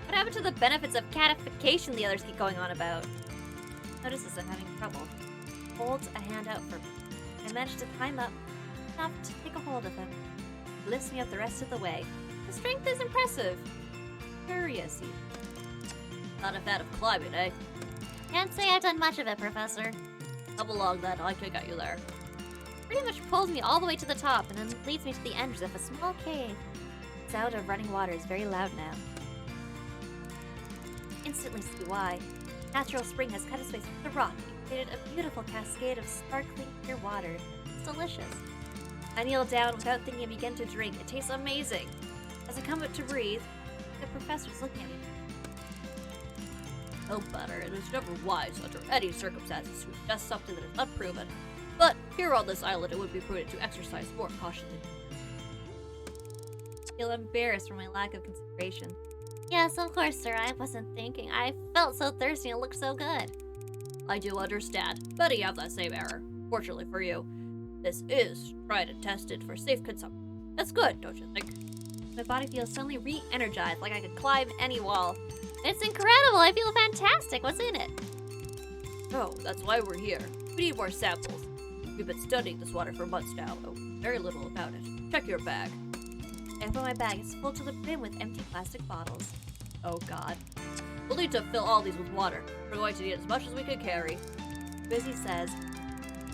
S4: What happened to the benefits of catification the others keep going on about? Notice as I'm having trouble. Holds a hand out for me. I managed to climb up enough to take a hold of him. He lifts me up the rest of the way. The strength is impressive. Curious even.
S3: Not a fan of climbing, eh?
S4: Can't say I've done much of it, Professor.
S3: Come along then, I can get you there.
S4: Pretty much pulls me all the way to the top and then leads me to the entrance of a small cave. The sound of running water is very loud now. Instantly see why. Natural spring has cut its way through the rock and created a beautiful cascade of sparkling clear water. It's delicious. I kneel down without thinking and begin to drink. It tastes amazing. As I come up to breathe, the professor's looking at me.
S3: No butter. It is never wise under any circumstances to suggest something that is unproven. But here on this island, it would be prudent to exercise more caution.
S4: I feel embarrassed for my lack of consideration. Yes, of course, sir. I wasn't thinking. I felt so thirsty and it looked so good.
S3: I do understand. Many have that same error. Fortunately for you, this is tried and tested for safe consumption. That's good, don't you think?
S4: My body feels suddenly re-energized, like I could climb any wall. It's incredible! I feel fantastic! What's in it?
S3: Oh, that's why we're here. We need more samples. We've been studying this water for months now. Oh, very little about it. Check your bag.
S4: I open my bag. It's full to the brim with empty plastic bottles.
S3: Oh god. We'll need to fill all these with water. We're going to need as much as we can carry.
S4: Busy says,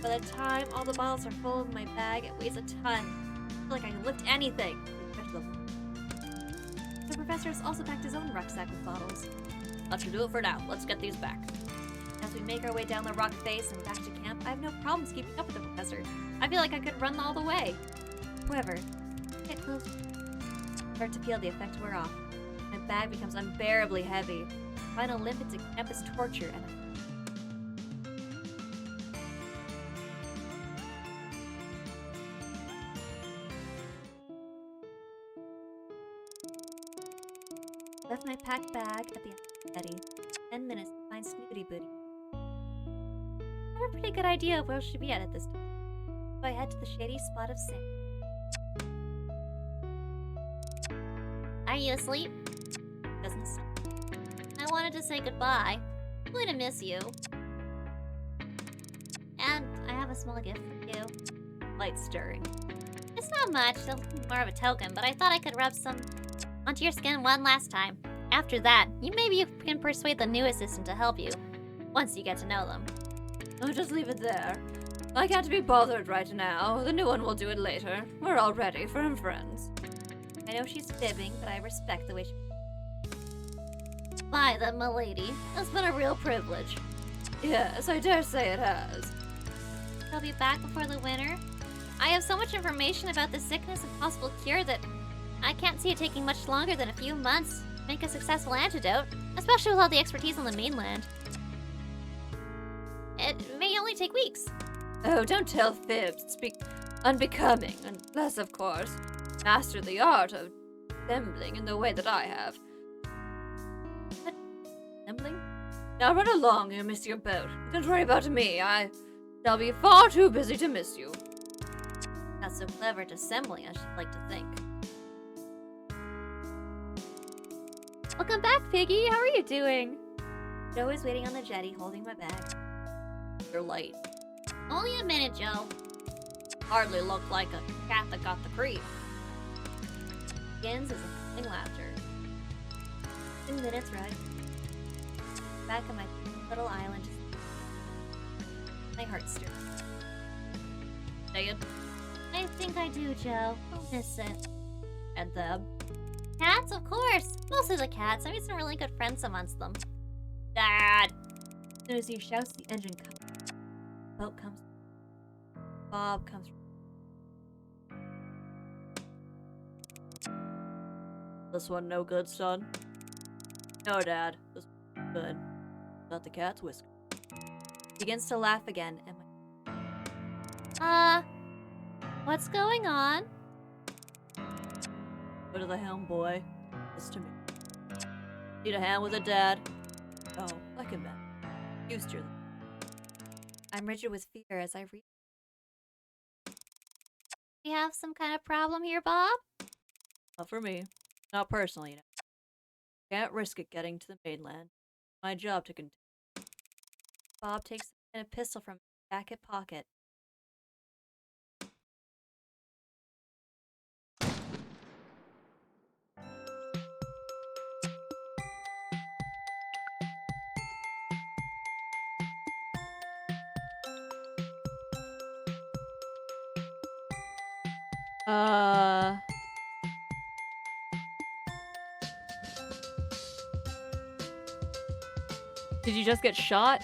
S2: By the time all the bottles are full in my bag, it weighs a ton. I feel like I can lift anything. The professor has also packed his own rucksack with bottles.
S3: That should do it for now. Let's get these back.
S2: As we make our way down the rock face and back to camp, I have no problems keeping up with the professor. I feel like I could run all the way. However, get close. Start to feel the effect wear off. My bag becomes unbearably heavy. Trying to limp into camp is torture, and I left my packed bag at the end of the jetty. 10 minutes to find Snooty Booty. I have a pretty good idea of where she should be at this time. So I head to the shady spot of sand.
S4: Are you asleep?
S2: Doesn't stop.
S4: I wanted to say goodbye. I'm going to miss you. And I have a small gift for you.
S2: Light stirring.
S4: It's not much, it's more of a token, but I thought I could rub some onto your skin one last time. After that, maybe you can persuade the new assistant to help you, once you get to know them.
S3: Oh, just leave it there. I can't be bothered right now. The new one will do it later. We're all ready, firm friends.
S2: I know she's fibbing, but I respect the way she...
S4: Bye then, milady. It's been a real privilege.
S3: Yes, I dare say it has.
S4: I'll be back before the winter. I have so much information about the sickness and possible cure that I can't see it taking much longer than a few months to make a successful antidote, especially with all the expertise on the mainland. It may only take weeks.
S3: Oh, don't tell fibs. It's unbecoming, unless, of course, master the art of assembling in the way that I have.
S2: What? Assembling?
S3: Now run along, you miss your boat. Don't worry about me. I shall be far too busy to miss you.
S2: Not so clever at assembling as she'd like to think.
S4: Welcome back, Piggy. How are you doing?
S2: Joe is waiting on the jetty, holding my bag.
S3: You're late.
S4: Only a minute, Joe.
S3: Hardly looked like a cat that got the creep.
S2: Begins as a laughing laughter. 10 minutes ride. Back on my little island, my heart stirs.
S3: Say it.
S4: I think I do, Joe. I'll miss it.
S3: And them.
S4: Cats, of course. Mostly the cats. I made some really good friends amongst them.
S3: Dad!
S2: As soon as he shouts, the engine comes. Boat comes. Bob comes.
S3: This one no good, son? No, Dad. This one's good. Not the cat's whisker.
S2: Begins to laugh again, and
S4: What's going on?
S3: Go to the helm, boy. This to me. Need a hand with it, Dad? Oh, like a man. Used to.
S2: I'm rigid with fear as I read.
S4: We have some kind of problem here, Bob?
S3: Not for me. Not personally, you know. Can't risk it getting to the mainland. My job to continue.
S2: Bob takes a pistol from his jacket pocket.
S3: Did you just get shot?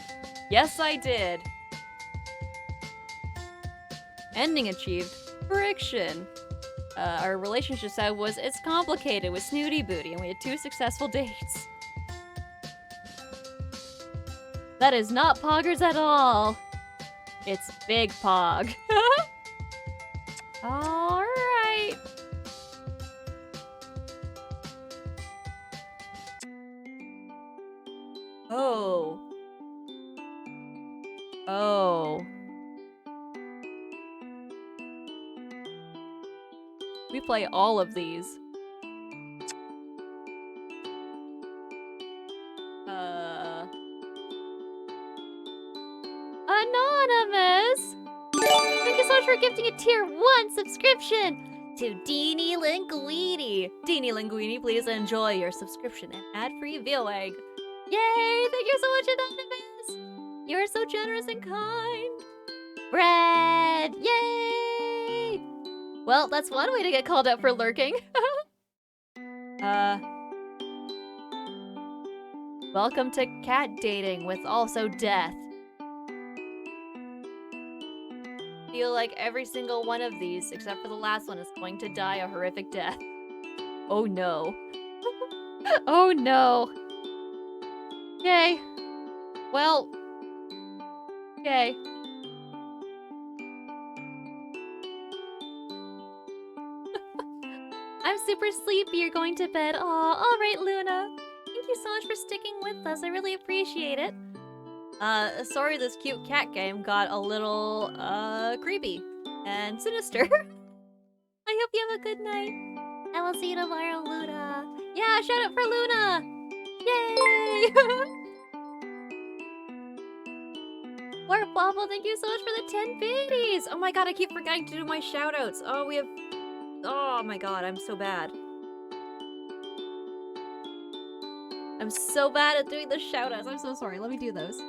S3: Yes, I did. Ending achieved. Friction. Our relationship side was it's complicated with Snooty Booty, and we had 2 successful dates. That is not Poggers at all. It's Big Pog. Alright. Oh. Oh. We play all of these. Anonymous! Thank you so much for gifting a tier 1 subscription to Deanie Linguini. Deanie Linguini, please enjoy your subscription and ad-free viewing. Yay! Thank you so much, Anonymous! You're so generous and kind.
S2: Bread! Yay! Well, that's one way to get called out for lurking. Welcome to cat dating with also death. Feel like every single one of these, except for the last one, is going to die a horrific death. Oh no. Oh no. Okay. Well. Okay. I'm super sleepy. You're going to bed. Aw, alright, Luna. Thank you so much for sticking with us. I really appreciate it. Sorry this cute cat game got a little, creepy and sinister. I hope you have a good night.
S4: I will see you tomorrow, Luna.
S2: Yeah, shout out for Luna! Yay! Warp Wobble, thank you so much for the 10 biddies! Oh my god, I keep forgetting to do my shout outs. Oh, we have... Oh my god, I'm so bad. I'm so bad at doing the shout outs. I'm so sorry. Let me do those.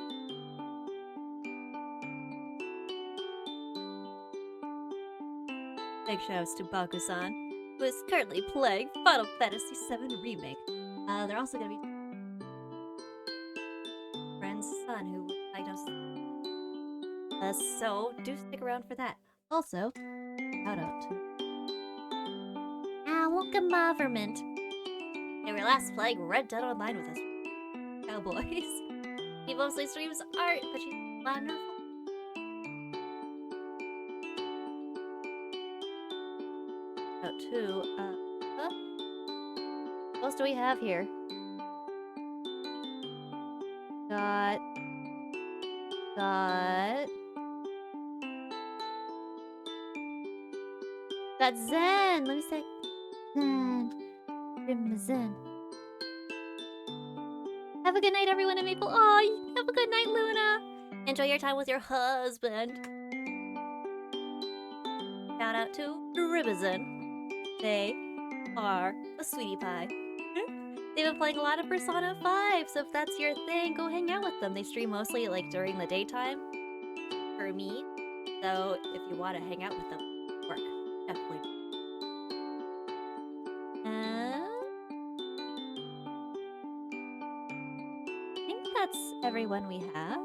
S2: Big shoutouts to Baku-san, who is currently playing Final Fantasy VII Remake. They're also gonna be friend's son who was diagnosed. So do stick around for that. Also, shout out to
S4: Welcome, Moverment.
S2: they were last playing Red Dead Online with us. Cowboys. He mostly streams art, but she's wonderful. Out to what else do we have here? Got Zen. Let me say
S4: Zen.
S2: have a good night, everyone in Maple. Oh, have a good night, Luna. Enjoy your time with your husband. Shout out to Ribbizon. They are a sweetie pie. They've been playing a lot of Persona 5, so if that's your thing, go hang out with them. They stream mostly like during the daytime for me. So if you want to hang out with them, work. Definitely. I think that's everyone we have.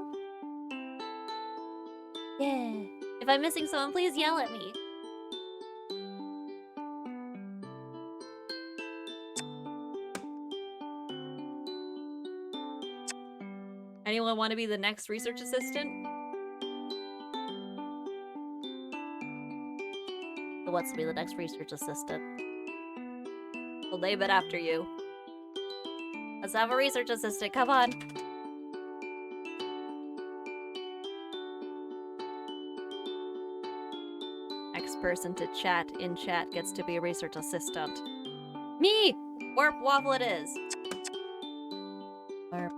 S2: Yeah. If I'm missing someone, please yell at me. Anyone want to be the next research assistant? Who wants to be the next research assistant? We'll name it after you. Let's have a research assistant, come on! Next person to chat in chat gets to be a research assistant. Me! Warp Waffle it is! Warp.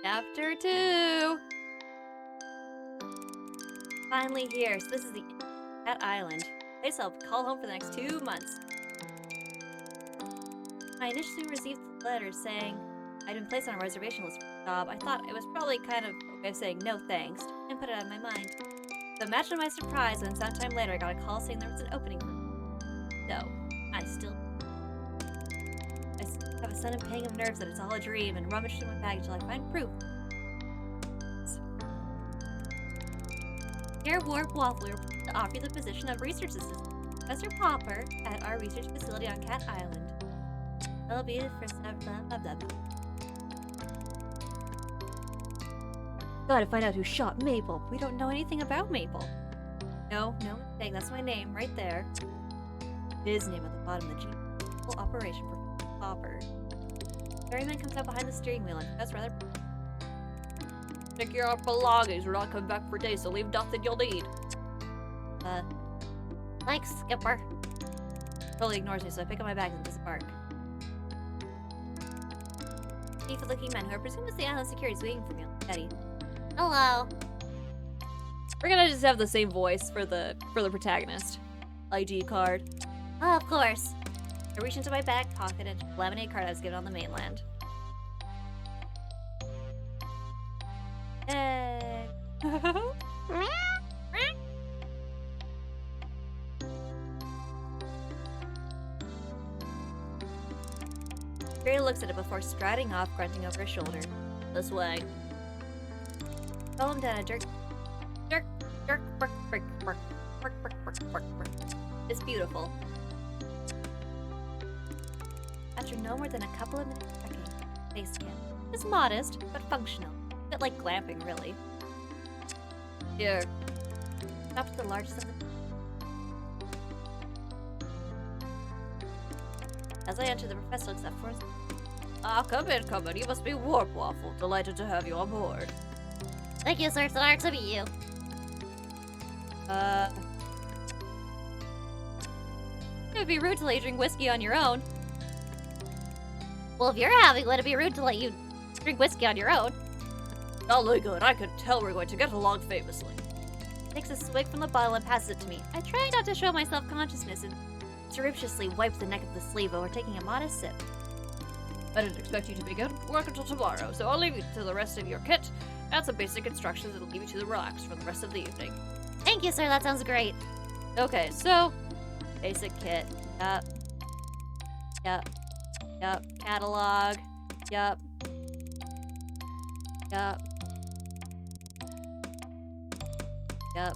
S2: Chapter 2! Finally here. So this is the Cat Island. Place I'll call home for the next 2 months. I initially received the letter saying I'd been placed on a reservation list for the job. I thought it was probably kind of a way of saying no thanks, and put it out of my mind. So imagine my surprise when sometime later I got a call saying there was an opening for me. So, I still have a sudden pang of nerves that it's all a dream and rummage through my bag until I find proof. Here, Warp Waffle, we're pleased to offer you the position of research assistant, Professor Popper, at our research facility on Cat Island. That'll be for blah blah blah blah. Gotta find out who shot Maple. We don't know anything about Maple. No mistake. That's my name right there. His name at the bottom of the G. Full operation for Popper. Ferryman comes out behind the steering wheel and that's rather. Take your belongings. We're not coming back for days, so leave nothing you'll need.
S4: Thanks, Skipper.
S2: Totally ignores me, so I pick up my bags and disembark. Thief-looking men who are presumed to stay island security is waiting for me. Betty.
S4: Hello.
S2: We're gonna just have the same voice for the protagonist. ID card.
S4: Oh, of course.
S2: I reached into my back pocket and took a lemonade card I was given on the mainland. Hey. Gray looks at it before striding off, grunting over his shoulder. This way. Follow him down a jerk, bark, bark, bark, bark, bark, bark, bark, bark. It's beautiful. After no more than a couple of minutes of trekking, base camp is modest but functional. A bit like glamping, really. Here. Stop at the largest of the. As I enter, the professor looks up for us. Ah, come in, come in. You must be Warp Waffle. Delighted to have you on board.
S4: Thank you, sir. It's an honor to meet you.
S2: It'd be rude to let you drink whiskey on your own.
S4: Well, if you're having, let it be rude to let you drink whiskey on your own.
S2: Jolly good. I could tell we're going to get along famously. Takes a swig from the bottle and passes it to me. I try not to show my self-consciousness and surreptitiously wipe the neck of the sleeve over taking a modest sip. I didn't expect you to begin work until tomorrow, so I'll leave you to the rest of your kit and some basic instructions that'll leave you to relax for the rest of the evening.
S4: Thank you, sir. That sounds great.
S2: Okay, so basic kit. Yup. Yup. Yup. Catalog. Yup. Yup. Yup.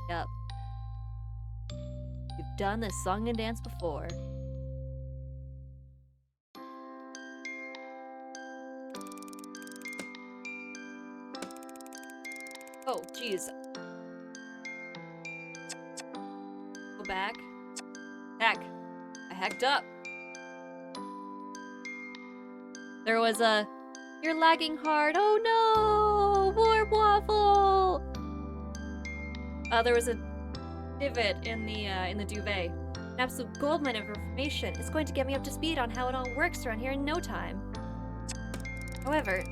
S2: Yup. You've done this song and dance before. Oh, jeez. Go back. Heck. I hecked up. There was a... You're lagging hard. Oh no! Warp Waffle! There was a divot in the duvet. An absolute goldmine of information. It's going to get me up to speed on how it all works around here in no time. However, it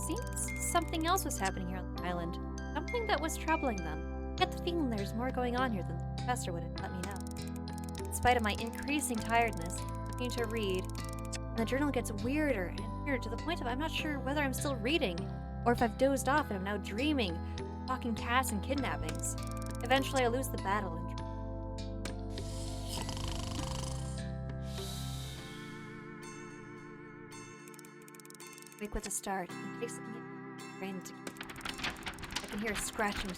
S2: seems something else was happening here on the island. Something that was troubling them. I get the feeling there's more going on here than the professor would have let me know. In spite of my increasing tiredness, I continue to read, and the journal gets weirder and weirder to the point of I'm not sure whether I'm still reading, or if I've dozed off and I'm now dreaming, talking cats and kidnappings. Eventually I lose the battle and wake with a start. It takes me a brain to... I can hear a scratching,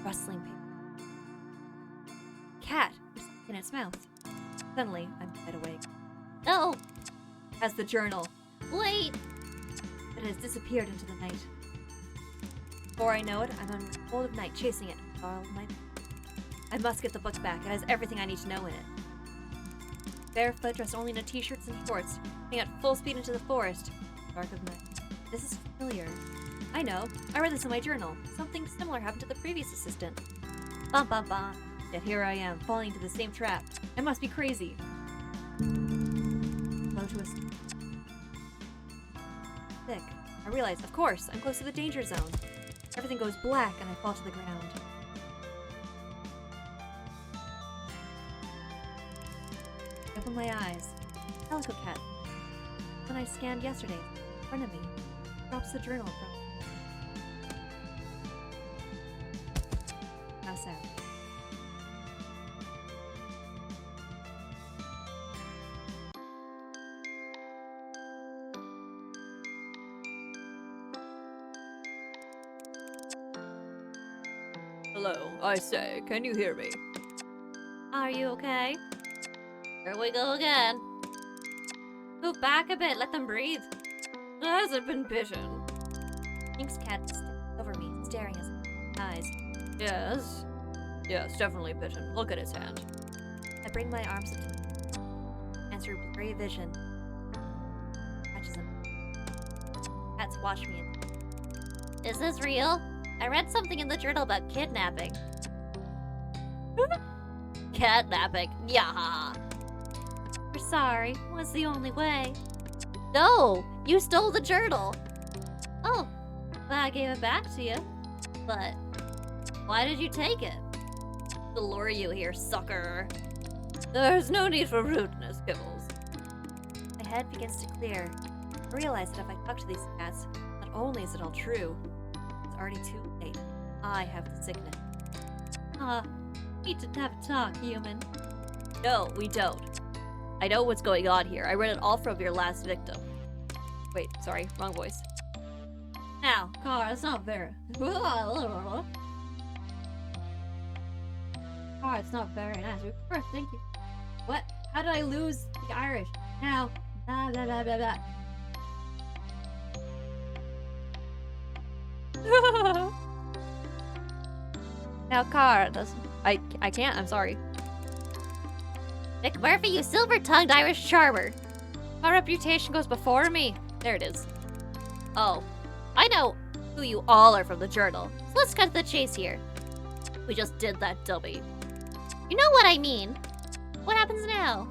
S2: rustling paper. Cat is in its mouth. Suddenly, I'm wide awake.
S4: No!
S2: As the journal.
S4: Wait!
S2: It has disappeared into the night. Before I know it, I'm on the cold of night chasing it with all of my... I must get the book back. It has everything I need to know in it. Barefoot, dressed only in a t-shirts and shorts, running at full speed into the forest. Dark of night. This is familiar. I know. I read this in my journal. Something similar happened to the previous assistant. Bum bum bum. Yet here I am, falling into the same trap. I must be crazy. Slow to a stop. Thick. I realize, of course, I'm close to the danger zone. Everything goes black and I fall to the ground. I open my eyes. Calico cat. When I scanned yesterday, in front of me, drops the journal from. How sad.
S3: Hello, I say, can you hear me?
S2: Are you okay?
S4: Here we go again.
S2: Move back a bit, let them breathe.
S3: It hasn't been bitten.
S2: Pink's cat stands over me, staring at his eyes.
S3: Yes. Yes, definitely bitten. Look at his hand.
S2: I bring my arms up to him, and through blurry vision, catches him. Cats watch me and
S4: Is this real? I read something in the journal about kidnapping. Kidnapping? Yeah.
S2: we're sorry. Was the only way.
S4: No! You stole the journal!
S2: Oh, well, I gave it back to you.
S4: But why did you take it?
S2: To lure you here, sucker. There's no need for rudeness, Kibbles.
S4: My head begins to clear. I realize that if I talk to these cats, not only is it all true, it's already too late. I have the sickness.
S2: Need to have a talk, human. No, we don't. I know what's going on here. I read it all from your last victim. Wait, sorry, wrong voice. Now, Cara, it's not very... Cara, it's not very nice. First, thank you. What? How did I lose the Irish? Now, blah, blah, blah, blah, blah. Now, Cara doesn't... I can't, I'm sorry.
S4: McMurphy, you silver-tongued Irish charmer.
S2: My reputation goes before me. There it is. Oh, I know who you all are from the journal.
S4: So let's cut to the chase here.
S2: We just did that, dummy.
S4: You know what I mean. What happens now?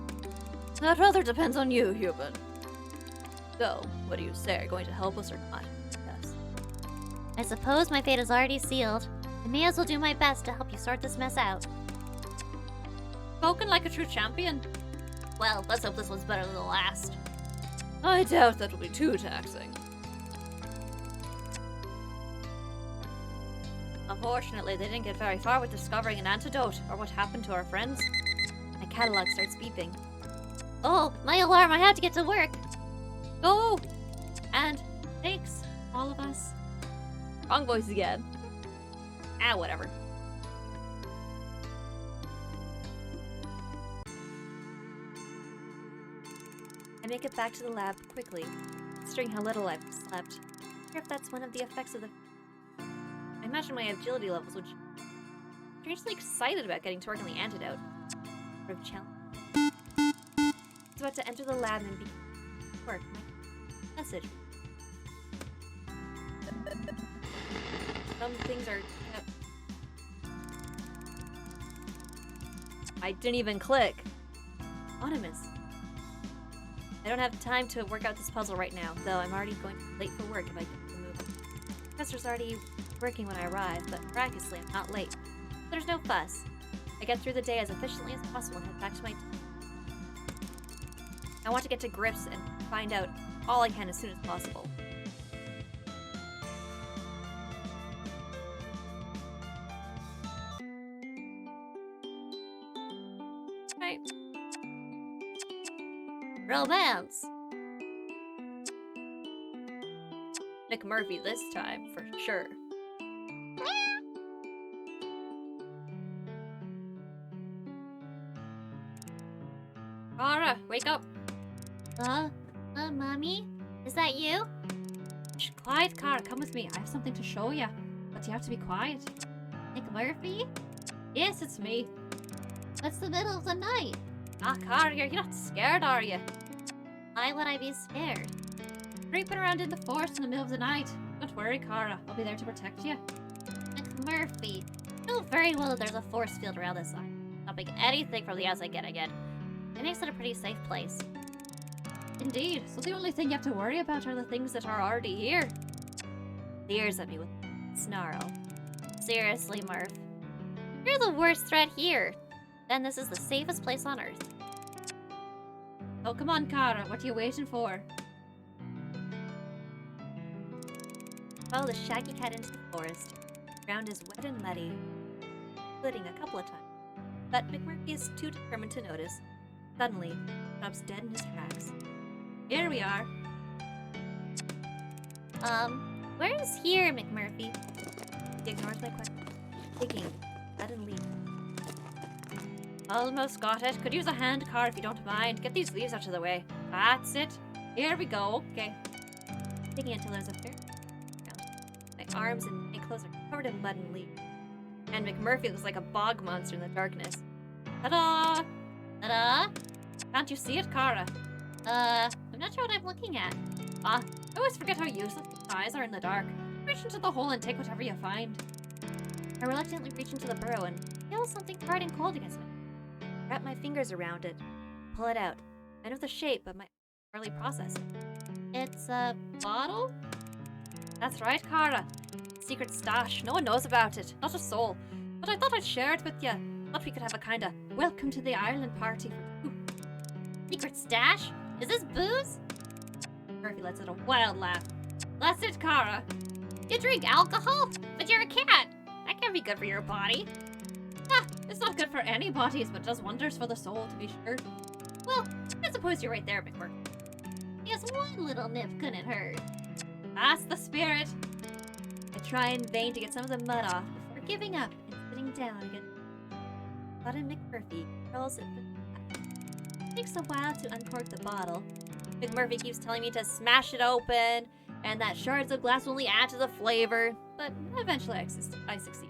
S2: That rather depends on you, human. So, what do you say? Are you going to help us or not? Yes.
S4: I suppose my fate is already sealed. I may as well do my best to help you sort this mess out.
S2: Spoken like a true champion.
S4: Well, let's hope this one's better than the last.
S2: I doubt that will be too taxing. Unfortunately, they didn't get very far with discovering an antidote, or what happened to our friends.
S4: My catalog starts beeping. Oh, my alarm, I have to get to work.
S2: Go! And thanks, all of us. Wrong voice again. Ah, whatever.
S4: I make it back to the lab quickly, considering how little I've slept. I wonder if that's one of the effects of the...
S2: I imagine my agility levels would... Strangely excited about getting to work on the antidote.
S4: Sort of challenge. It's about to enter the lab and begin work. My message.
S2: Some things are... I didn't even click.
S4: Anonymous.
S2: I don't have time to work out this puzzle right now, though I'm already going to be late for work if I get to move.
S4: The professor's already working when I arrive, but miraculously I'm not late. There's no fuss. I get through the day as efficiently as possible and head back to my team.
S2: I want to get to grips and find out all I can as soon as possible. Right.
S4: Romance!
S2: McMurphy this time, for sure. Cara, wake up!
S4: Mommy? Is that you?
S2: Shh, quiet, Cara, come with me. I have something to show you. But you have to be quiet.
S4: McMurphy?
S2: Yes, it's me.
S4: It's the middle of the night.
S2: Ah, Cara, you're not scared, are you?
S4: Why would I be scared?
S2: Creeping around in the forest in the middle of the night. Don't worry, Cara. I'll be there to protect you.
S4: McMurphy, you know very well that there's a force field around this side, stopping anything from the outside getting in. It makes it a pretty safe place.
S2: Indeed. So the only thing you have to worry about are the things that are already here.
S4: Leers at me with a snarl. Seriously, Murph. You're the worst threat here. Then this is the safest place on Earth.
S2: Oh, come on, Cara. What are you waiting for?
S4: Follow the shaggy cat into the forest. The ground is wet and muddy, including a couple of times. But McMurphy is too determined to notice. Suddenly, he stops dead in his tracks.
S2: Here we are.
S4: Where is here, McMurphy?
S2: He ignores my question.
S4: Digging. Suddenly.
S2: Almost got it. Could use a hand, Cara, if you don't mind. Get these leaves out of the way. That's it. Here we go. Okay.
S4: Digging until there's a fair ground.
S2: My arms and my clothes are covered in mud and leaves. And McMurphy looks like a bog monster in the darkness. Ta-da!
S4: Ta-da!
S2: Can't you see it, Cara?
S4: I'm not sure what I'm looking at.
S2: I always forget how useless my eyes are in the dark. Reach into the hole and take whatever you find.
S4: I reluctantly reach into the burrow and feel something hard and cold against me. Wrap my fingers around it. Pull it out. I know the shape, but my early process. It's a bottle?
S2: That's right, Cara. Secret stash. No one knows about it. Not a soul. But I thought I'd share it with you. Thought we could have a kinda welcome to the Ireland party for two.
S4: Secret stash? Is this booze?
S2: Murphy lets out a wild laugh.
S4: That's it, Kara. You drink alcohol? But you're a cat. That can't be good for your body.
S2: It's not good for any bodies, but does wonders for the soul, to be sure.
S4: Well, I suppose you're right there, McMurphy. Just one little nip couldn't hurt.
S2: That's the spirit. I try in vain to get some of the mud off before giving up and sitting down again. Button McMurphy curls it. It takes a while to uncork the bottle. McMurphy keeps telling me to smash it open, and that shards of glass only add to the flavor, but eventually I succeed.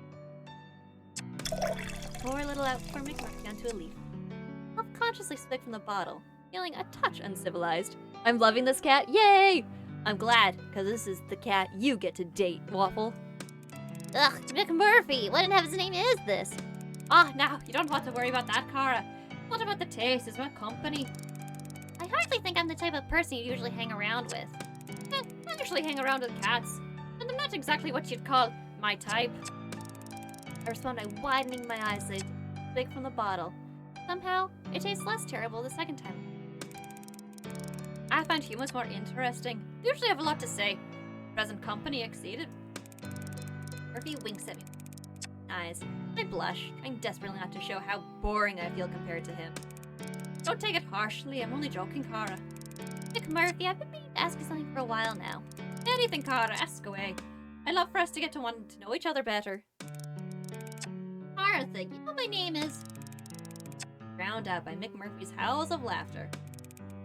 S2: Pour a little out for McMurphy onto a leaf. Self-consciously swig from the bottle, feeling a touch uncivilized. I'm loving this cat, yay! I'm glad, because this is the cat you get to date, Waffle.
S4: Ugh, McMurphy, what in heaven's name is this?
S2: Now, you don't have to worry about that, Kara. It's not about the taste, it's about company.
S4: I hardly think I'm the type of person you usually hang around with.
S2: I usually hang around with cats, and they're not exactly what you'd call my type. I respond by widening my eyes as I swig from the bottle. Somehow, it tastes less terrible the second time. I find humans more interesting. They usually have a lot to say. Present company exceeded. Murphy winks at me. Eyes. I blush, trying desperately not to show how boring I feel compared to him. Don't take it harshly, I'm only joking, Kara.
S4: McMurphy, I've been meaning to ask you something for a while now.
S2: Anything, Kara, ask away. I'd love for us to get to want to know each other better.
S4: Martha, you know what my name is?
S2: Drowned out by McMurphy's howls of laughter.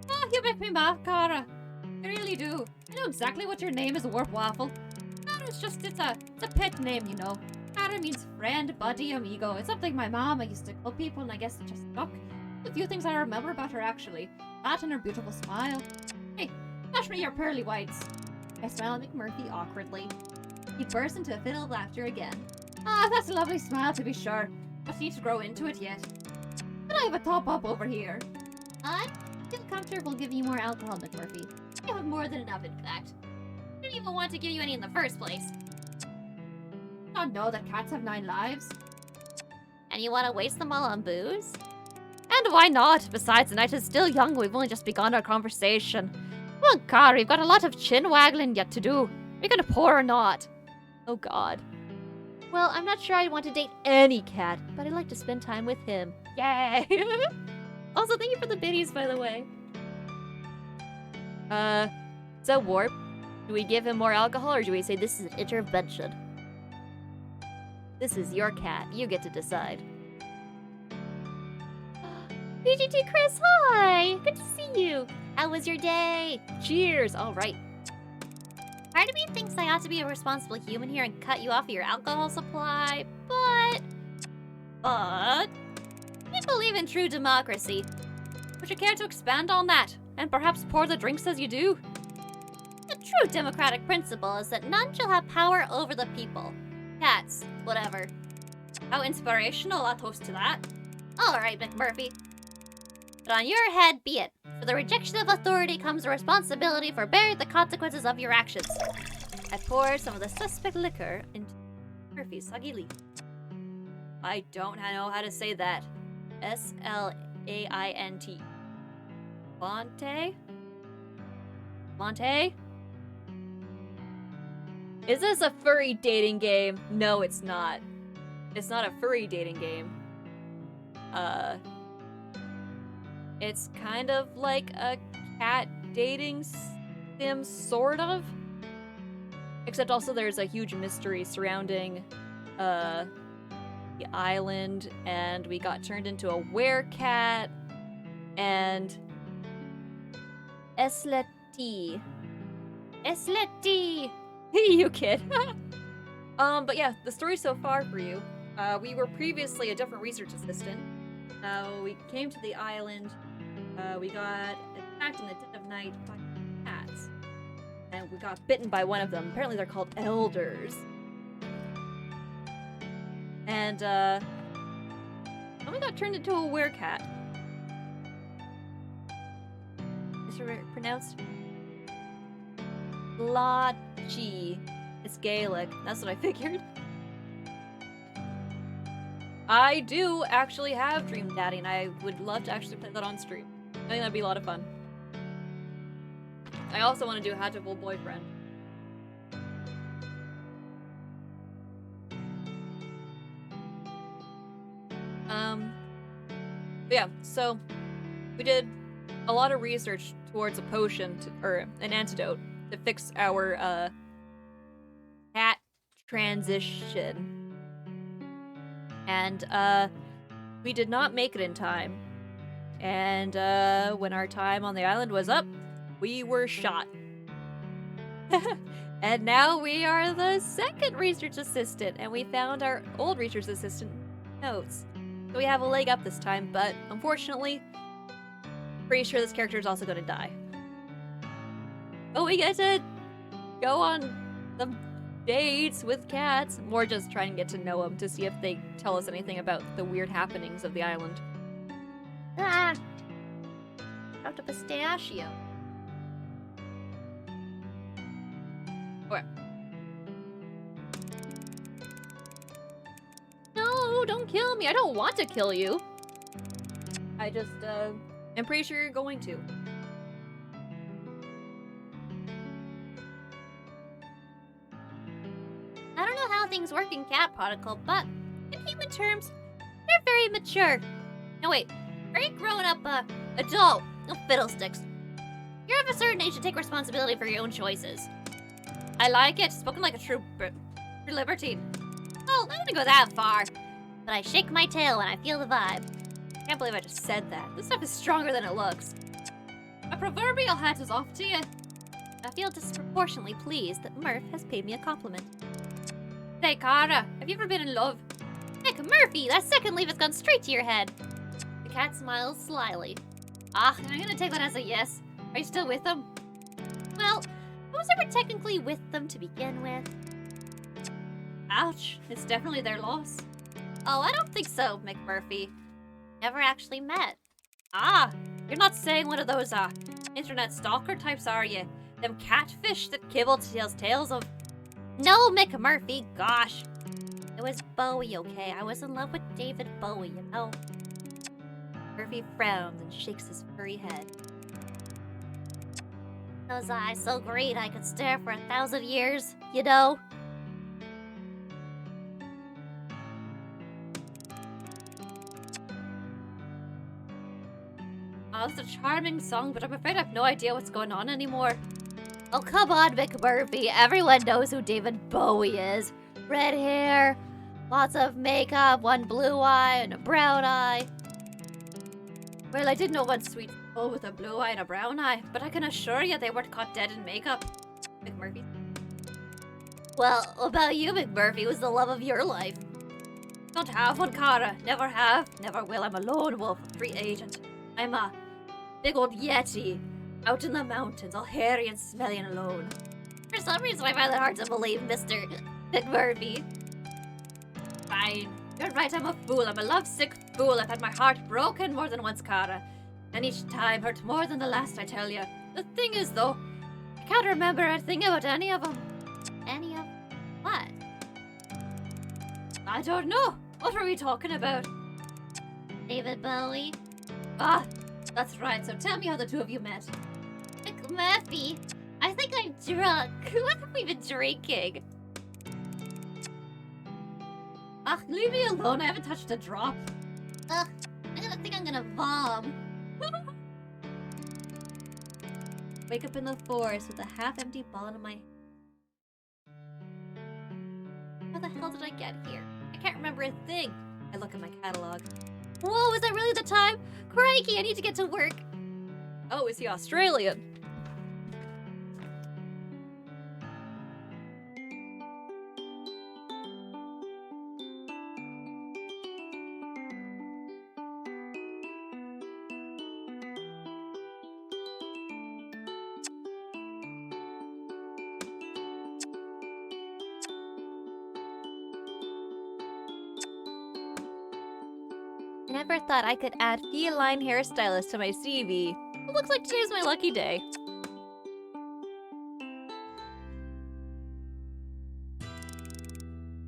S2: Oh, you make me laugh, Kara. You really do. I know exactly what your name is, Warp Waffle. Kara's it's a pet name, you know. Kara means friend, buddy, amigo. It's something my mama used to call people, and I guess it just stuck. A few things I remember about her, actually. That and her beautiful smile. Hey, flash me your pearly whites. I smile at McMurphy awkwardly. He bursts into a fit of laughter again. That's a lovely smile, to be sure. But need to grow into it yet. But I have a top up over here.
S4: I feel comfortable giving you more alcohol, McMurphy.
S2: I have more than enough, in fact.
S4: I didn't even want to give you any in the first place.
S2: I don't know that cats have 9 lives.
S4: And you want to waste them all on booze?
S3: And why not? Besides, the night is still young. We've only just begun our conversation. Come on, Car, we've got a lot of chin waggling yet to do. Are you gonna pour or not? Oh God. Well, I'm not sure I'd want to date any cat, but I'd like to spend time with him. Yay! Also, thank you for the biddies, by the way. So Warp, do we give him more alcohol or do we say this is an intervention? This is your cat. You get to decide.
S4: BGT Chris, hi! Good to see you. How was your day?
S3: Cheers! All right.
S4: Part of me thinks I ought to be a responsible human here and cut you off of your alcohol supply, but I
S2: believe in true democracy. Would you care to expand on that? And perhaps pour the drinks as you do?
S4: the true democratic principle is that none shall have power over the people. Cats, whatever.
S2: How inspirational, I'll toast to that.
S4: All right, McMurphy. But on your head be it. For the rejection of authority comes the responsibility for bearing the consequences of your actions.
S2: I pour some of the suspect liquor into Murphy's soggy leaf. I don't know how to say that. S-L-A-I-N-T. Fonte? Monte? Is this a furry dating game? No, it's not. It's not a furry dating game. It's kind of like a cat dating sim, sort of. Except also there's a huge mystery surrounding the island, and we got turned into a werecat, and Esleti. You kid. But yeah, the story so far for you. We were previously a different research assistant. We came to the island. We got attacked in the dead of night by cats. And we got bitten by one of them. Apparently they're called elders. And, then we got turned into a werecat. Is it pronounced? Lachi. It's Gaelic. That's what I figured. I do actually have Dream Daddy, and I would love to actually play that on stream. I think that'd be a lot of fun. I also want to do Hatchable Boyfriend. But yeah, so we did a lot of research towards a potion or an antidote to fix our cat transition. And we did not make it in time. And when our time on the island was up, we were shot. And now we are the second research assistant, and we found our old research assistant notes. So we have a leg up this time, but unfortunately, pretty sure this character is also going to die. But we get to go on some dates with cats. More just trying to get to know them to see if they tell us anything about the weird happenings of the island.
S4: Ah! Dropped a pistachio.
S2: Okay.
S3: No, don't kill me. I don't want to kill you.
S2: I just, am pretty sure you're going to.
S4: I don't know how things work in cat protocol, but in human terms, they're very mature. No, wait. Very grown-up, adult. No fiddlesticks. You're of a certain age to take responsibility for your own choices. I like it. Spoken like a true libertine. Well, I wouldn't go that far. But I shake my tail when I feel the vibe.
S2: Can't believe I just said that.
S4: This stuff is stronger than it looks. My proverbial hat is off to you. I feel disproportionately pleased that Murph has paid me a compliment. Say, Cara, have you ever been in love? Heck, Murphy, that second leaf has gone straight to your head. The cat smiles slyly. Ah, I'm gonna take that as a yes. Are you still with them? Well, I was never technically with them to begin with. Ouch, it's definitely their loss. Oh, I don't think so, McMurphy. Never actually met. Ah, you're not saying one of those, internet stalker types, are you? Them catfish that Kibble tells tales of? No, McMurphy, gosh. It was Bowie, okay? I was in love with David Bowie, you know? Murphy frowns and shakes his furry head. Those eyes so great I could stare for 1,000 years, you know? Oh, it's a charming song, but I'm afraid I have no idea what's going on anymore. Oh, come on, McMurphy. Everyone knows who David Bowie is. Red hair, lots of makeup, one blue eye and a brown eye. Well, I did know one sweet soul with a blue eye and a brown eye, but I can assure you they weren't caught dead in makeup. McMurphy. Well, about you, McMurphy, was the love of your life. Don't have one, Cara. Never have, never will. I'm a lone wolf, free agent. I'm a big old yeti, out in the mountains, all hairy and smelly and alone. For some reason, I find it hard to believe, Mr. McMurphy. Fine. You're right, I'm a fool. I'm a lovesick fool. I've had my heart broken more than once, Cara. And each time hurt more than the last, I tell you. The thing is, though, I can't remember a thing about any of them. Any of what? I don't know. What were we talking about? David Bowie. Ah, that's right. So tell me how the two of you met. McMurphy, I think I'm drunk. What have we been drinking? Ah, leave me alone. I haven't touched a drop. Ugh, I think I'm gonna vom. Wake up in the forest with a half-empty ball in my hand. How the hell did I get here? I can't remember a thing. I look at my catalog. Whoa, is that really the time? Crikey, I need to get to work.
S2: Oh, is he Australian?
S3: I never thought I could add feline hairstylist to my CV. It looks like today's my lucky day.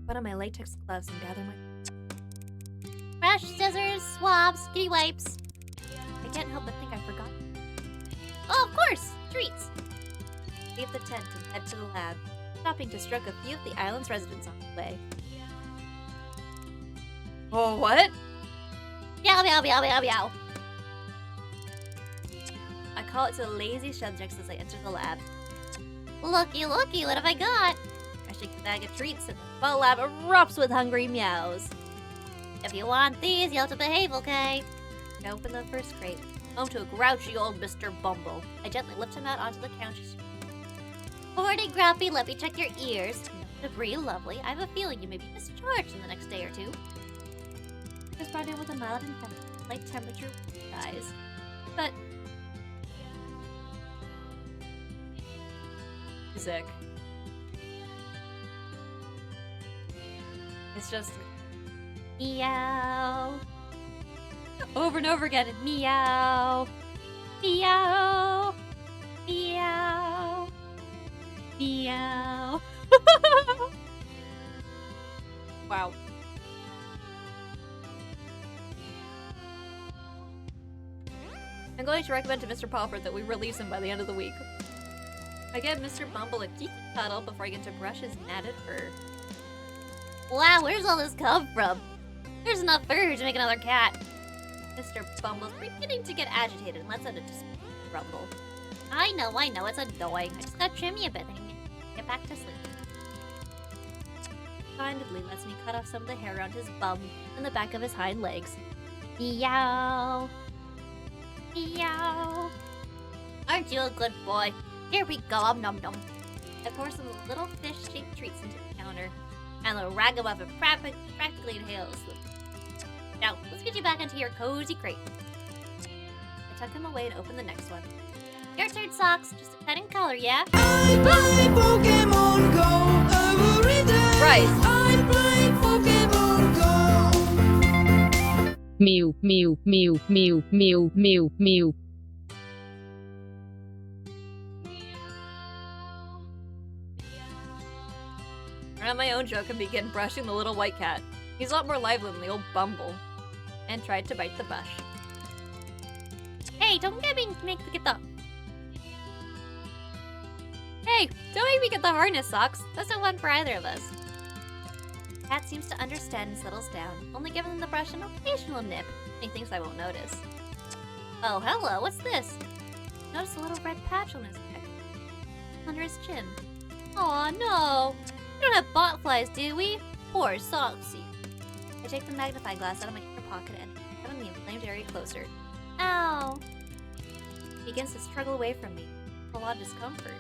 S2: Put on my latex gloves and gather my...
S4: Brush, scissors, swabs, kitty wipes.
S2: I can't help but think I forgot.
S4: Oh, of course! Treats!
S2: Leave the tent and head to the lab, stopping to stroke a few of the island's residents on the way. Oh, what?
S4: Meow, meow, meow, meow, meow.
S2: I call it to the lazy subjects as I enter the lab.
S4: Looky, looky, what have I got?
S2: I shake the bag of treats and the small lab erupts with hungry meows.
S4: If you want these, you'll have to behave, okay?
S2: I open the first crate, home to a grouchy old Mr. Bumble. I gently lift him out onto the counter.
S4: Morning, Grumpy, let me check your ears. No debris, lovely. I have a feeling you may be discharged in the next day or two.
S2: Just brought in with a mild infection, light temperature, guys. But sick. It's just
S4: Meow.
S2: over and over again.
S4: Meow. Meow. Meow. Meow.
S2: Wow. I'm going to recommend to Mr. Palford that we release him by the end of the week. I give Mr. Bumble a deep cuddle before I get to brush his matted fur.
S4: Wow, where's all this come from? There's enough fur to make another cat.
S2: Mr. Bumble's beginning to get agitated and lets out a dismal rumble.
S4: I know, it's annoying. I just gotta trim you a bit and get back to sleep.
S2: Kindly lets me cut off some of the hair around his bum and the back of his hind legs.
S4: Meow. Meow. Aren't you a good boy? Here we go, nom nom.
S2: I pour some little fish-shaped treats into the counter, and the ragamuffin practically inhales them.
S4: Now, let's get you back into your cozy crate.
S2: I tuck him away and open the next one.
S4: Your turn, Socks. Just a pen and color, yeah?
S7: I play Pokemon Go every day.
S2: Right.
S7: I play Pokemon Go.
S6: Mew, mew, mew, mew, mew, mew, mew.
S2: I have my own joke and begin brushing the little white cat. He's a lot more lively than the old Bumble, and tried to bite the brush.
S4: Hey, don't get me get the...
S2: Hey, don't make me get the harness, Socks.
S4: That's no fun for either of us.
S2: The cat seems to understand and settles down, only giving the brush an occasional nip. He thinks I won't notice.
S4: Oh, hello, what's this?
S2: Notice a little red patch on his neck, under his chin.
S4: Aw, no. We don't have botflies, do we? Poor Socksy.
S2: I take the magnifying glass out of my inner pocket and examine the inflamed area closer.
S4: Ow.
S2: He begins to struggle away from me, with a lot of discomfort.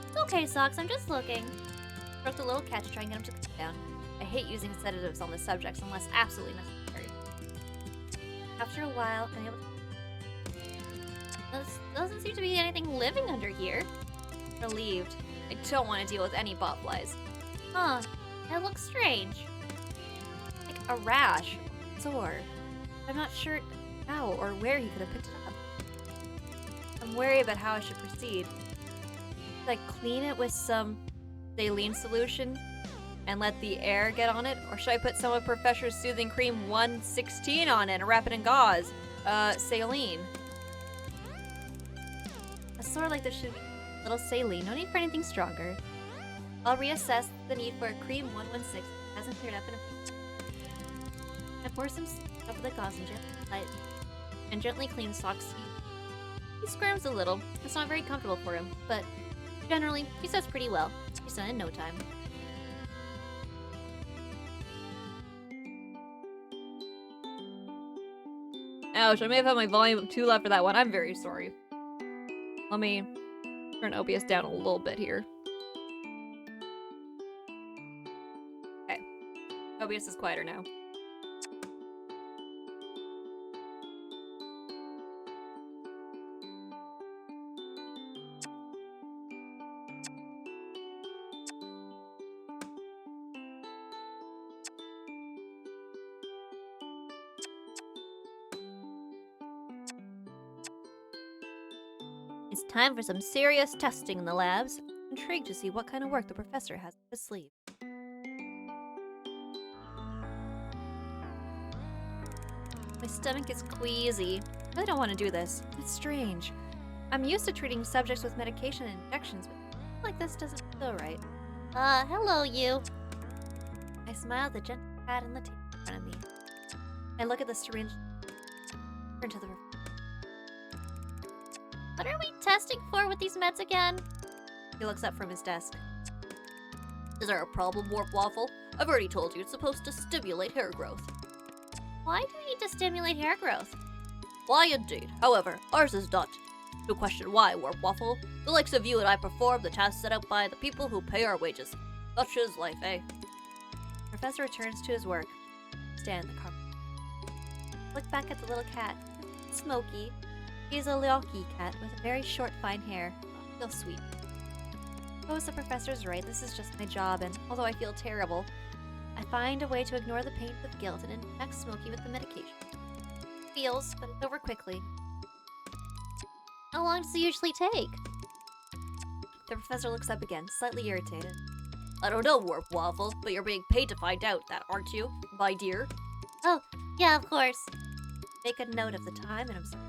S4: It's okay, Socks, I'm just looking.
S2: I stroke the little cat to try and get him to calm down. I hate using sedatives on the subjects unless absolutely necessary. After a while, I'm able to...
S4: There doesn't seem to be anything living under here.
S2: Relieved. I don't want to deal with any botflies.
S4: Huh, that looks strange.
S2: Like a rash, sore. I'm not sure how or where he could have picked it up. I'm worried about how I should proceed. Should I clean it with some saline solution and let the air get on it? Or should I put some of Professor Soothing Cream 116 on it and wrap it in gauze? Saline. I sort of like there should be a little saline. No need for anything stronger. I'll reassess the need for a cream 116. It hasn't cleared up in a few. I pour some over the gauze and gently clean Sock's skin. He squirms a little. It's not very comfortable for him, but generally, he does pretty well. He's done in no time. Ouch, I may have had my volume too loud for that one. I'm very sorry. Let me turn OBS down a little bit here. Okay. OBS is quieter now.
S4: It's time for some serious testing in the labs.
S2: Intrigued to see what kind of work the professor has up his sleeve. My stomach is queasy. I really don't want to do this. It's strange. I'm used to treating subjects with medication and injections, but something like this doesn't feel right.
S4: Hello, you.
S2: I smile at the gentle cat on the table in front of me. I look at the syringe. Turn to the
S4: What are we testing for with these meds again?
S2: He looks up from his desk.
S3: Is there a problem, Warp Waffle? I've already told you it's supposed to stimulate hair growth.
S4: Why do we need to stimulate hair growth?
S3: Why indeed. However, ours is not. No question why, Warp Waffle. The likes of you and I perform the tasks set out by the people who pay our wages. Such is life, eh?
S2: The professor returns to his work. Stand in the car. Look back at the little cat. Smokey. He's a Lyoki cat with very short, fine hair. So sweet. Suppose the professor's right. This is just my job, and although I feel terrible, I find a way to ignore the pain of guilt and inject Smokey with the medication. It feels, but it's over quickly.
S4: How long does it usually take?
S2: The professor looks up again, slightly irritated.
S3: I don't know, Warp Waffle, but you're being paid to find out that, aren't you, my dear?
S4: Oh, yeah, of course.
S2: Make a note of the time and observe.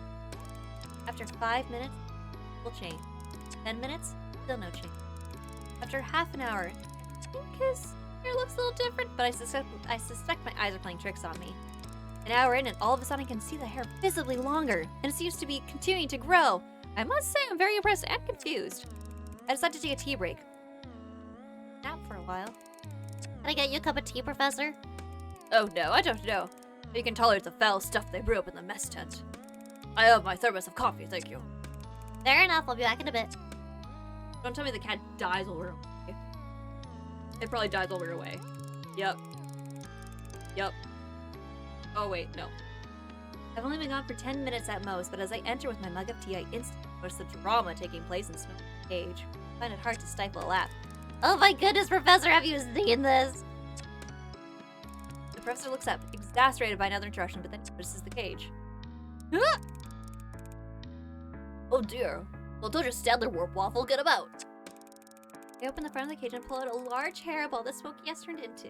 S2: After 5 minutes, will change. 10 minutes, still no change. After half an hour, I think his hair looks a little different, but I suspect my eyes are playing tricks on me. An hour in, and all of a sudden I can see the hair visibly longer, and it seems to be continuing to grow. I must say I'm very impressed and confused. I decide to take a tea break. Nap for a while.
S4: Can I get you a cup of tea, Professor?
S3: Oh no, I don't know. You can tolerate the foul stuff they brew up in the mess tent. I have my thermos of coffee, thank you.
S4: Fair enough, I'll be back in a bit.
S3: Don't tell me the cat dies while we're away. It probably dies while we're away. Yep. Oh wait, no.
S2: I've only been gone for 10 minutes at most, but as I enter with my mug of tea, I instantly notice the drama taking place in Smokey's cage. I find it hard to stifle a laugh.
S4: Oh my goodness, Professor, have you seen this?
S2: The professor looks up, exasperated by another interruption, but then notices the cage.
S3: Oh dear. Well, don't just stand there, Warp Waffle, get him out.
S2: I open the front of the cage and pull out a large hairball that Smokey has turned into.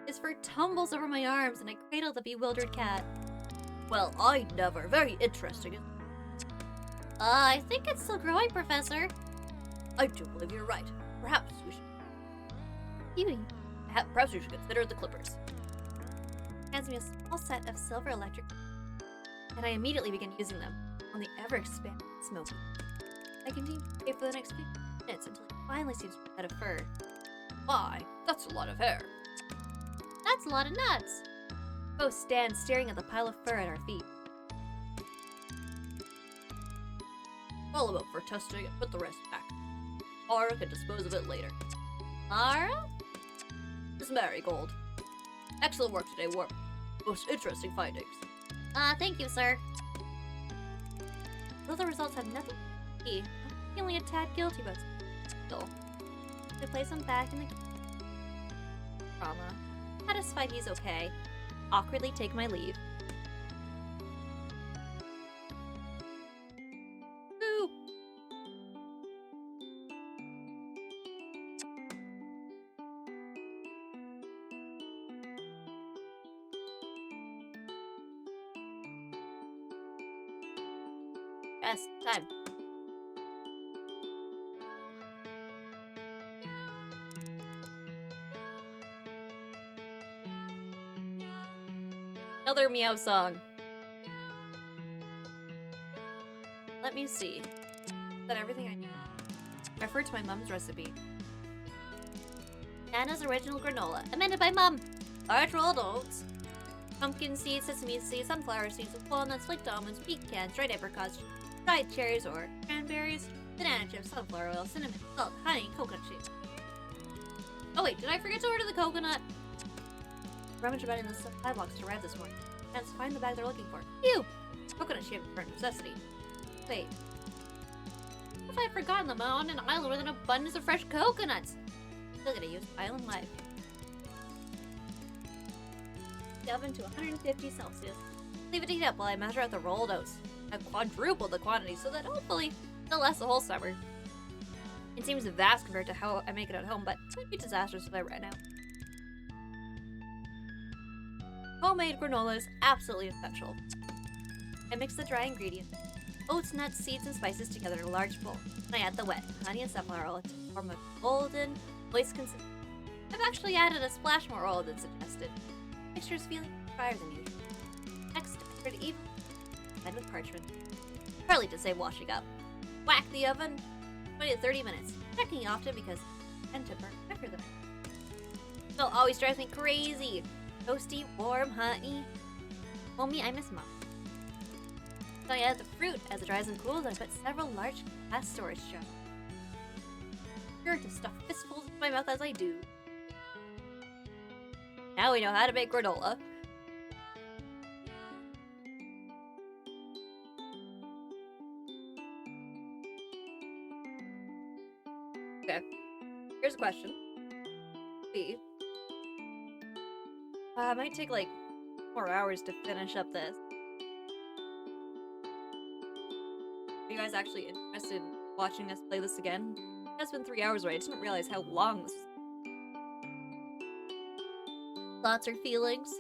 S2: His fur tumbles over my arms, and I cradle the bewildered cat.
S3: Well, I never. Very interesting.
S4: I think it's still growing, Professor.
S3: I do believe you're right. Perhaps we should.
S2: Beauty.
S3: Perhaps we should consider the clippers.
S2: He hands me a small set of silver electric, and I immediately begin using them on the ever-expanding Smokey. I continue to pay for the next 15 minutes until he finally seems to be out of fur.
S3: My, that's a lot of hair.
S4: That's a lot of nuts.
S2: Both stand staring at the pile of fur at our feet.
S3: All about for testing and put the rest back. Mara can dispose of it later.
S4: Mara?
S3: Miss Marigold. Excellent work today, Warp. Most interesting findings.
S4: Thank you, sir.
S2: Though the results have nothing to do, I'm feeling a tad guilty about still. I place him back in the trauma. Satisfied he's okay. Awkwardly take my leave. Boo! Yes, time. Another Meow song. Let me see. Is that everything I need? Refer to my mom's recipe.
S4: Nana's original granola, amended by Mum.
S2: Large rolled oats, pumpkin seeds, sesame seeds, sunflower seeds, walnuts, flaked almonds, pecans, dried apricots, dried cherries or cranberries, banana chips, sunflower oil, cinnamon, salt, honey, coconut chips. Oh wait, did I forget to order the coconut? Rummage about in the supply box to arrive this morning. And find the bag they're looking for. Phew! Coconut chip for necessity. Wait. What if I had forgotten them on an island with an abundance of fresh coconuts? Still gonna use island life. The oven to 150 Celsius. Leave it to heat up while I measure out the rolled oats. I've quadrupled the quantity so that hopefully it'll last the whole summer. It seems vast compared to how I make it at home, but it might be disastrous if I ran out. Homemade granola is absolutely essential. I mix the dry ingredients, oats, nuts, seeds, and spices together in a large bowl. Then I add the wet honey and sunflower oil to form a golden, moist consistency. I've actually added a splash more oil than suggested. The mixture is feeling drier than usual. Next, I spread it evenly, then with parchment, partly to save washing up. Whack the oven 20 to 30 minutes, checking often because I tend to burn quicker than I smell always drives me crazy. Toasty, warm honey. Homie, I miss mom. So I add the fruit as it dries and cools, and I put several large glass storage jars. Sure to stuff fistfuls into my mouth as I do. Now we know how to make granola. Okay, here's a question. B. It might take like 4 hours to finish up this. Are you guys actually interested in watching us play this again? It's been 3 hours already. I didn't realize how long this was. Thoughts or feelings?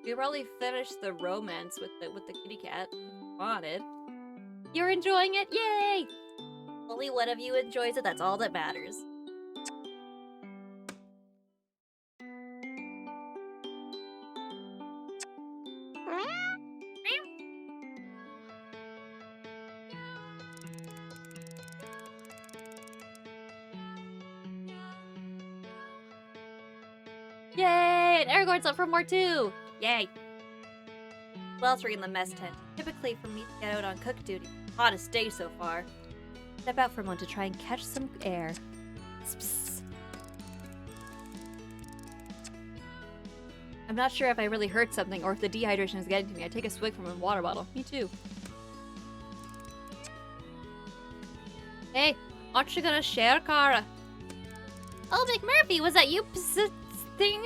S2: We probably finished the romance with the kitty cat. Wanted. You're enjoying it? Yay! Only one of you enjoys it. That's all that matters. Yay! And Aragorn's up for more too! Yay! Sweltering in the mess tent. Typically for me to get out on cook duty. Hottest day so far. Step out for a moment to try and catch some air. Psst. I'm not sure if I really heard something or if the dehydration is getting to me. I take a swig from a water bottle. Me too. Hey, aren't you gonna share, Kara?
S4: Oh, McMurphy, was that you
S2: Thing?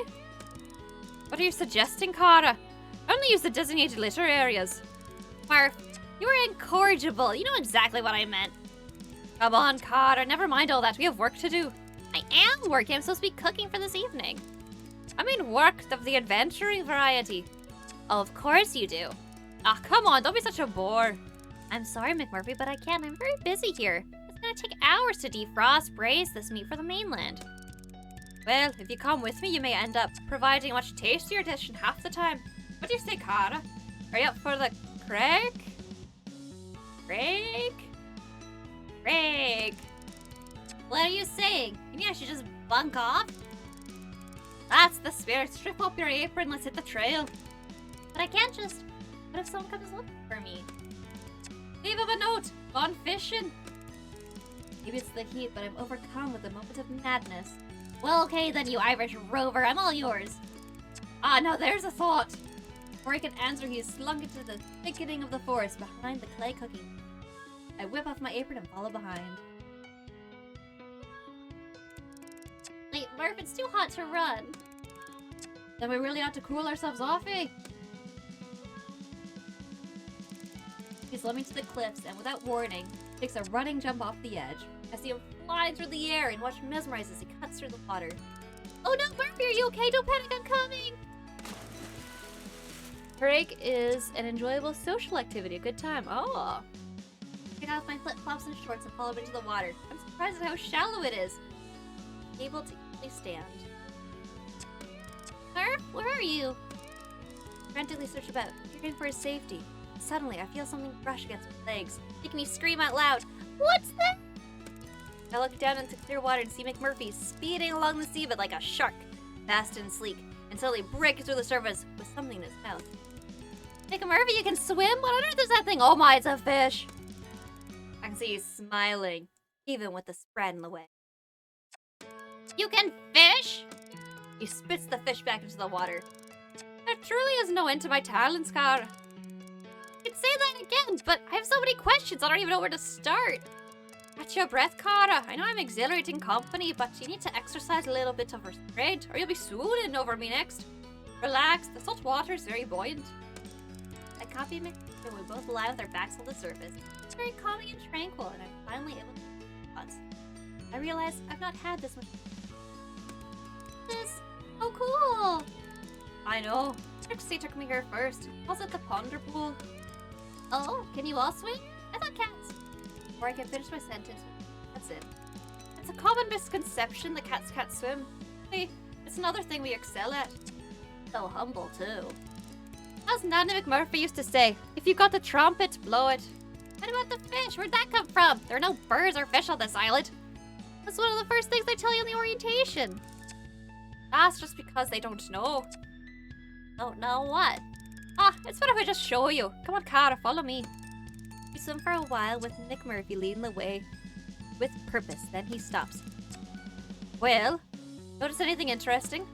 S2: What are you suggesting, Kara? I only use the designated litter areas.
S4: Murph, you were incorrigible. You know exactly what I meant.
S2: Come on, Kara. Never mind all that. We have work to do.
S4: I am working. I'm supposed to be cooking for this evening.
S2: I mean work of the adventuring variety.
S4: Oh, of course you do.
S2: Ah, come on. Don't be such a bore.
S4: I'm sorry, McMurphy, but I can't. I'm very busy here. It's gonna take hours to defrost, braise this meat for the mainland.
S2: Well, if you come with me, you may end up providing a much tastier dish in half the time. What do you say, Kara? Are you up for the Craig? Craig? Craig?
S4: What are you saying? You mean I should just bunk off?
S2: That's the spirit. Strip up your apron. Let's hit the trail.
S4: But I can't just... What if someone comes looking for me?
S2: Leave him a note. Gone fishing. Maybe it's the heat, but I'm overcome with a moment of madness.
S4: Well, okay then, you Irish rover. I'm all yours.
S2: Ah, now there's a thought. Before I can answer, he is slunk into the thickening of the forest behind the clay cooking. I whip off my apron and follow behind.
S4: Wait, Murph, it's too hot to run.
S2: Then we really ought to cool ourselves off, eh? He's led me to the cliffs and, without warning, takes a running jump off the edge. I see him fly through the air and watch mesmerized as he cuts through the water.
S4: Oh no, Murphy, are you okay? Don't panic, I'm coming!
S2: Break is an enjoyable social activity, a good time. Oh! I got off my flip-flops and shorts and followed into the water. I'm surprised at how shallow it is. Able to easily stand.
S4: Murph, where are you?
S2: Frantically search about, fearing for his safety. Suddenly, I feel something brush against my legs, making me scream out loud.
S4: What's that?
S2: I look down into clear water and see McMurphy speeding along the seabed like a shark, fast and sleek, and slowly breaking through the surface with something in his mouth.
S4: McMurphy, you can swim?
S2: What on earth is that thing? Oh my, it's a fish! I can see he's smiling, even with the spread in the way.
S4: You can fish?
S2: He spits the fish back into the water. There truly is no end to my talents, Kara.
S4: You can say that again, but I have so many questions, I don't even know where to start.
S2: Catch your breath, Kara. I know I'm exhilarating company, but you need to exercise a little bit of restraint, or you'll be swooning over me next. Relax, the salt water is very buoyant. I copy McMurphy and we both lie with our backs on the surface. It's very calming and tranquil, and I'm finally able to thoughts. I realize I've not had this much.
S4: This... Oh
S2: cool! I know. Trixie took me here first. Was it the ponder pool?
S4: Oh, can you all swim? I thought cats.
S2: Before I can finish my sentence, that's it. It's a common misconception that cats can't swim. Hey, it's another thing we excel at.
S4: So humble, too.
S2: As Nana McMurphy used to say, if you got the trumpet, blow it.
S4: What about the fish? Where'd that come from? There are no birds or fish on this island.
S2: That's one of the first things they tell you in the orientation. That's just because they don't know.
S4: Don't know what?
S2: Ah, it's what if I just show you. Come on, Cara, follow me.
S3: We swim for a while with Nick Murphy leading the way with purpose. Then he stops.
S2: Well, notice anything interesting?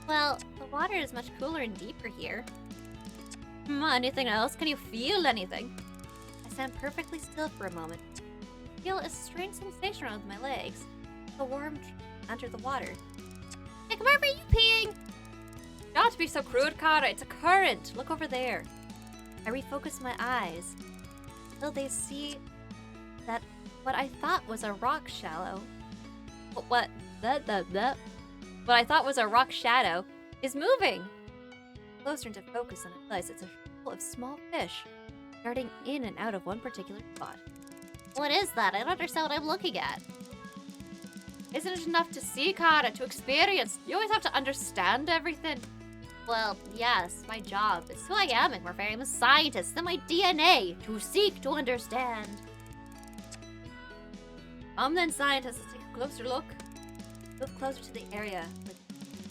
S4: Well, the water is much cooler and deeper here.
S2: Anything else? Can you feel anything?
S3: I stand perfectly still for a moment. I feel a strange sensation around my legs. A worm under the water.
S4: Nick Murphy, you peeing?
S2: Don't be so crude, Cara. It's a current. Look over there.
S3: I refocus my eyes until they see that what I thought was a rock shallow.
S2: What I thought was a rock shadow is moving.
S3: Closer into focus, and I realize it's a shoal of small fish darting in and out of one particular spot.
S4: What is that? I don't understand what I'm looking at.
S2: Isn't it enough to see, Cara, to experience? You always have to understand everything.
S4: Well, yes, my job. It's who I am, and we're I'm a scientist. It's in my DNA to seek to understand.
S2: Then, scientists, let's take a closer look.
S3: Move closer to the area with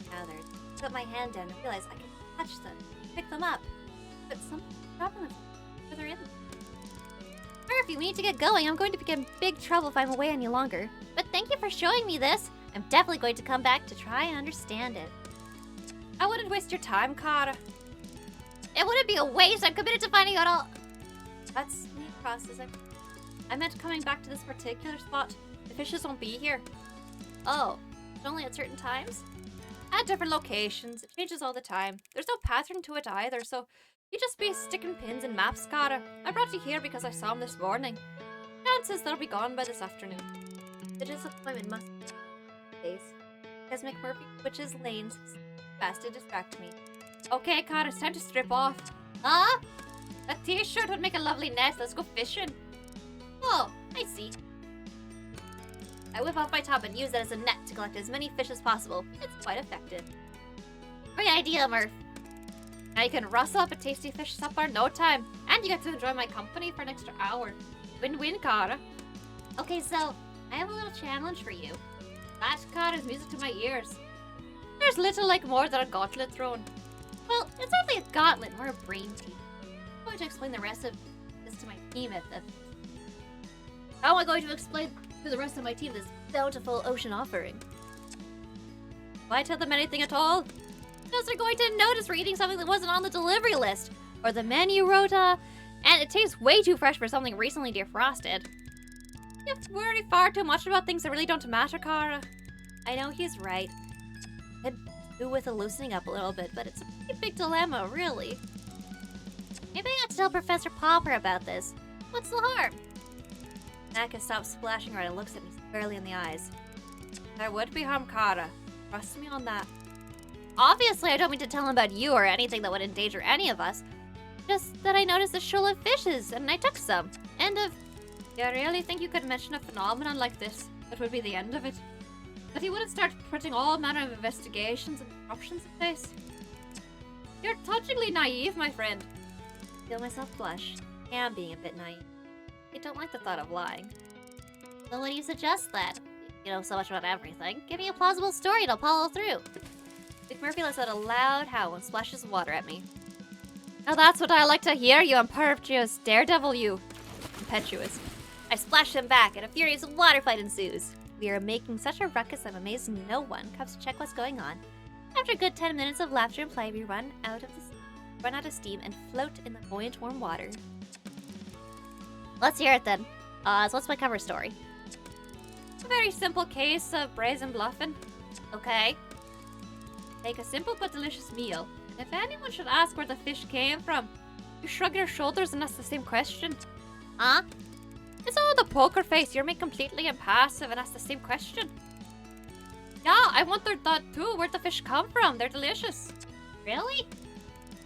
S3: gathered. Put my hand down and realize I can touch them, pick them up, but something's stopping them further in.
S4: Murphy, we need to get going. I'm going to be in big trouble if I'm away any longer. But thank you for showing me this. I'm definitely going to come back to try and understand it.
S2: I wouldn't waste your time, Cara.
S4: It wouldn't be a waste. I'm committed to finding out all.
S2: That's me processing. I meant coming back to this particular spot. The fishes won't be here.
S4: Oh, only at certain times?
S2: At different locations. It changes all the time. There's no pattern to it either, so you just be sticking pins in maps, Cara. I brought you here because I saw them this morning. Chances they'll be gone by this afternoon.
S3: The disappointment must be face as McMurphy switches lanes fast to distract me.
S2: Okay, Cara, it's time to strip off.
S4: Huh?
S2: That t-shirt would make a lovely nest. Let's go fishing.
S4: Oh, I see.
S2: I whip off my top and use it as a net to collect as many fish as possible. It's quite effective.
S4: Great idea, Murph.
S2: Now you can rustle up a tasty fish supper in no time. And you get to enjoy my company for an extra hour. Win-win, Cara.
S4: Okay, so I have a little challenge for you.
S2: That, Cara, is music to my ears. There's little like more than a gauntlet thrown.
S4: Well, it's not like a gauntlet, we're a brain team. I'm going to explain the rest of this to my team at the...
S2: How am I going to explain to the rest of my team this
S3: Bountiful ocean offering.
S2: Why tell them anything at all?
S4: Because they're going to notice we're eating something that wasn't on the delivery list. Or the menu rota. And it tastes way too fresh for something recently defrosted.
S2: You worry far too much about things that really don't matter, Cara.
S3: I know he's right. Could do with a loosening up a little bit, but it's a pretty big dilemma, really.
S4: Maybe I have to tell Professor Popper about this. What's the harm?
S3: Naka stops splashing right and looks at me squarely in the eyes.
S2: There would be harm, Cara. Trust me on that.
S4: Obviously, I don't mean to tell him about you or anything that would endanger any of us. Just that I noticed a shoal of fishes, and I took some. End of...
S2: Do you really think you could mention a phenomenon like this? That would be the end of it? That he wouldn't start putting all manner of investigations and options in place? You're touchingly naive, my friend.
S3: I feel myself blush. I am being a bit naive. I don't like the thought of lying.
S4: So what do you suggest then? You know so much about everything. Give me a plausible story and I'll follow through.
S3: McMurphy lets out a loud howl and splashes water at me.
S2: Now that's what I like to hear, you impervious daredevil, you. Impetuous.
S3: I splash him back and a furious water fight ensues. We are making such a ruckus I'm amazed no one comes to check what's going on. After a good 10 minutes of laughter and play, we run out of steam and float in the buoyant warm water.
S4: Let's hear it then. So what's my cover story?
S2: A very simple case of brazen bluffing.
S4: Okay.
S2: Make a simple but delicious meal. And if anyone should ask where the fish came from, you shrug your shoulders and ask the same question.
S4: Huh?
S2: It's all the poker face. You're made completely impassive and ask the same question.
S8: Yeah, I want that too. Where'd the fish come from? They're delicious.
S4: Really?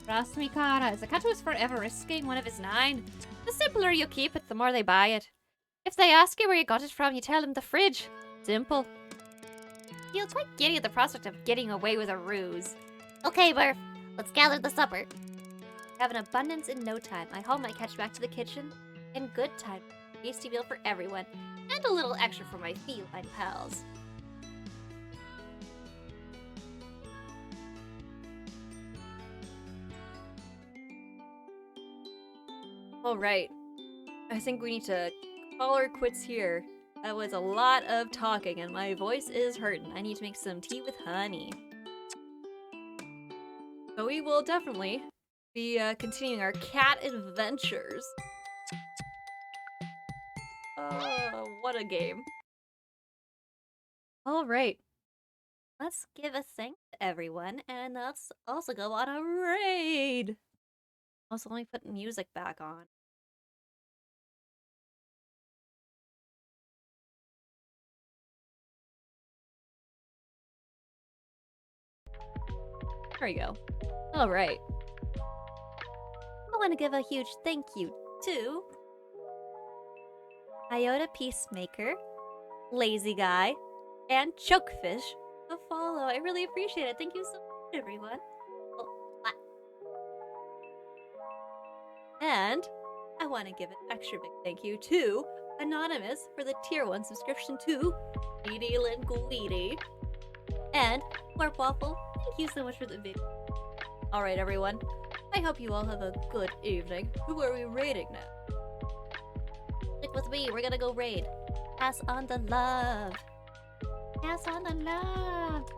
S8: Trust me, Kara. Zakato is forever risking one of his 9. The simpler you keep it, the more they buy it. If they ask you where you got it from, you tell them the fridge. Simple. Feel quite giddy at the prospect of getting away with a ruse.
S4: Okay, Murph. Let's gather the supper.
S2: Have an abundance in no time. I haul my catch back to the kitchen in good time. Tasty meal for everyone, and a little extra for my feline pals. Alright. I think we need to call our quits here. That was a lot of talking, and my voice is hurting. I need to make some tea with honey. So we will definitely be continuing our cat adventures. What a game. Alright. Let's give a thanks to everyone, and let's also go on a raid! Also, let me put music back on. There we go. Alright. I want to give a huge thank you to Iota Peacemaker, Lazy Guy, and Chokefish to follow. I really appreciate it. Thank you so much, everyone. And I want to give an extra big thank you to Anonymous for the tier 1 subscription to Edie Linguini. And Warp Waffle, thank you so much for the video. Alright, everyone. I hope you all have a good evening. Who are we raiding now?
S4: Stick with me. We're gonna go raid. Pass on the love. Pass on the love.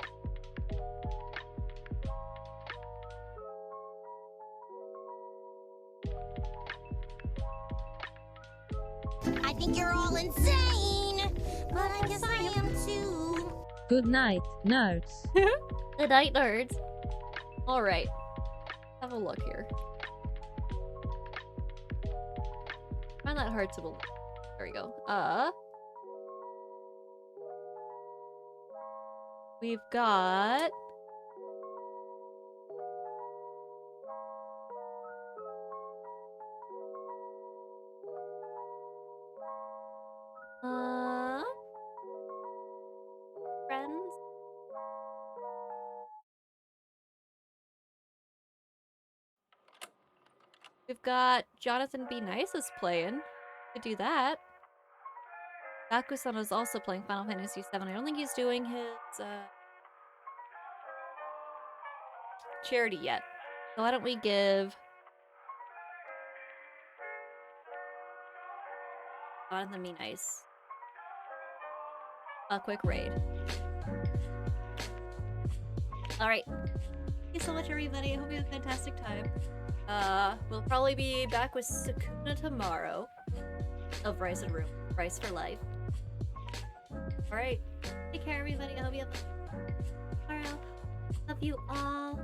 S4: I think you're all insane, but I guess I am too.
S6: Good night, nerds.
S4: Good night, nerds.
S2: Alright. Have a look here. Find that hard to believe. There we go. We've got... friends? We've got Jonathan Be Nice is playing. Could do that. Bakusan is also playing Final Fantasy VII. I don't think he's doing his charity yet. So why don't we give Jonathan Be Nice a quick raid. Alright. Thank you so much, everybody. I hope you have a fantastic time. We'll probably be back with Sukuna tomorrow of Rice and Room. Rice for life. Alright. Take care, everybody. I hope you have tomorrow. Love you all.